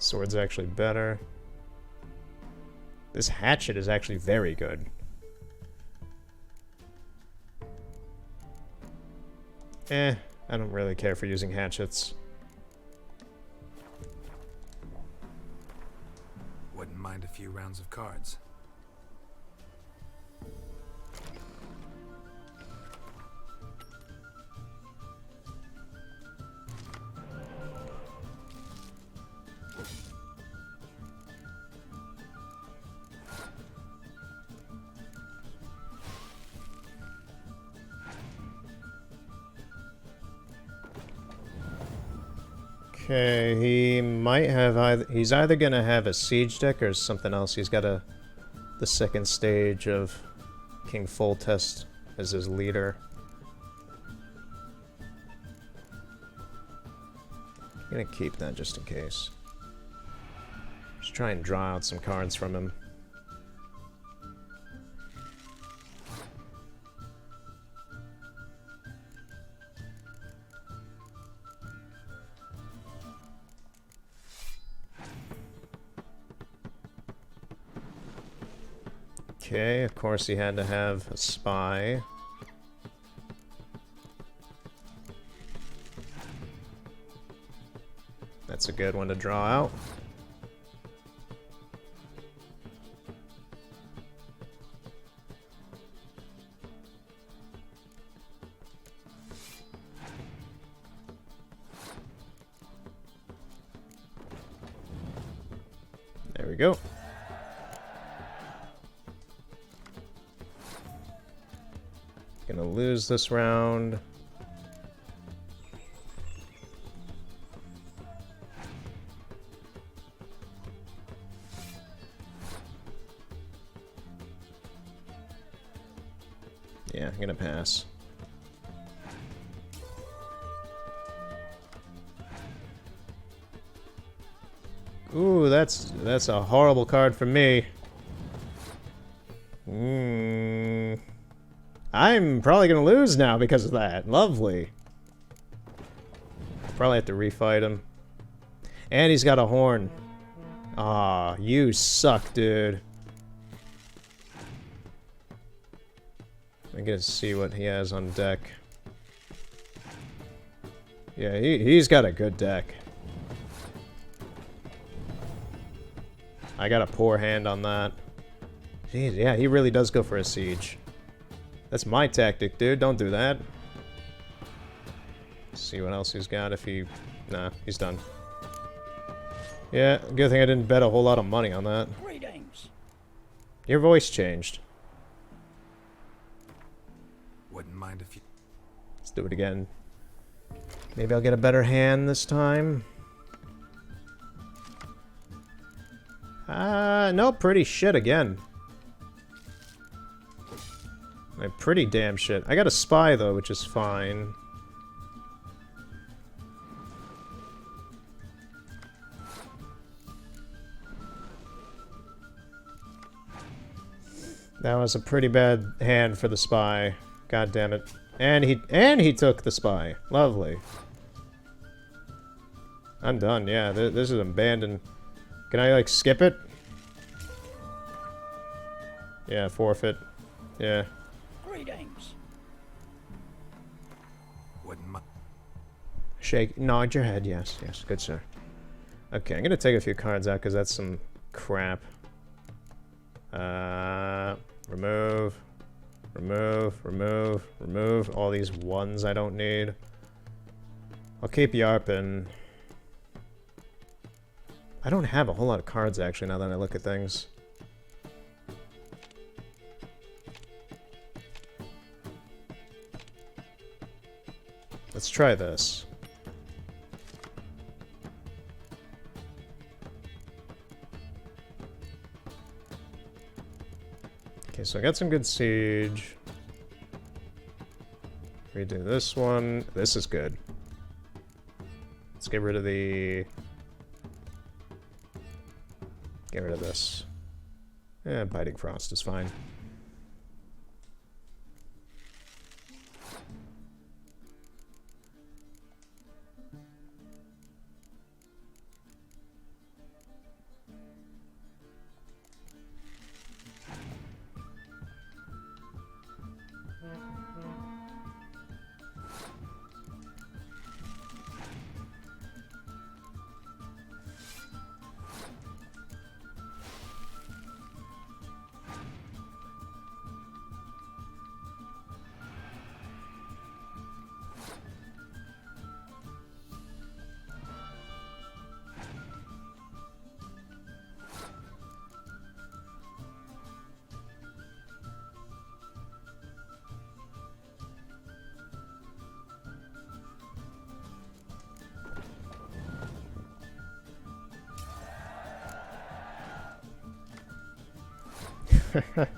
Sword's actually better. This hatchet is actually very good. I don't really care for using hatchets. Wouldn't mind a few rounds of cards. Okay, he might have he's either gonna have a siege deck or something else. He's got the second stage of King Foltest as his leader. I'm gonna keep that just in case. Just try and draw out some cards from him. Okay, of course he had to have a spy. That's a good one to draw out. There we go. Gonna lose this round. Yeah, I'm gonna pass. Ooh, that's a horrible card for me. I'm probably gonna lose now because of that. Lovely. Probably have to refight him. And he's got a horn. Aw, you suck, dude. I'm gonna see what he has on deck. Yeah, he's got a good deck. I got a poor hand on that. Jeez, yeah, he really does go for a siege. That's my tactic, dude. Don't do that. See what else he's got if he... Nah, he's done. Yeah, good thing I didn't bet a whole lot of money on that. Greetings. Your voice changed. Wouldn't mind if you... Let's do it again. Maybe I'll get a better hand this time. No, pretty shit again. Like, pretty damn shit. I got a spy, though, which is fine. That was a pretty bad hand for the spy. God damn it. And he took the spy. Lovely. I'm done, yeah. This is abandoned. Can I, like, skip it? Yeah, forfeit. Yeah. Greetings. Shake, nod your head, yes, yes, good sir. Okay, I'm gonna take a few cards out because that's some crap. Remove, remove all these ones I don't need. I'll keep Yarpin. I don't have a whole lot of cards actually now that I look at things. Let's try this. Okay, so I got some good siege. Redo this one. This is good. Let's get rid of the... Get rid of this. Yeah, Biting Frost is fine.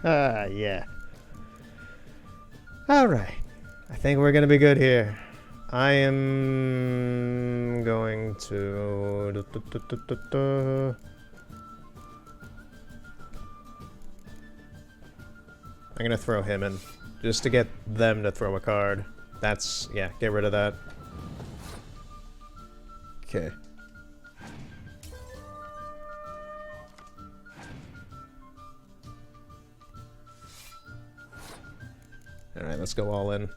Yeah. Alright. I think we're gonna be good here. I am going to... I'm gonna throw him in. Just to get them to throw a card. That's... yeah, get rid of that. Okay. Alright, let's go all in.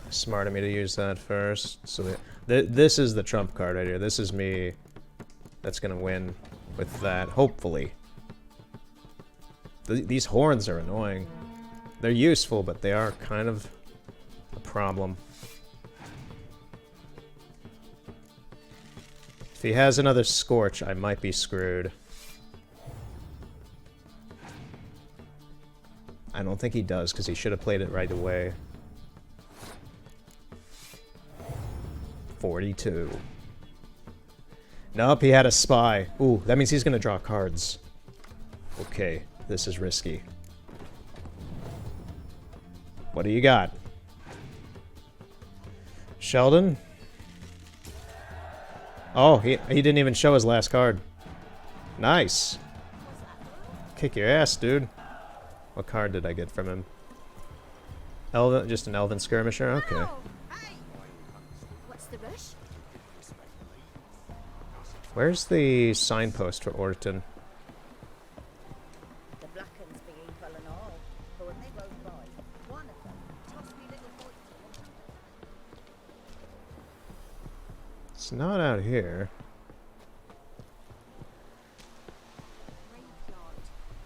Smart of me to use that first. So this is the trump card right here. This is me that's gonna win with that, hopefully. These horns are annoying. They're useful, but they are kind of a problem. If he has another Scorch, I might be screwed. I don't think he does, because he should have played it right away. 42. Nope, he had a spy. Ooh, that means he's gonna draw cards. Okay, this is risky. What do you got? Sheldon? Oh, he didn't even show his last card. Nice. Kick your ass, dude. What card did I get from him? Elven, just an Elven Skirmisher? Okay. What's the rush? Where's the signpost for Orton? The Blackens be evil and all, but when they rode by, one of them tossed me little boy. It's not out here.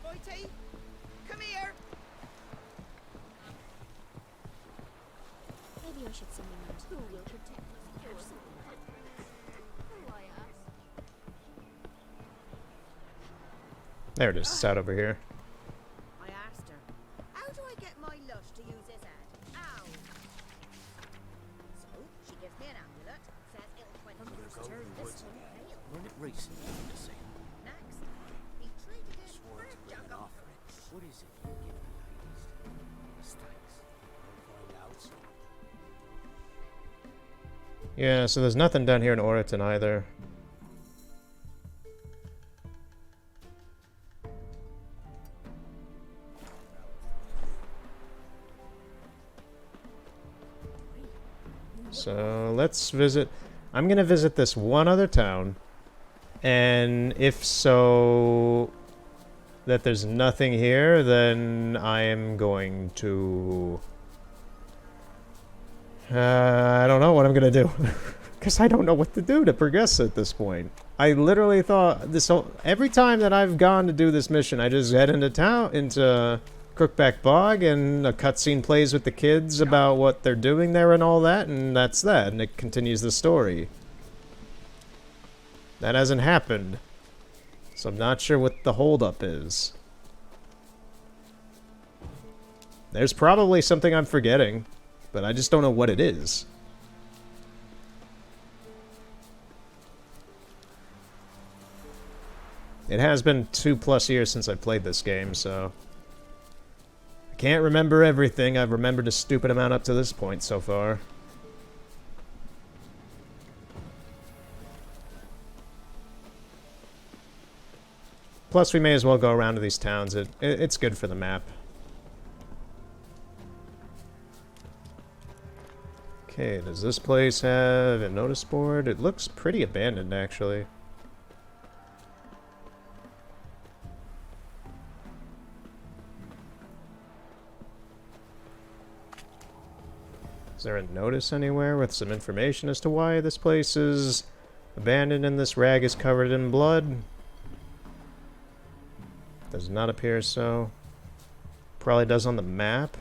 Righty, come here. Maybe I should send him out. Who will protect us? There it is. It's out over here. I asked her, how do I get my lush to use his head? Ow! So, she gives me an amulet, says it'll 20 years turn this one fail. Learn it recently, to say. Next, he traded it for a jug of What is it you give the ladies? Mistakes. I'll find out soon. Yeah, so there's nothing down here in Orton either. So let's visit. I'm gonna visit this one other town, and if so that there's nothing here, then I am going to. I don't know what I'm gonna do, because I don't know what to do to progress at this point. I literally thought this whole, every time that I've gone to do this mission, I just head into town, into Crookback Bog, and a cutscene plays with the kids about what they're doing there and all that, and that's that, and it continues the story. That hasn't happened, so I'm not sure what the holdup is. There's probably something I'm forgetting, but I just don't know what it is. It has been 2+ years since I played this game, so I can't remember everything. I've remembered a stupid amount up to this point so far. Plus, we may as well go around to these towns. It's good for the map. Okay, does this place have a notice board? It looks pretty abandoned, actually. Is there a notice anywhere with some information as to why this place is abandoned and this rag is covered in blood? Does not appear so. Probably does on the map.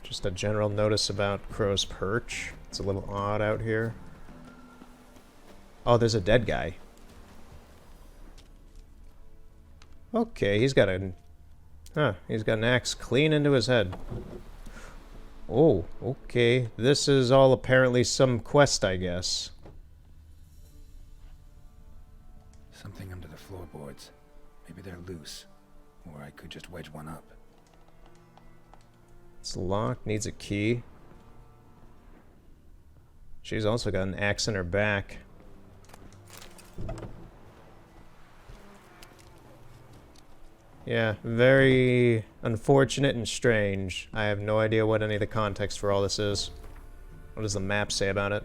Just a general notice about Crow's Perch. It's a little odd out here. Oh, there's a dead guy. Okay, he's got a... Huh, he's got an axe clean into his head. Oh, okay. This is all apparently some quest, I guess. Something under the floorboards. Maybe they're loose. Or I could just wedge one up. It's locked, needs a key. She's also got an axe in her back. Yeah, very unfortunate and strange. I have no idea what any of the context for all this is. What does the map say about it?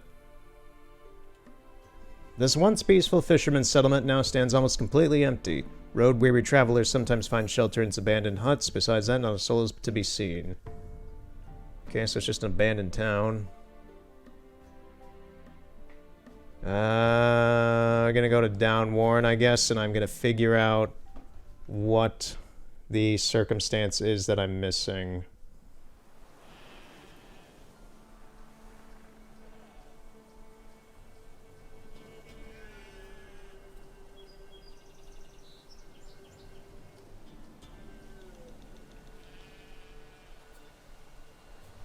This once peaceful fisherman's settlement now stands almost completely empty. Road-weary travelers sometimes find shelter in its abandoned huts. Besides that, not a soul is to be seen. Okay, so it's just an abandoned town. I'm gonna go to Downwarren, I guess, and I'm gonna figure out what the circumstance is that I'm missing.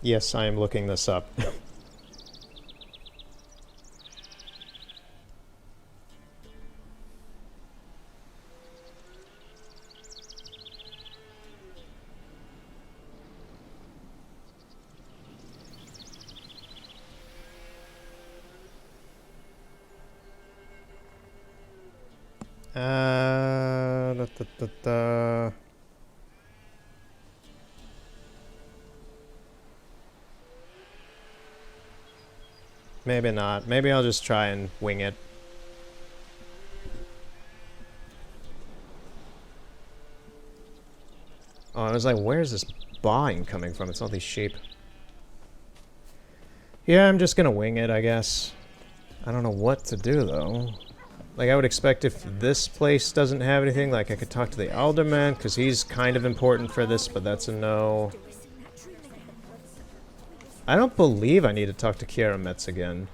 Yes, I am looking this up. Da. Maybe not. Maybe I'll just try and wing it. Oh, I was like, where's this bawing coming from? It's all these sheep. Yeah, I'm just gonna wing it, I guess. I don't know what to do, though. Like, I would expect if this place doesn't have anything, like, I could talk to the Alderman, because he's kind of important for this, but that's a no. I don't believe I need to talk to Kiara Metz again.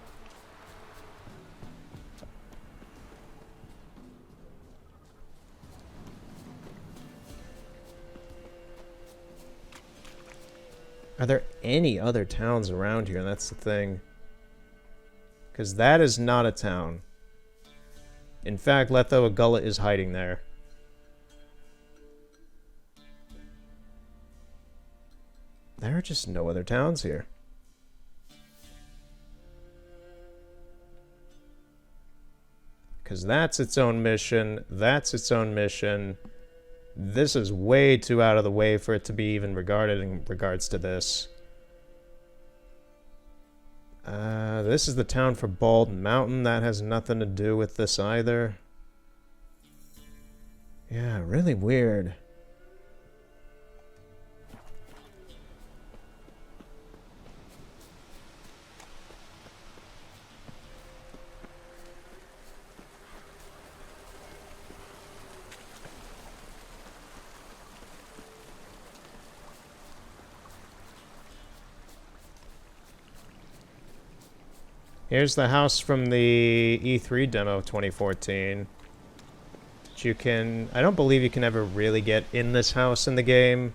Are there any other towns around here? That's the thing. Because that is not a town. In fact, Letho Gullet is hiding there. There are just no other towns here. Because that's its own mission. That's its own mission. This is way too out of the way for it to be even regarded in regards to this. This is the town for Bald Mountain. That has nothing to do with this either. Yeah, really weird. Here's the house from the E3 demo of 2014. You can... I don't believe you can ever really get in this house in the game.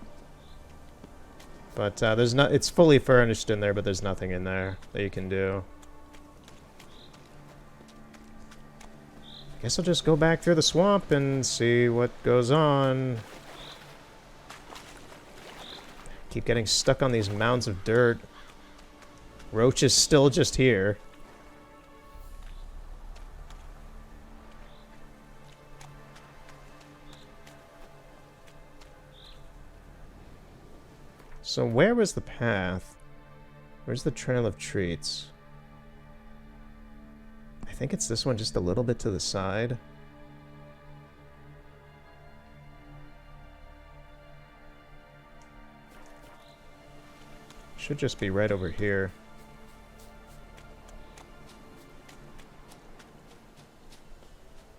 But there's not... It's fully furnished in there, but there's nothing in there that you can do. Guess I'll just go back through the swamp and see what goes on. Keep getting stuck on these mounds of dirt. Roach is still just here. So where was the path? Where's the trail of treats? I think it's this one just a little bit to the side. Should just be right over here.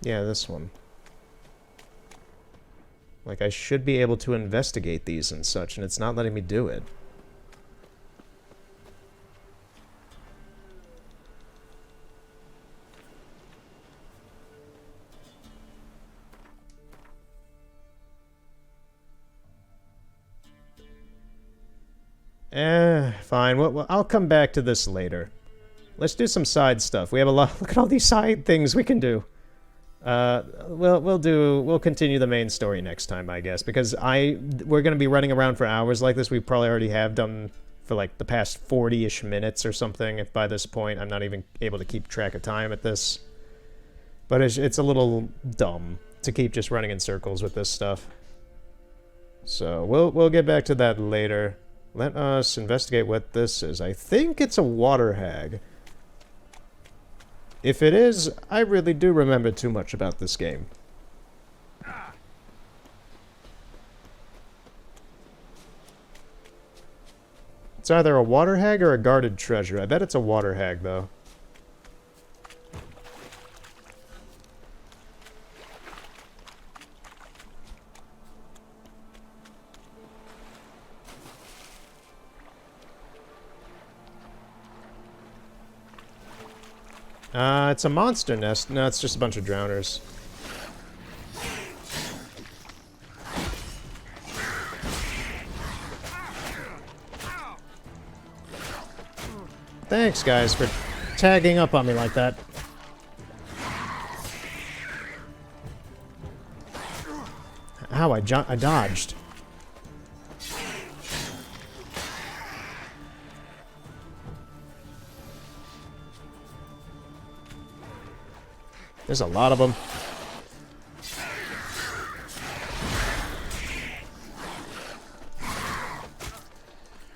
Yeah, this one. Like, I should be able to investigate these and such, and it's not letting me do it. Fine. Well, I'll come back to this later. Let's do some side stuff. We have a lot. Look at all these side things we can do. We'll continue the main story next time, I guess, because we're gonna be running around for hours like this. We probably already have done for like the past 40-ish minutes or something. If by this point I'm not even able to keep track of time at this, but it's a little dumb to keep just running in circles with this stuff. So we'll get back to that later. Let us investigate what this is. I think it's a water hag. If it is, I really do remember too much about this game. It's either a water hag or a guarded treasure. I bet it's a water hag, though. It's a monster nest. No, it's just a bunch of drowners. Thanks, guys, for tagging up on me like that. Ow, I dodged. There's a lot of them.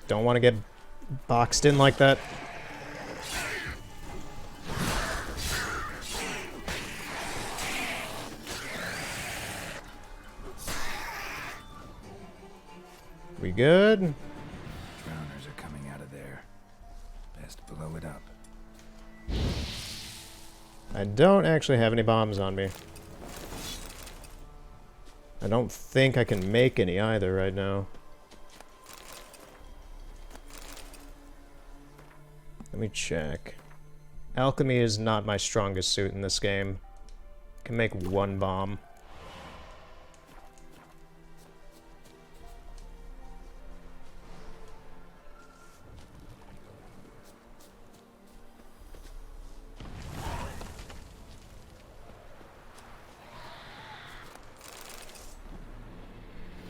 Don't want to get boxed in like that. We good? Drowners are coming out of there. Best blow it up. I don't actually have any bombs on me. I don't think I can make any either right now. Let me check. Alchemy is not my strongest suit in this game. I can make one bomb.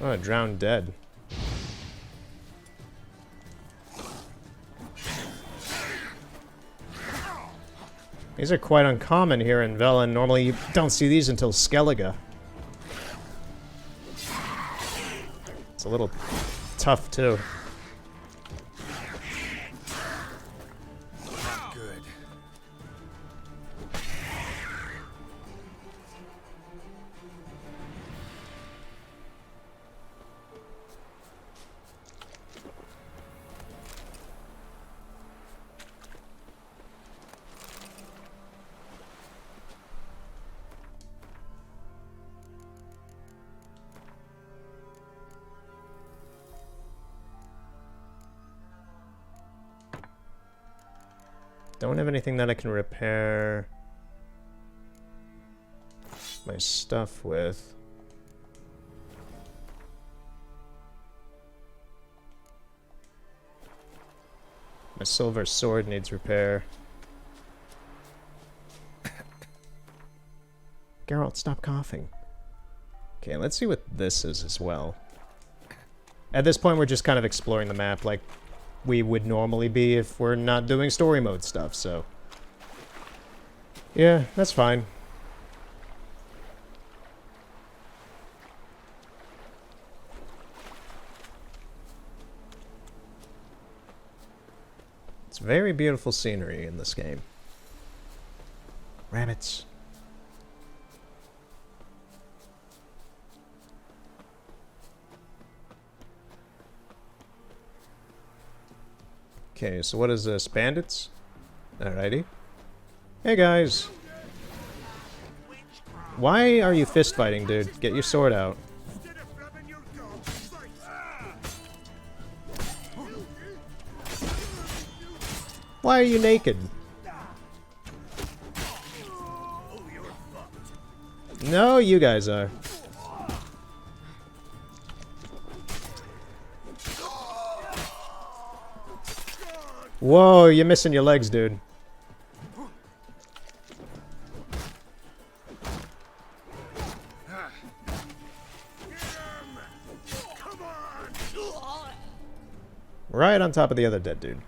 Oh, I drowned dead. These are quite uncommon here in Velen. Normally you don't see these until Skellige. It's a little tough too. Good. Don't have anything that I can repair my stuff with. My silver sword needs repair. Geralt, stop coughing. Okay, let's see what this is as well. At this point, we're just kind of exploring the map like we would normally be if we're not doing story mode stuff, so... yeah, that's fine. It's very beautiful scenery in this game. Rabbits. Okay, so what is this? Bandits? Alrighty. Hey guys! Why are you fist fighting, dude? Get your sword out. Why are you naked? No, you guys are. Whoa, you're missing your legs, dude. Right on top of the other dead dude.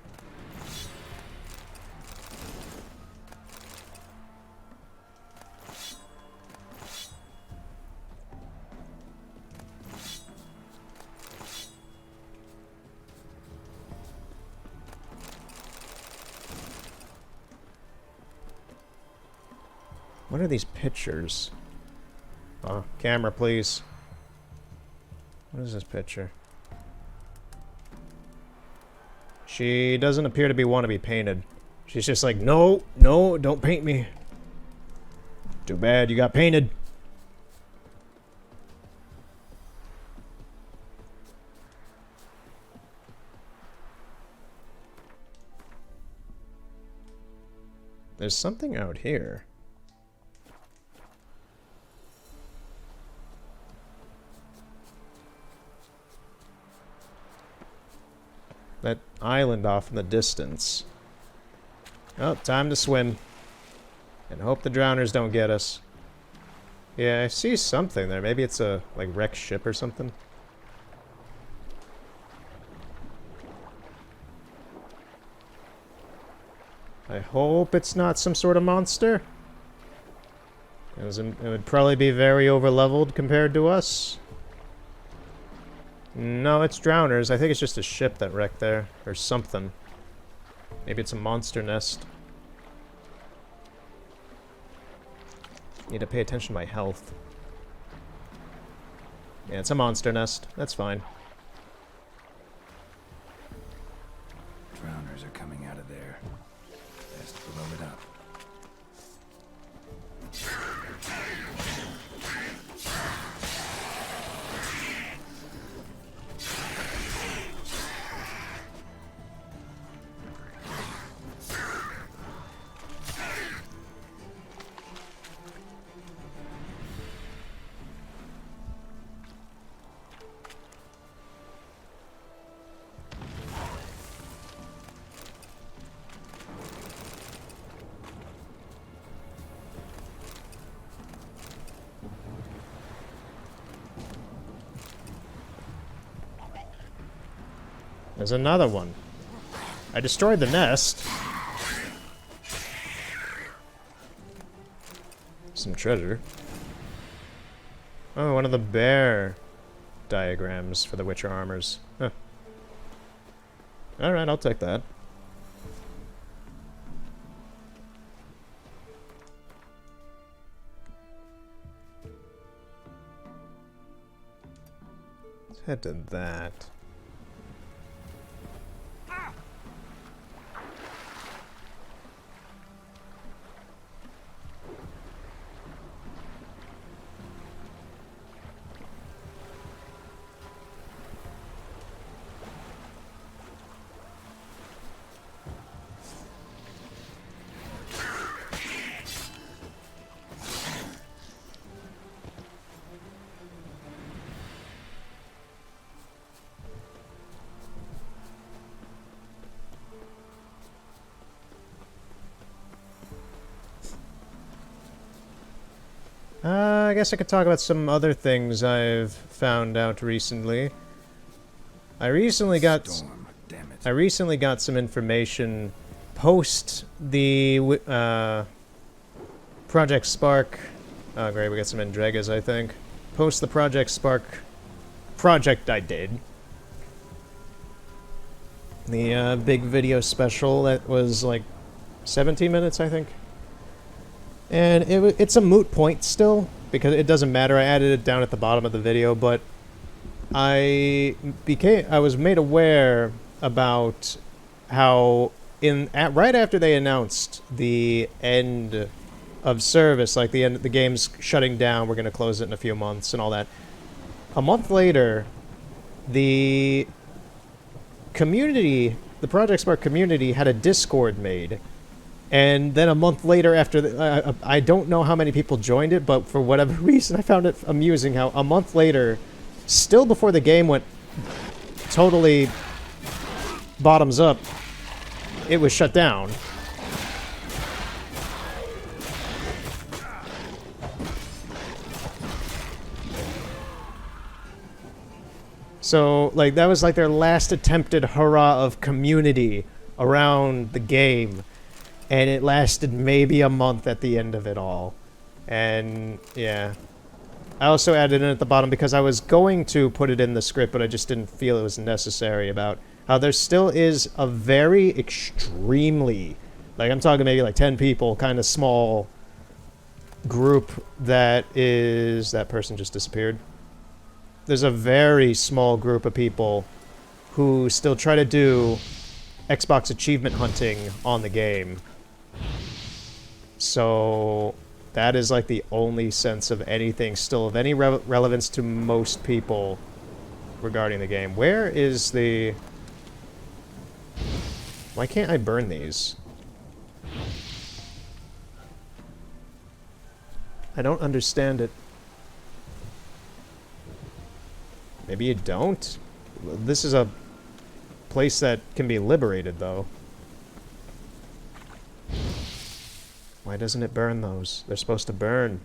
What are these pictures? Oh, camera, please. What is this picture? She doesn't appear to want to be painted. She's just like, no, no, don't paint me. Too bad you got painted. There's something out here. That island off in the distance. Oh, time to swim. And hope the drowners don't get us. Yeah, I see something there. Maybe it's a, like, wrecked ship or something. I hope it's not some sort of monster. It would probably be very over-leveled compared to us. No, it's drowners. I think it's just a ship that wrecked there. Or something. Maybe it's a monster nest. Need to pay attention to my health. Yeah, it's a monster nest. That's fine. Drowners are coming out of there. Best blow it up. There's another one. I destroyed the nest. Some treasure. Oh, one of the bear diagrams for the Witcher armors. Huh. Alright, I'll take that. Let's head to that. I guess I could talk about some other things I've found out recently. I recently got some information post the Project Spark. Oh great, we got some Endregas, I think. Post the Project Spark project I did. The big video special that was like 17 minutes, I think. And it's a moot point still, because it doesn't matter. I added it down at the bottom of the video, but I was made aware about how right after they announced the end of service, like the game's shutting down, we're going to close it in a few months and all that. A month later, the community, the Project Spark community, had a Discord made. And then a month later, after I don't know how many people joined it, but for whatever reason, I found it amusing how a month later, still before the game went totally bottoms up, it was shut down. So, like, that was like their last attempted hurrah of community around the game. And it lasted maybe a month at the end of it all. And, yeah. I also added in at the bottom because I was going to put it in the script, but I just didn't feel it was necessary, about how there still is a very extremely, like, I'm talking maybe like 10 people, kind of small group that is... That person just disappeared. There's a very small group of people who still try to do Xbox achievement hunting on the game. So that is like the only sense of anything still of any relevance to most people regarding the game. Where is the... Why can't I burn these? I don't understand it. Maybe you don't? This is a place that can be liberated, though. Why doesn't it burn those? They're supposed to burn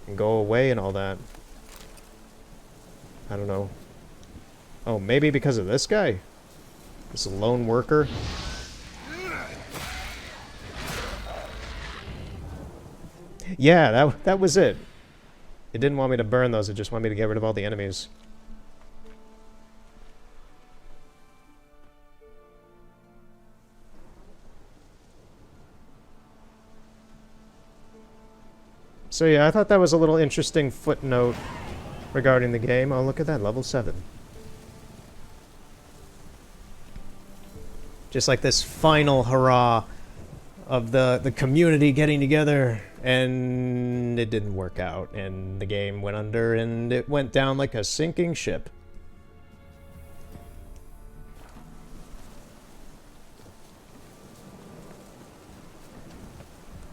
and go away and all that. I don't know. Oh, maybe because of this guy? This lone worker? Yeah, that was it. It didn't want me to burn those, it just wanted me to get rid of all the enemies. So yeah, I thought that was a little interesting footnote regarding the game. Oh, look at that, level 7. Just like this final hurrah of the community getting together, and it didn't work out, and the game went under, and it went down like a sinking ship.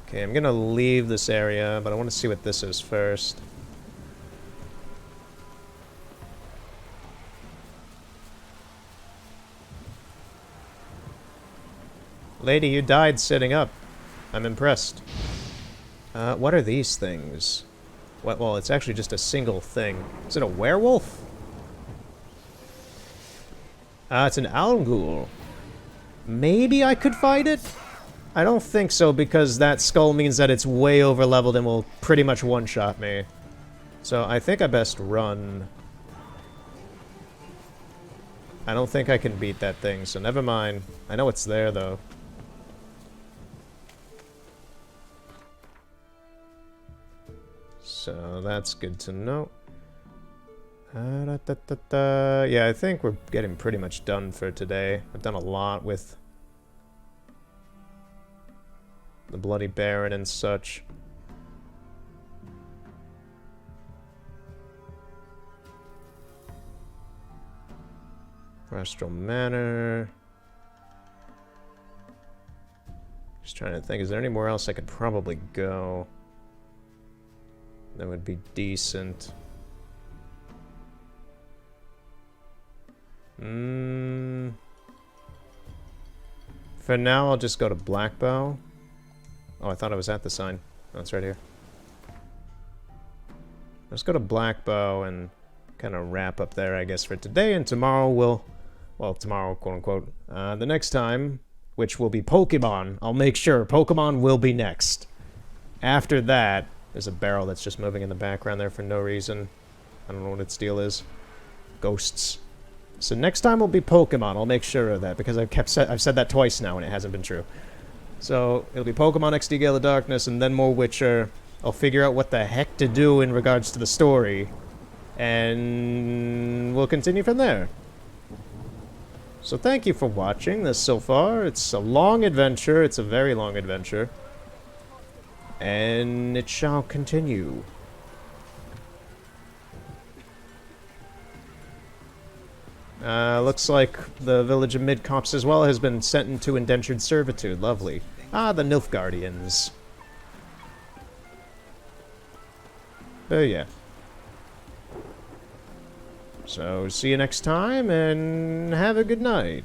Okay, I'm gonna leave this area, but I want to see what this is first. Lady, you died sitting up. I'm impressed. What are these things? What? Well, it's actually just a single thing. Is it a werewolf? It's an Algul. Maybe I could fight it? I don't think so, because that skull means that it's way over leveled and will pretty much one-shot me. So I think I best run. I don't think I can beat that thing, so never mind. I know it's there, though. So that's good to know. Yeah, I think we're getting pretty much done for today. I've done a lot with the Bloody Baron and such. Astral Manor. Just trying to think, is there anywhere else I could probably go that would be decent? For now, I'll just go to Blackbow. Oh, I thought I was at the sign. Oh, it's right here. Let's go to Blackbow and kind of wrap up there, I guess, for today. And tomorrow we'll... Well, tomorrow, quote-unquote. The next time, which will be Pokemon. I'll make sure Pokemon will be next. After that, there's a barrel that's just moving in the background there for no reason. I don't know what its deal is. Ghosts. So next time will be Pokemon. I'll make sure of that, because I've said that twice now and it hasn't been true. So it'll be Pokemon XD Gale of Darkness and then more Witcher. I'll figure out what the heck to do in regards to the story. And we'll continue from there. So thank you for watching this so far. It's a long adventure. It's a very long adventure. And it shall continue. Looks like the village of Midcopse as well has been sent into indentured servitude. Lovely. Ah, the Nilfgaardians. Oh yeah. So, see you next time, and have a good night.